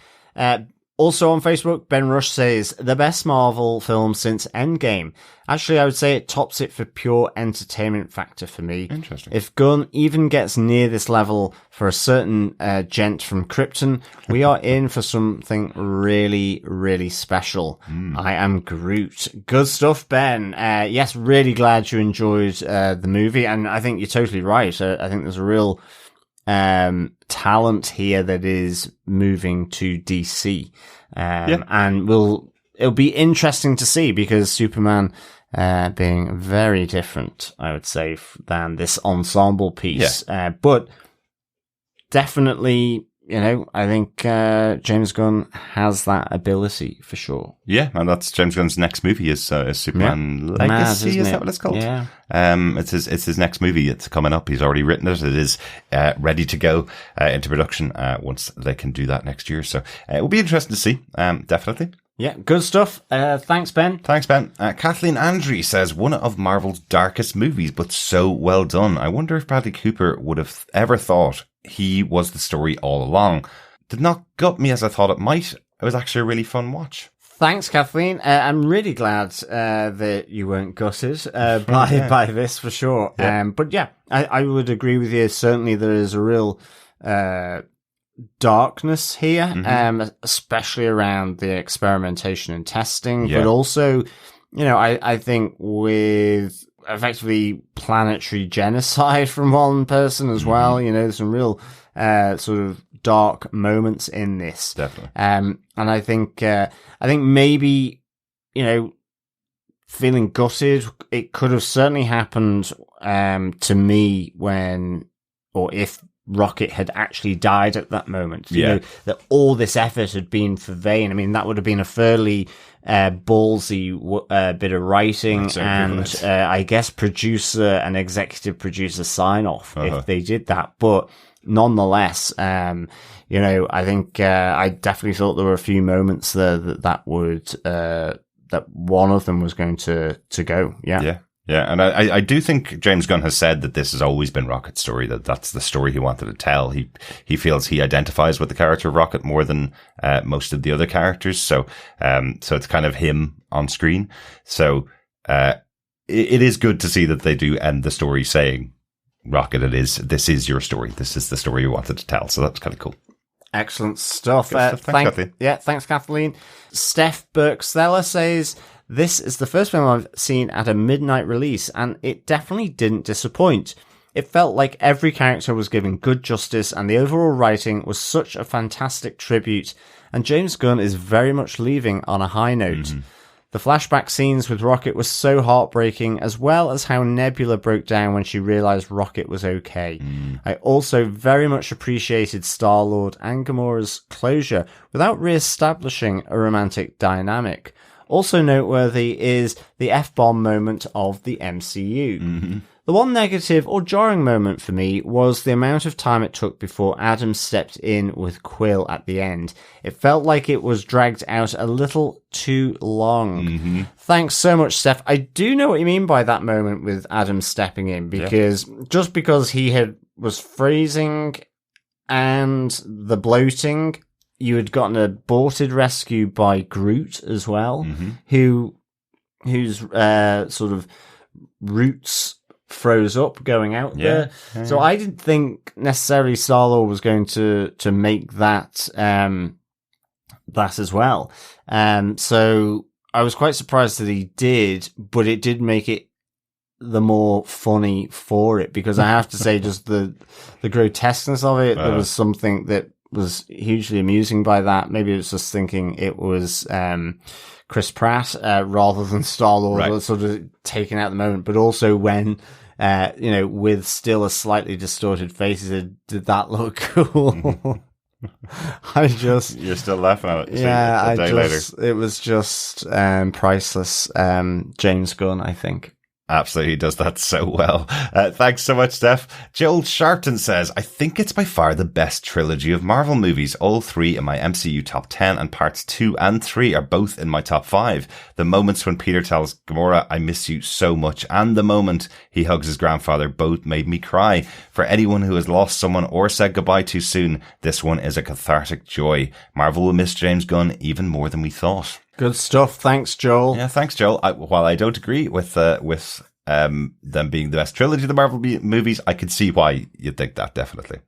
Also on Facebook, Ben Rush says, the best Marvel film since Endgame. Actually, I would say it tops it for pure entertainment factor for me. Interesting. If Gunn even gets near this level for a certain gent from Krypton, we are in for something really, really special. I am Groot. Good stuff, Ben. Yes, really glad you enjoyed the movie, and I think you're totally right. I think there's a real talent here that is moving to DC. And it'll be interesting to see, because Superman being very different, I would say, than this ensemble piece. But definitely, I think James Gunn has that ability for sure. Yeah, and that's James Gunn's next movie is Superman Legacy. Is that what it's called? Yeah. It's his next movie. It's coming up. He's already written it. It is ready to go into production once they can do that next year. So it will be interesting to see. Definitely. Yeah, good stuff. Thanks, Ben. Thanks, Ben. Kathleen Andre says, one of Marvel's darkest movies, but so well done. I wonder if Bradley Cooper would have ever thought he was the story all along. Did not gut me as I thought it might. It was actually a really fun watch. Thanks, Kathleen. I'm really glad that you weren't gutted by this, for sure. Yeah. But yeah, I would agree with you. Certainly there is a real darkness here, especially around the experimentation and testing, but also, I think with effectively planetary genocide from one person as well, there's some real sort of dark moments in this. Definitely. And I think maybe, feeling gutted, it could have certainly happened to me when, or if Rocket had actually died at that moment. You know, that all this effort had been for vain. I mean, that would have been a fairly ballsy bit of writing and I guess producer and executive producer sign off if they did that. But nonetheless, I think I definitely thought there were a few moments there that would that one of them was going to go. Yeah, and I do think James Gunn has said that this has always been Rocket's story, that's the story he wanted to tell. He feels he identifies with the character of Rocket more than most of the other characters, so it's kind of him on screen. So it is good to see that they do end the story saying, Rocket, this is your story. This is the story you wanted to tell. So that's kind of cool. Excellent stuff. Thanks, Kathleen. Yeah, thanks, Kathleen. Steph Burke-Stella says, this is the first film I've seen at a midnight release, and it definitely didn't disappoint. It felt like every character was given good justice, and the overall writing was such a fantastic tribute, and James Gunn is very much leaving on a high note. The flashback scenes with Rocket was so heartbreaking, as well as how Nebula broke down when she realized Rocket was okay. I also very much appreciated Star-Lord and Gamora's closure without re-establishing a romantic dynamic. Also noteworthy is the F-bomb moment of the MCU. The one negative or jarring moment for me was the amount of time it took before Adam stepped in with Quill at the end. It felt like it was dragged out a little too long. Thanks so much, Steph. I do know what you mean by that moment with Adam stepping in, because just because he was freezing and the bloating, you had gotten an aborted rescue by Groot as well, whose sort of roots froze up going out there. So I didn't think necessarily Star-Lord was going to make that as well. So I was quite surprised that he did, but it did make it the more funny for it, because I have to say just the grotesqueness of it, there was something that was hugely amusing by that. Maybe it was just thinking it was Chris Pratt rather than Star-Lord, sort of taken out the moment. But also when, with still a slightly distorted face, did that look cool? You're still laughing at it. Yeah, a day later. It was just priceless. James Gunn, I think. Absolutely, he does that so well. Thanks so much, Steph. Joel Sharpton says, I think it's by far the best trilogy of Marvel movies. All 3 in my MCU top 10, and parts 2 and 3 are both in my top 5. The moments when Peter tells Gamora, I miss you so much, and the moment he hugs his grandfather both made me cry. For anyone who has lost someone or said goodbye too soon, this one is a cathartic joy. Marvel will miss James Gunn even more than we thought. Good stuff. Thanks, Joel. Yeah, thanks, Joel. While I don't agree with them being the best trilogy of the Marvel movies, I can see why you'd think that, definitely.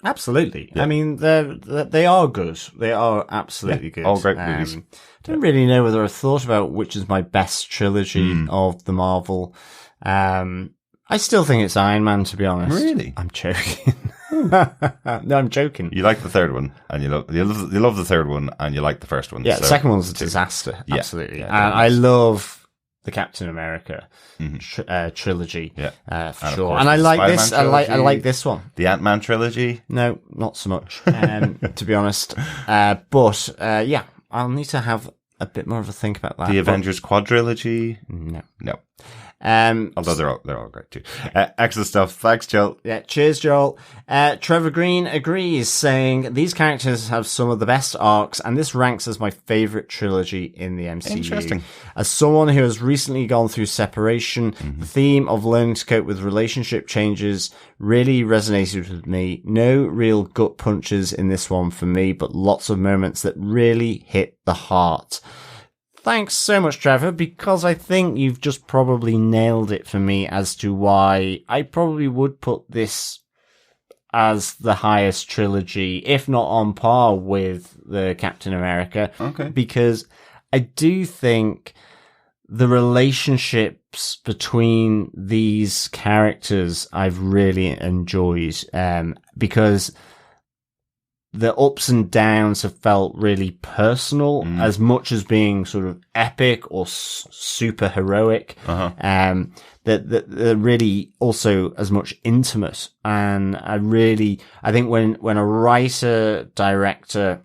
Absolutely. Yeah. I mean, they are good. They are absolutely good. All great movies. Don't really know whether I thought about which is my best trilogy of the Marvel. I still think it's Iron Man, to be honest. Really? I'm joking. No, I'm joking. You like the third one, and you love the third one, and you like the first one. Yeah, the second one's a disaster. Yeah. Absolutely. And I love the Captain America trilogy. Yeah, for sure. And I like this. I like this one. The Ant-Man trilogy. No, not so much. To be honest. But yeah, I'll need to have a bit more of a think about that. The Avengers quadrilogy. No. Although they're all great too. Excellent stuff. Thanks, Joel. Yeah, cheers, Joel. Trevor Green agrees, saying these characters have some of the best arcs, and this ranks as my favourite trilogy in the MCU. Interesting. As someone who has recently gone through separation, the theme of learning to cope with relationship changes really resonated with me. No real gut punches in this one for me, but lots of moments that really hit the heart. Thanks so much, Trevor, because I think you've just probably nailed it for me as to why I probably would put this as the highest trilogy, if not on par with the Captain America. Okay. Because I do think the relationships between these characters I've really enjoyed, because the ups and downs have felt really personal, as much as being sort of epic or super heroic. That they're really also as much intimate. And I think when a writer director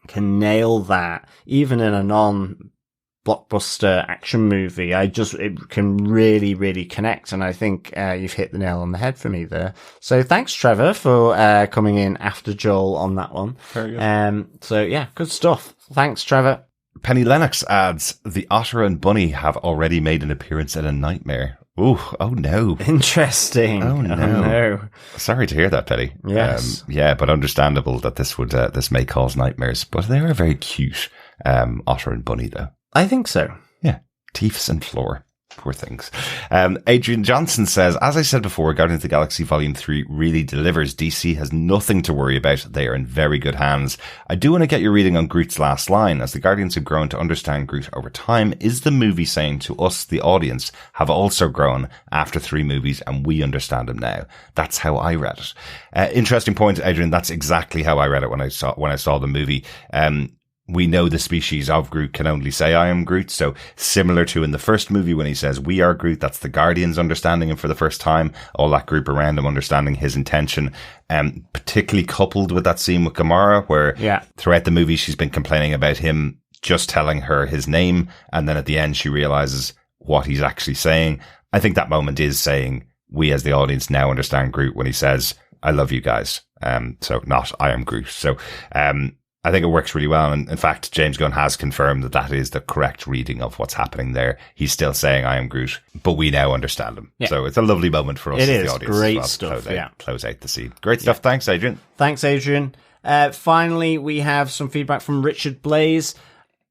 can nail that, even in a non-blockbuster action movie, it can really, really connect. And I think you've hit the nail on the head for me there. So thanks, Trevor, for coming in after Joel on that one. Very good. So yeah, good stuff. Thanks, Trevor. Penny Lennox adds, the Otter and Bunny have already made an appearance in a Nightmare. Ooh, oh no. Interesting. Oh no. Sorry to hear that, Penny. Yes. Yeah, but understandable that this may cause nightmares. But they are very cute, Otter and Bunny, though. I think so. Yeah. Teeths and floor. Poor things. Adrian Johnson says, as I said before, Guardians of the Galaxy Volume 3 really delivers. DC has nothing to worry about. They are in very good hands. I do want to get your reading on Groot's last line. As the Guardians have grown to understand Groot over time, is the movie saying to us, the audience, have also grown after 3 movies and we understand him now? That's how I read it. Interesting point, Adrian. That's exactly how I read it when I saw the movie. We know the species of Groot can only say, I am Groot. So similar to in the first movie when he says, we are Groot, that's the Guardians understanding him for the first time. All that group around him understanding his intention. Particularly coupled with that scene with Gamora where throughout the movie, she's been complaining about him just telling her his name. And then at the end, she realizes what he's actually saying. I think that moment is saying, we as the audience now understand Groot when he says, I love you guys. So not, I am Groot. So, I think it works really well. And in fact, James Gunn has confirmed that is the correct reading of what's happening there. He's still saying, I am Groot, but we now understand him. Yeah. So it's a lovely moment for us as the audience. Great as well stuff. Close out the scene. Great stuff. Thanks, Adrian. Thanks, Adrian. Finally, we have some feedback from Richard Blaze.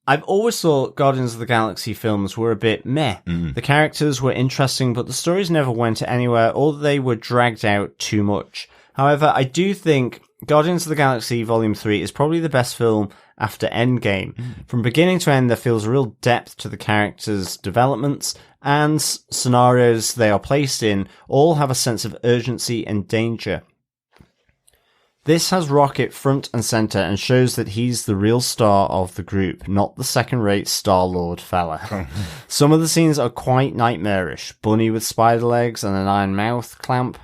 I've always thought Guardians of the Galaxy films were a bit meh. The characters were interesting, but the stories never went anywhere, or they were dragged out too much. However, I do think Guardians of the Galaxy Volume 3 is probably the best film after Endgame. From beginning to end, there feels real depth to the characters' developments, and scenarios they are placed in all have a sense of urgency and danger. This has Rocket front and center and shows that he's the real star of the group, not the second-rate Star-Lord fella. Some of the scenes are quite nightmarish. Bunny with spider legs and an iron mouth clamp.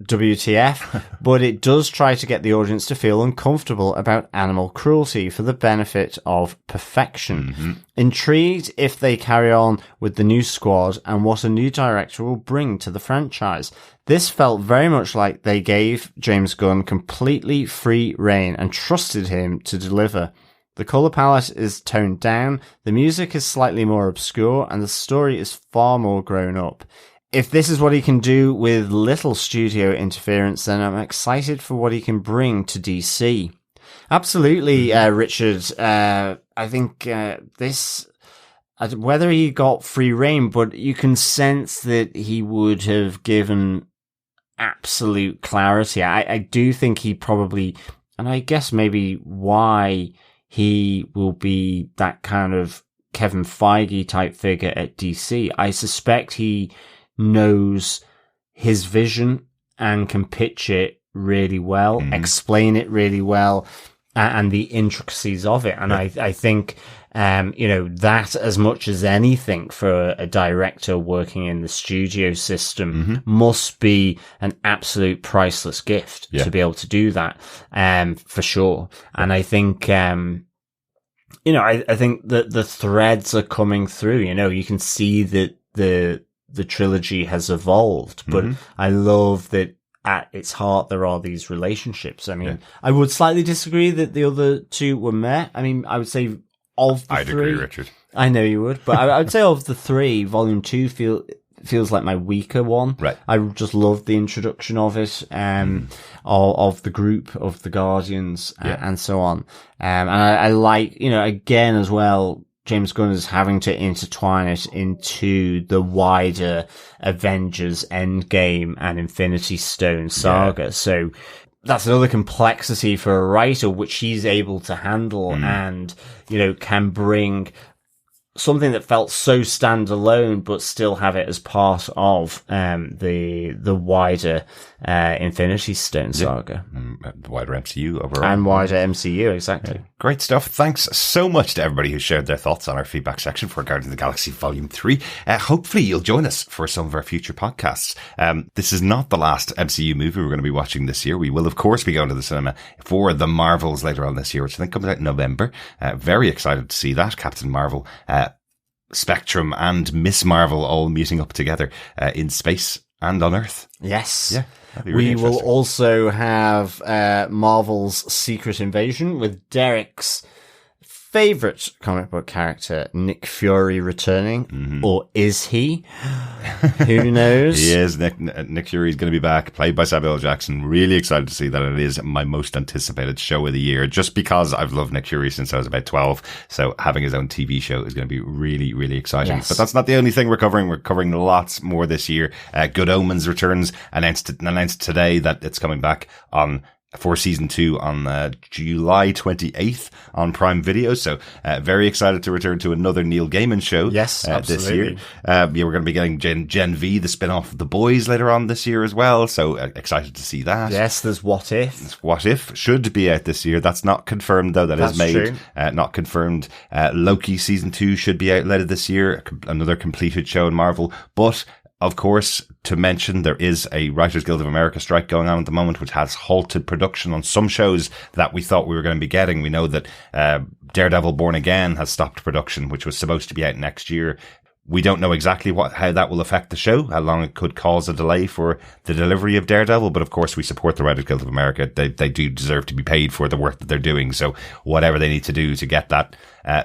WTF, but it does try to get the audience to feel uncomfortable about animal cruelty for the benefit of perfection. Intrigued if they carry on with the new squad and what a new director will bring to the franchise. This felt very much like they gave James Gunn completely free rein and trusted him to deliver. The colour palette is toned down, the music is slightly more obscure, and the story is far more grown up. If this is what he can do with little studio interference, then I'm excited for what he can bring to DC. Absolutely, Richard. I think this, whether he got free rein, but you can sense that he would have given absolute clarity. I do think he probably, and I guess maybe why he will be that kind of Kevin Feige type figure at DC. I suspect he knows his vision and can pitch it really well, explain it really well, and the intricacies of it. And I think, that as much as anything for a director working in the studio system must be an absolute priceless gift to be able to do that, for sure. And I think, I think that the threads are coming through. You can see that the trilogy has evolved, but I love that at its heart there are these relationships. I mean, I would slightly disagree that the other two were meh. I mean, I would say of the I'd agree, Richard. I know you would, but I would say of the three, Volume 2 feels like my weaker one. Right. I just loved the introduction of it, of the group, of the Guardians, and so on. And I like, again as well, James Gunn is having to intertwine it into the wider Avengers Endgame and Infinity Stone saga. So that's another complexity for a writer, which he's able to handle and, can bring something that felt so standalone, but still have it as part of the wider Infinity Stone saga. The wider MCU overall. And wider MCU, exactly. Yeah. Great stuff. Thanks so much to everybody who shared their thoughts on our feedback section for Guardians of the Galaxy Volume 3. Hopefully you'll join us for some of our future podcasts. This is not the last MCU movie we're going to be watching this year. We will, of course, be going to the cinema for The Marvels later on this year, which I think comes out in November. Very excited to see that. Captain Marvel, Spectrum and Miss Marvel all meeting up together in space and on Earth. Yes. Yeah. Really we will also have Marvel's Secret Invasion with Derek's favourite comic book character, Nick Fury, returning. Or is he? Who knows? He is. Nick Fury is going to be back, played by Samuel L. Jackson. Really excited to see that. It is my most anticipated show of the year, just because I've loved Nick Fury since I was about 12. So having his own TV show is going to be really, really exciting. Yes. But that's not the only thing we're covering. We're covering lots more this year. Good Omens returns, announced today that it's coming back for season 2 on July 28th on Prime Video. So very excited to return to another Neil Gaiman show. Yes, this year. We're going to be getting Gen V, the spin-off of The Boys, later on this year as well. So excited to see that. Yes, there's What If. What If should be out this year. That's not confirmed though. That's made. True. Not confirmed. Loki season 2 should be out later this year. Another completed show in Marvel. But of course, to mention, there is a Writers Guild of America strike going on at the moment, which has halted production on some shows that we thought we were going to be getting. We know that Daredevil Born Again has stopped production, which was supposed to be out next year. We don't know exactly how that will affect the show, how long it could cause a delay for the delivery of Daredevil. But of course, we support the Writers Guild of America. They do deserve to be paid for the work that they're doing. So whatever they need to do to get that,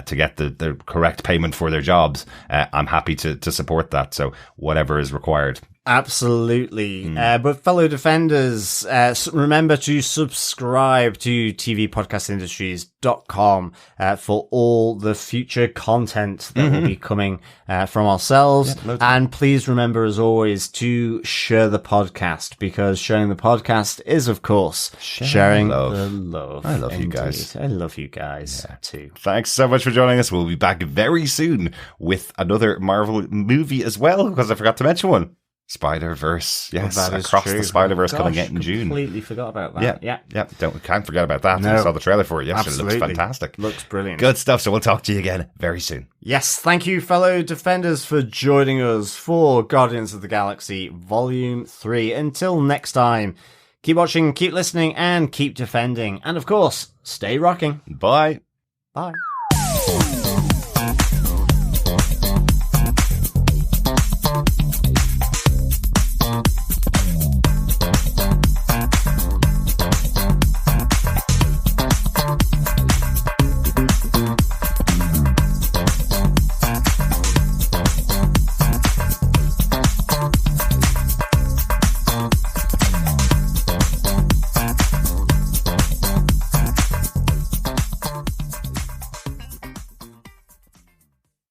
to get the correct payment for their jobs, I'm happy to support that. So whatever is required. Absolutely. But fellow defenders, remember to subscribe to tvpodcastindustries.com for all the future content that will be coming from ourselves. And please remember, as always, to share the podcast, because sharing the podcast is, of course, sharing the love. I love you guys. I love you guys too. Thanks so much for joining us. We'll be back very soon with another Marvel movie as well, because I forgot to mention one. Spider-Verse, yes, That is Across true. the Spider-Verse Gosh, coming out in June. Completely forgot about that. Yeah. Can't forget about that. No. I saw the trailer for it yesterday. Absolutely. It looks fantastic. Looks brilliant. Good stuff. So we'll talk to you again very soon. Yes, thank you, fellow Defenders, for joining us for Guardians of the Galaxy Volume 3. Until next time, keep watching, keep listening, and keep defending. And of course, stay rocking. Bye. Bye.